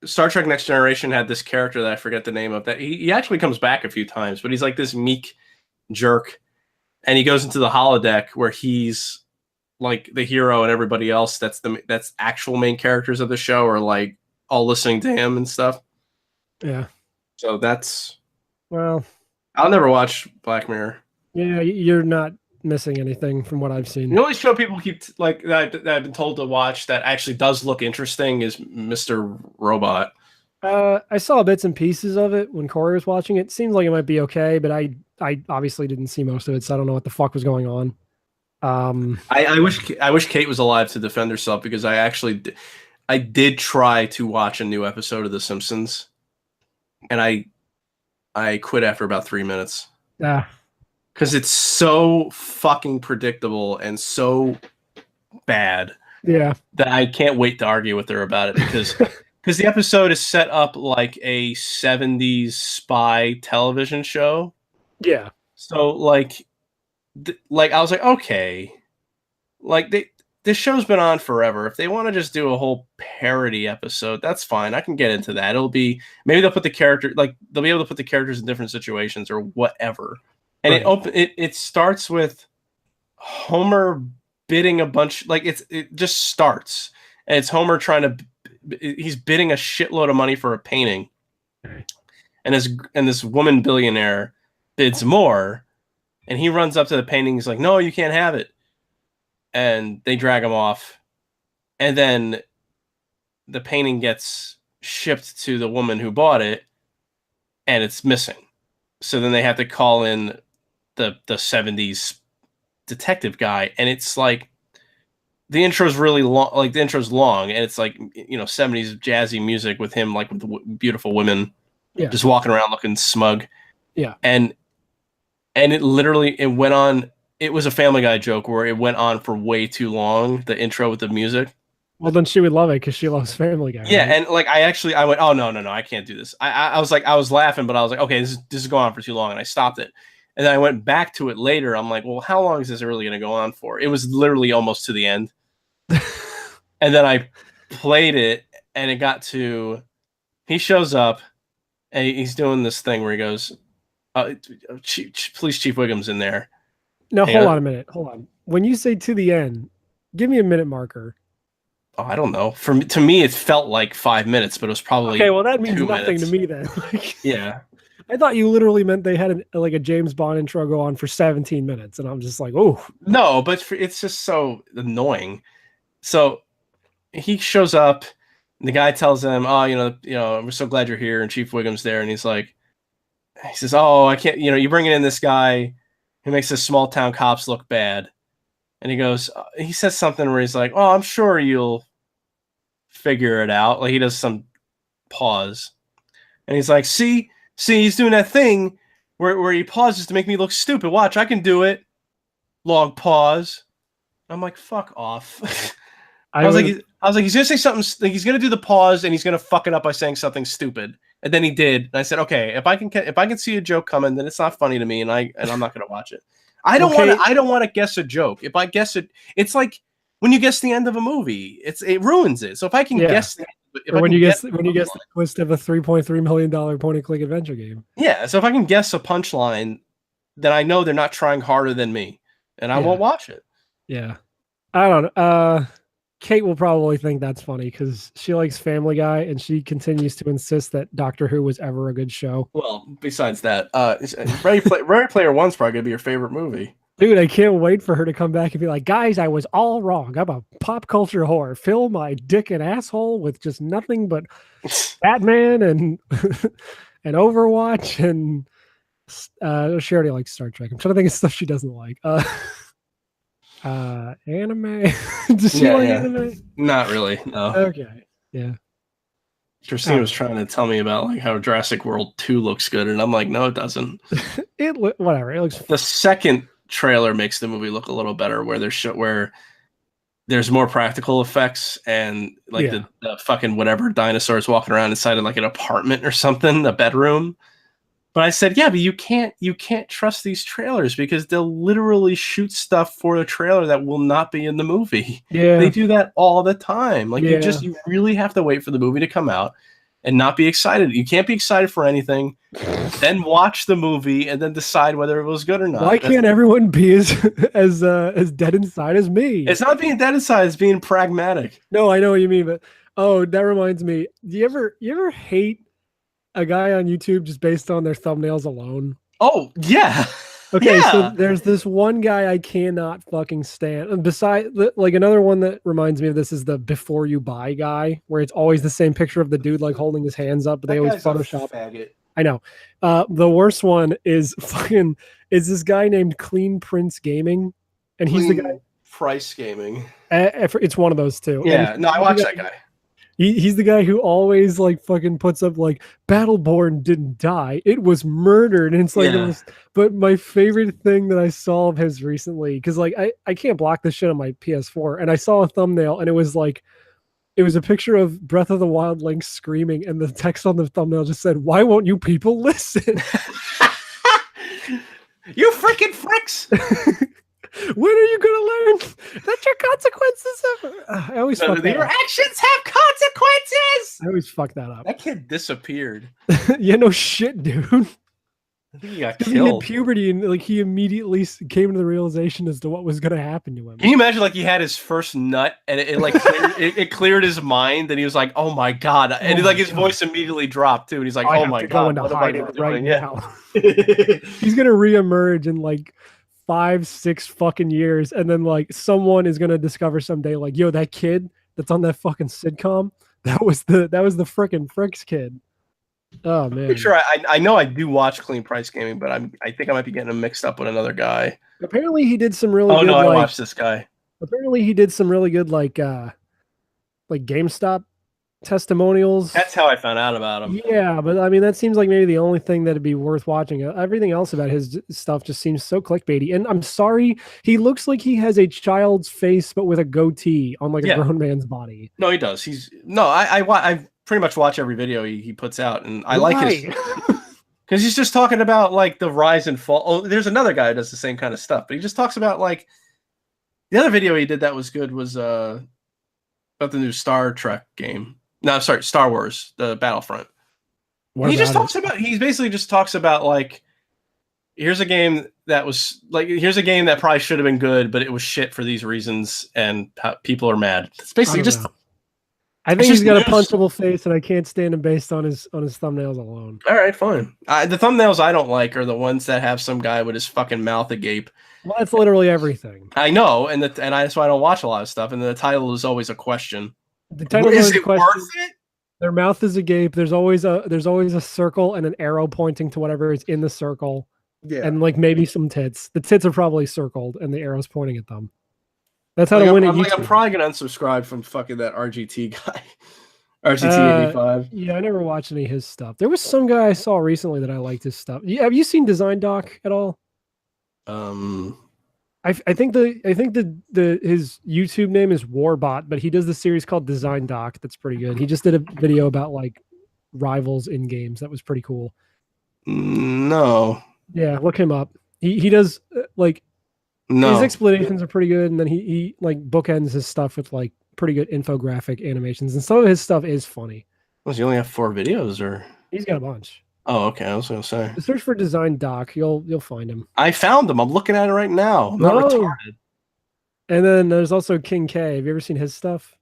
Star Trek Next Generation had this character that I forget the name of, that he actually comes back a few times, but he's like this meek jerk, and he goes into the holodeck where he's like the hero, and everybody else that's actual main characters of the show are like all listening to him and stuff. Yeah. So that's, Well, I'll never watch Black Mirror. yeah, you're not missing anything from what I've seen. The only show people keep like that I've been told to watch that actually does look interesting is Mr. Robot. I saw bits and pieces of it when Corey was watching it. Seems like it might be okay, but I obviously didn't see most of it, so I don't know what the fuck was going on. I wish Kate was alive to defend herself, because I did try to watch a new episode of The Simpsons, and I I quit after about 3 minutes Ah, because it's so fucking predictable and so bad yeah. that I can't wait to argue with her about it because the episode is set up like a 70s spy television show. Yeah. So like I was like, okay, like this show's been on forever. If they want to just do a whole parody episode, that's fine. I can get into that. It'll be maybe they'll put the character like they'll be able to put the characters in different situations or whatever. And Right. it starts with Homer bidding a bunch like it just starts and it's Homer trying to he's bidding a shitload of money for a painting. Okay. And this woman billionaire bids more and he runs up to the painting. He's like, "No, you can't have it." And they drag him off. And then the painting gets shipped to the woman who bought it and it's missing. So then they have to call in the 70s detective guy, and it's like the intro's really long, like the intro's long, and it's like 70s jazzy music with him like with beautiful women just walking around looking smug. Yeah. And it literally it went on. It was a Family Guy joke where it went on for way too long, the intro with the music. Well, then she would love it because she loves Family Guy. Yeah, right? and like I went, oh no, I can't do this. I was like, I was laughing, but I was like, okay, this is going on for too long, and I stopped it. And then I went back to it later. I'm like, well, how long is this really going to go on for? It was literally almost to the end. And then I played it, and it got to he shows up, and he's doing this thing where he goes, Police Chief Wiggum's in there. Now, Hang hold on. on a minute. Hold on. When you say to the end, give me a minute marker. Oh, I don't know. To me, it felt like 5 minutes, but it was probably Okay, well, that means 2 nothing minutes. to me then. Like, Yeah. I thought you literally meant they had like a James Bond intro go on for 17 minutes, and I'm just like, oh. No, but it's just so annoying. So he shows up, and the guy tells him, "Oh, we're so glad you're here." And Chief Wiggum's there, and he says, "Oh, I can't. You're bringing in this guy who makes the small town cops look bad." And he says something where he's like, "Oh, I'm sure you'll figure it out." Like he does some pause, and he's like, "See, he's doing that thing where he pauses to make me look stupid. Watch, I can do it." Long pause. I'm like, "Fuck off." I was like, he's gonna say something. Like, he's gonna do the pause, and he's gonna fuck it up by saying something stupid. And then he did. And I said, okay, if I can see a joke coming, then it's not funny to me, and I'm not gonna watch it. I don't want to guess a joke. If I guess it, it's like when you guess the end of a movie, it ruins it. So if I can guess, when you guess the twist of a $3.3 million point-and-click adventure game. Yeah. So if I can guess a punchline, then I know they're not trying harder than me, and I won't watch it. Yeah, I don't know. Kate will probably think that's funny because she likes Family Guy, and she continues to insist that Doctor Who was ever a good show. Well, besides that, Ready Player One's probably gonna be your favorite movie. Dude, I can't wait for her to come back and be like, guys, I was all wrong. I'm a pop culture whore. Fill my dick and asshole with just nothing but Batman and and Overwatch and she already likes Star Trek. I'm trying to think of stuff she doesn't like. Anime. Does she like anime? Not really. No. Okay. Yeah. Christine was trying to tell me about like how Jurassic World 2 looks good, and I'm like, no, it doesn't. Whatever. It looks. The second trailer makes the movie look a little better, where there's more practical effects and like the fucking whatever dinosaurs walking around inside of like an apartment or something, a bedroom. But I said, yeah, but you can't trust these trailers because they'll literally shoot stuff for the trailer that will not be in the movie. Yeah. They do that all the time. Like you really have to wait for the movie to come out and not be excited. You can't be excited for anything, then watch the movie and then decide whether it was good or not. Why can't everyone be as dead inside as me? It's not being dead inside, it's being pragmatic. No, I know what you mean, but that reminds me. Do you ever hate a guy on YouTube just based on their thumbnails alone? Oh, yeah. Okay, so there's this one guy I cannot fucking stand. And besides, like another one that reminds me of this is the before you buy guy, where it's always the same picture of the dude like holding his hands up, but they always Photoshop. Faggot. I know. The worst one is this guy named Clean Prince Gaming, and he's the guy. Price Gaming. It's one of those two. Yeah, no, I watch that guy. He's the guy who always like fucking puts up like Battleborn didn't die, it was murdered, and it's like Yeah. but my favorite thing that I saw of his recently, because like I can't block this shit on my PS4, and I saw a thumbnail and it was a picture of Breath of the Wild Link screaming, and the text on the thumbnail just said, "Why won't you people listen?" You freaking fricks! When are you gonna learn that your consequences have? I always fuck that Your up. actions have consequences. I always fuck that up. That kid disappeared. Yeah, no shit, dude. I think he got 'Cause he hit killed. puberty and like he immediately came to the realization as to what was gonna happen to him. Can you imagine like he had his first nut and it like cleared, it cleared his mind and he was like, "Oh my god!" And Oh like my his God. voice immediately dropped too. And he's like, I "Oh have my to god, go into what am I hiding right doing?" now. He's gonna reemerge in like 5-6 fucking years, and then like someone is gonna discover someday, like, yo, that kid that's on that fucking sitcom, that was the frickin' Fricks kid. Oh man. Pretty sure I know I do watch Clean Price Gaming, but I think I might be getting him mixed up with another guy. Apparently he did some really Oh good no, I like watched this guy. apparently he did some really good like GameStop testimonials. That's how I found out about him. Yeah, but I mean that seems like maybe the only thing that'd be worth watching. Everything else about his stuff just seems so clickbaity. And I'm sorry, he looks like he has a child's face but with a goatee on like a Yeah. grown man's body. No, he does. I pretty much watch every video he puts out, and I like his because he's just talking about like the rise and fall. Oh, there's another guy who does the same kind of stuff, but he just talks about like the other video he did that was good was about the new Star Trek game. No, sorry, Star Wars, the Battlefront. What He just about talks about he basically just talks about like here's a game that probably should have been good, but it was shit for these reasons, and people are mad. It's I basically don't just know. I it's think he's just got a news. punchable face, and I can't stand him based on his thumbnails alone. all right, fine. The thumbnails I don't like are the ones that have some guy with his fucking mouth agape. Well, that's literally everything. I know, that's why I don't watch a lot of stuff. And the title is always a question. The title Is is the it question. worth it? Their mouth is agape. There's always a circle and an arrow pointing to whatever is in the circle. Yeah. And like maybe some tits. The tits are probably circled and the arrow's pointing at them. That's how Like, to win I'm, at like, I'm YouTube. probably gonna unsubscribe from fucking that RGT guy. RGT 85. Yeah, I never watched any of his stuff. There was some guy I saw recently that I liked his stuff. Yeah, have you seen Design Doc at all? I think his YouTube name is Warbot, but he does the series called Design Doc. That's pretty good. He just did a video about like rivals in games. That was pretty cool. No. Yeah, look him up. He does like No. his explanations are pretty good, and then he like bookends his stuff with like pretty good infographic animations, and some of his stuff is funny. Was he only have 4 videos or? He's got a bunch. Oh, okay. I was gonna say. Just search for Design Doc. You'll find him. I found him. I'm looking at it right now. I'm not No. retarded. And then there's also King K. Have you ever seen his stuff?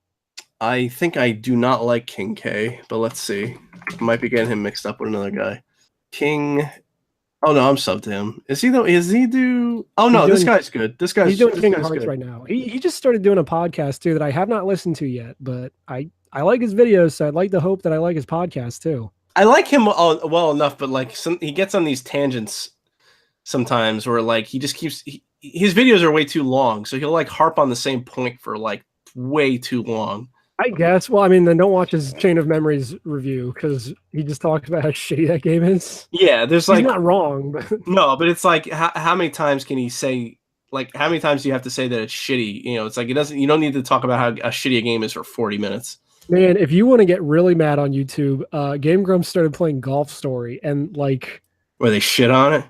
I think I do not like King K, but let's see. I might be getting him mixed up with another guy. King. Oh no, I'm subbed to him. Is he though? Is he do? Oh no, He's this doing- guy's good. This guy's He's doing this King guy's Hearts good. right now. He just started doing a podcast too that I have not listened to yet, but I like his videos, so I'd like to hope that I like his podcast too. I like him well enough, but like he gets on these tangents sometimes where like he just keeps his videos are way too long, so he'll like harp on the same point for like way too long. I guess. Well, I mean, then don't watch his Chain of Memories review because he just talks about how shitty that game is. Yeah, there's He's like not wrong, but no, but it's like how many times can he say like how many times do you have to say that it's shitty? You know, it's like you don't need to talk about how shitty a game is for 40 minutes. man, if you want to get really mad on YouTube, Game Grumps started playing Golf Story, and like, Where they shit on it.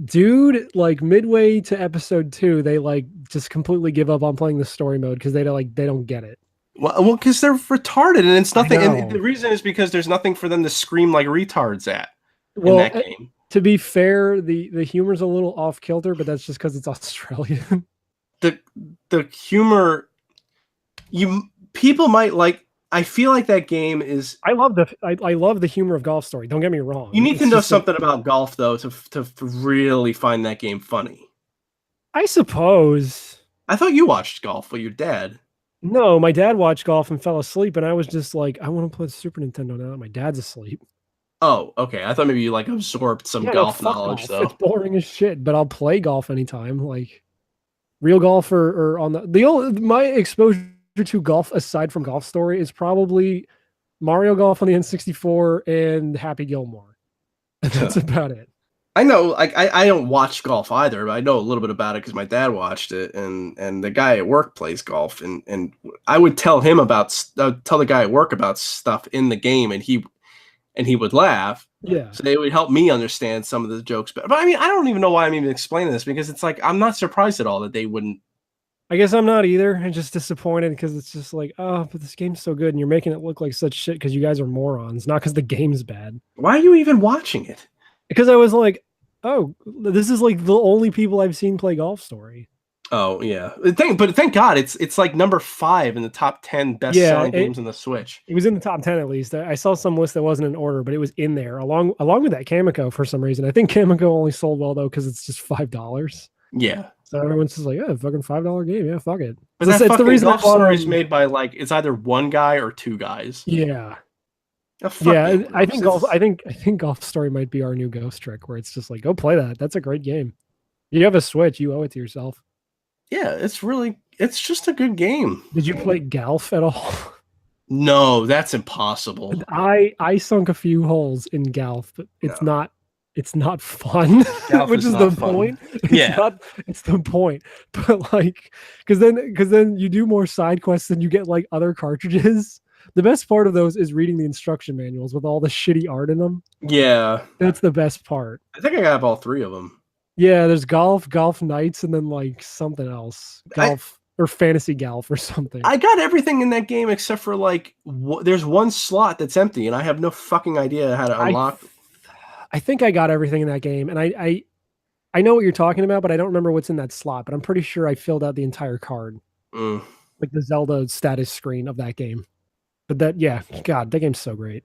dude, like midway to episode 2, they like just completely give up on playing the story mode because they don't get it. Well, because they're retarded, and it's nothing. know. And the reason is because there's nothing for them to scream like retards at Well, in that game. to be fair, the humor's a little off kilter, but that's just because it's Australian. The humor, people might like. I feel like that game is. I love the humor of Golf Story. Don't get me wrong. You need It's to know just like- something about golf though to really find that game funny. I suppose. I thought you watched golf with your dad. No, my dad watched golf and fell asleep, and I was just like, I want to play Super Nintendo now. My dad's asleep. Oh, okay. I thought maybe you like absorbed some Yeah, no, golf fuck knowledge golf. It's though. boring as shit, but I'll play golf anytime. Like real golf or on the old my exposure to golf aside from Golf Story is probably Mario Golf on the N64 and Happy Gilmore. That's about it. I know, like I don't watch golf either, but I know a little bit about it because my dad watched it, and the guy at work plays golf, and I would tell him tell the guy at work about stuff in the game, and he would laugh. Yeah. So it would help me understand some of the jokes. But I mean, I don't even know why I'm even explaining this, because it's like I'm not surprised at all that they wouldn't. I guess I'm not either. I'm just disappointed because it's just like, oh, but this game's so good, and you're making it look like such shit because you guys are morons, not because the game's bad. Why are you even watching it? Because I was like, oh, this is like the only people I've seen play Golf Story. Oh yeah, but thank God it's like number 5 in the top 10 best-selling games on the Switch. It was in the top 10 at least. I saw some list that wasn't in order, but it was in there along with that Kamiko for some reason. I think Kamiko only sold well though because it's just $5. Yeah. So everyone's just like, yeah, fucking $5 game, yeah, fuck it. But it's the reason Golf Story is made by like it's either one guy or two guys. Yeah. Yeah, I think Golf Story might be our new ghost trick where it's just like, go play that. That's a great game. You have a Switch, you owe it to yourself. Yeah, it's just a good game. Did you play Golf at all? No, that's impossible. I sunk a few holes in Golf, but it's not fun, which is the point. It's the point. But like, because then you do more side quests and you get like other cartridges. The best part of those is reading the instruction manuals with all the shitty art in them. Yeah. That's the best part. I think I have all 3 of them. Yeah, there's Golf Nights, and then like something else. Golf or Fantasy Golf or something. I got everything in that game except for like, there's one slot that's empty, and I have no fucking idea how to unlock. I think I got everything in that game, and I know what you're talking about, but I don't remember what's in that slot. But I'm pretty sure I filled out the entire card. Like the Zelda status screen of that game. But God, that game's so great.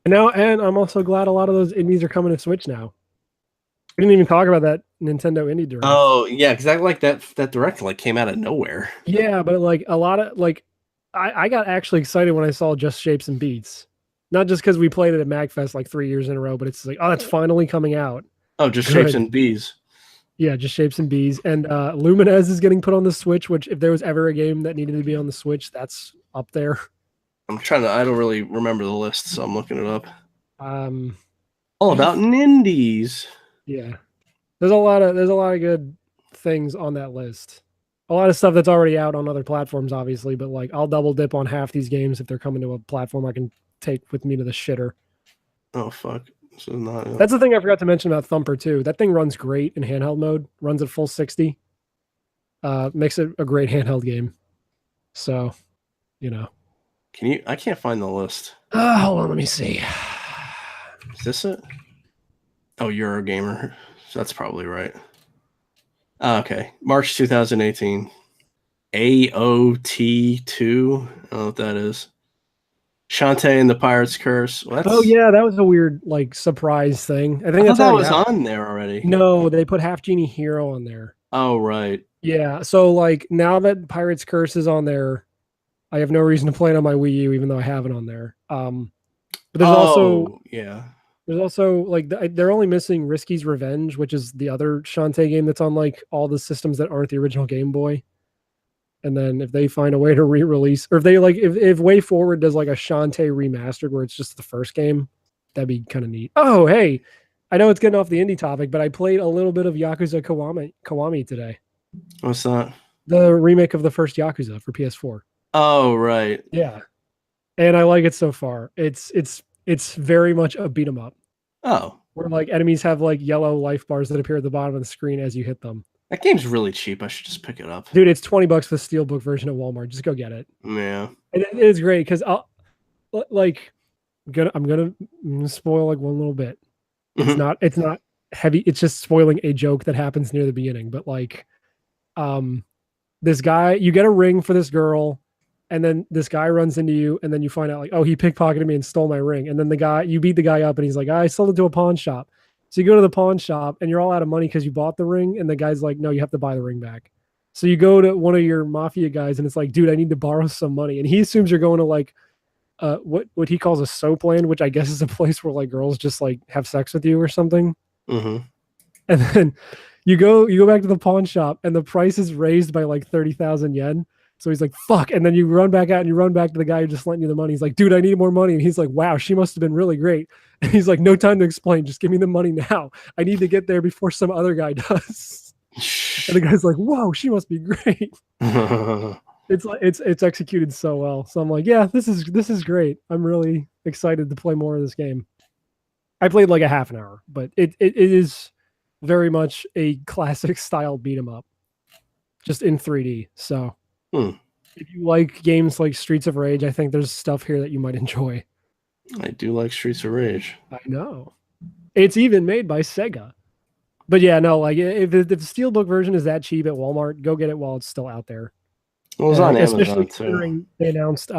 And I'm also glad a lot of those indies are coming to Switch now. We didn't even talk about that Nintendo Indie Direct. Oh yeah, because that direct like came out of nowhere. Yeah, but like a lot of like, I got actually excited when I saw Just Shapes and Beats. Not just because we played it at MagFest like 3 years in a row, but it's like, oh, that's finally coming out. Oh, Just Shapes and Bees. Yeah, Just Shapes and Bees. And Lumines is getting put on the Switch, which if there was ever a game that needed to be on the Switch, that's up there. I don't really remember the list, so I'm looking it up. All about Nindies. Yeah. There's a lot of good things on that list. A lot of stuff that's already out on other platforms, obviously, but like I'll double dip on half these games if they're coming to a platform I can take with me to the shitter. Oh fuck. So not, That's the thing I forgot to mention about Thumper too. That thing runs great in handheld mode, runs at full 60. Makes it a great handheld game. So, you know. I can't find the list. Hold on, let me see. Is this it? Oh, Eurogamer. So that's probably right. Okay. March 2018. AOT2. I don't know what that is. Shantae and the Pirate's Curse. Oh yeah, that was a weird like surprise thing. I think that was on there already. No, they put Half Genie Hero on there. Oh right. Yeah. So like now that Pirate's Curse is on there, I have no reason to play it on my Wii U, even though I have it on there. But there's also like they're only missing Risky's Revenge, which is the other Shantae game that's on like all the systems that aren't the original Game Boy. And then if they find a way to re-release, or if they like, if Way Forward does like a Shantae remastered where it's just the first game, that'd be kind of neat. Oh, hey, I know it's getting off the indie topic, but I played a little bit of Yakuza Kiwami today. What's that? The remake of the first Yakuza for PS4. Oh, right. Yeah. And I like it so far. It's very much a beat 'em up. Oh. Where like enemies have like yellow life bars that appear at the bottom of the screen as you hit them. That game's really cheap. I should just pick it up. Dude, it's $20 for the Steelbook version at Walmart. Just go get it. Yeah. And it is great because I'm gonna spoil like one little bit. It's not heavy. It's just spoiling a joke that happens near the beginning. But like, this guy, you get a ring for this girl, and then this guy runs into you, and then you find out like, oh, he pickpocketed me and stole my ring. And then you beat the guy up, and he's like, I sold it to a pawn shop. So you go to the pawn shop and you're all out of money because you bought the ring. And the guy's like, no, you have to buy the ring back. So you go to one of your mafia guys and it's like, dude, I need to borrow some money. And he assumes you're going to like what he calls a soap land, which I guess is a place where like girls just like have sex with you or something. Mm-hmm. And then you go back to the pawn shop and the price is raised by like 30,000 yen. So he's like, fuck. And then you run back out and you run back to the guy who just lent you the money. He's like, dude, I need more money. And he's like, wow, she must have been really great. And he's like, no time to explain. Just give me the money now. I need to get there before some other guy does. And the guy's like, whoa, she must be great. It's like it's executed so well. So I'm like, yeah, this is great. I'm really excited to play more of this game. I played like a half an hour, but it is very much a classic style beat 'em up, just in 3D. So if you like games like Streets of Rage, I think there's stuff here that you might enjoy. I do like Streets of Rage. I know. It's even made by Sega. But yeah, no, like if the Steelbook version is that cheap at Walmart, go get it while it's still out there. Well, it was on Especially Amazon too. considering they announced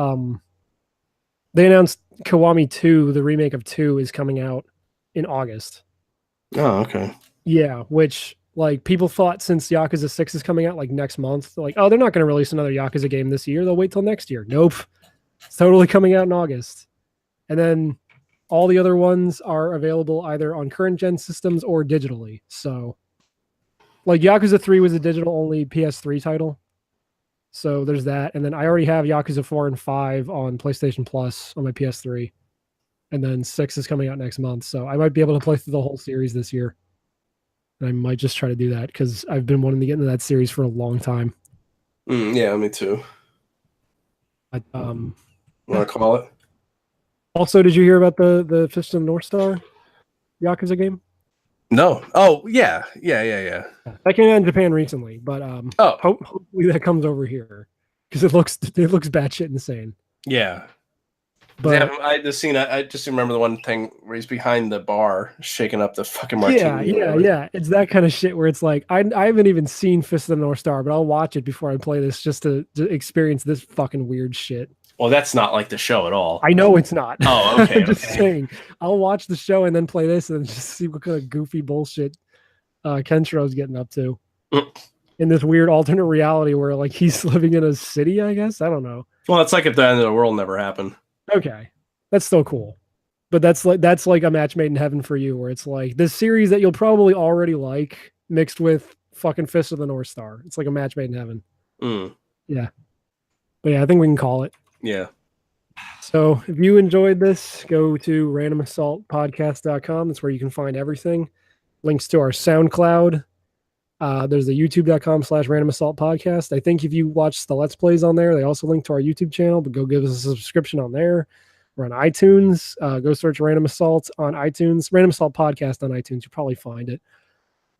Kiwami 2, the remake of 2, is coming out in August. Oh, okay. Yeah, which like people thought since Yakuza 6 is coming out like next month, they're like, oh, they're not going to release another Yakuza game this year. They'll wait till next year. Nope. It's totally coming out in August. And then all the other ones are available either on current gen systems or digitally. So like Yakuza 3 was a digital only PS3 title. So there's that. And then I already have Yakuza 4 and 5 on PlayStation Plus on my PS3. And then 6 is coming out next month. So I might be able to play through the whole series this year. And I might just try to do that because I've been wanting to get into that series for a long time. Yeah, me too. But, Want to call it? also, did you hear about the Fist of the North Star Yakuza game? No. Oh, yeah. That came out in Japan recently, but hopefully that comes over here because it looks batshit insane. Yeah. But I just remember the one thing where he's behind the bar shaking up the fucking martini. Yeah. It's that kind of shit where it's like I haven't even seen Fist of the North Star, but I'll watch it before I play this just to experience this fucking weird shit. Well, that's not like the show at all. I know it's not. Oh, okay. I'm just saying. I'll watch the show and then play this and just see what kind of goofy bullshit Kenshiro's getting up to in this weird alternate reality where like he's living in a city, I guess. I don't know. Well, it's like if the end of the world never happened. Okay. That's still cool. But that's like a match made in heaven for you, where it's like this series that you'll probably already like mixed with fucking Fist of the North Star. It's like a match made in heaven. Yeah. But yeah, I think we can call it. Yeah. So if you enjoyed this, go to randomassaultpodcast.com. That's where you can find everything. Links to our SoundCloud. There's the youtube.com/randomassaultpodcast. I think if you watch the Let's Plays on there, they also link to our YouTube channel, but go give us a subscription on there. We're on iTunes. Go search Random Assault on iTunes. Random Assault Podcast on iTunes. You'll probably find it.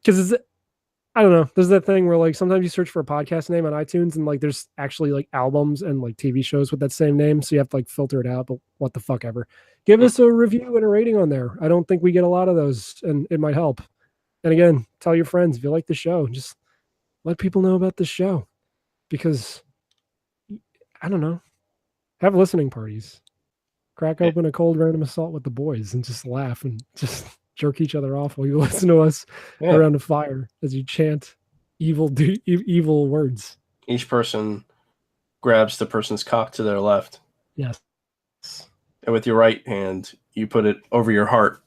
Because I don't know. There's that thing where like sometimes you search for a podcast name on iTunes and like there's actually like albums and like TV shows with that same name. So you have to like filter it out, but what the fuck ever. Give us a review and a rating on there. I don't think we get a lot of those and it might help. And again, tell your friends if you like the show. Just let people know about the show. Because I don't know. Have listening parties. Crack open a cold Random Assault with the boys and just laugh and just jerk each other off while you listen to us around a fire as you chant evil words. Each person grabs the person's cock to their left. Yes. And with your right hand, you put it over your heart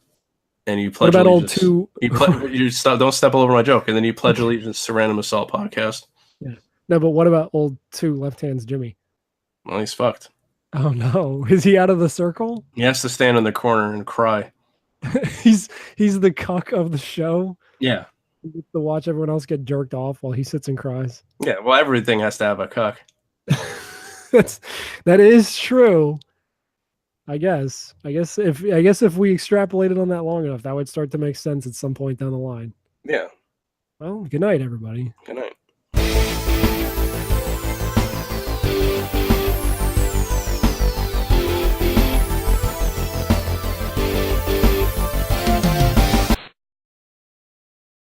and you pledge What about allegiance. you Don't step all over my joke. And then you pledge allegiance to Random Assault Podcast. Yeah. No, but what about old two left hands Jimmy? Well, he's fucked. Oh no. Is he out of the circle? He has to stand in the corner and cry. he's the cuck of the show. Yeah. He gets to watch everyone else get jerked off while he sits and cries. Yeah, well, everything has to have a cuck. That is true. I guess if we extrapolated on that long enough, that would start to make sense at some point down the line. Yeah. Well, good night, everybody. Good night.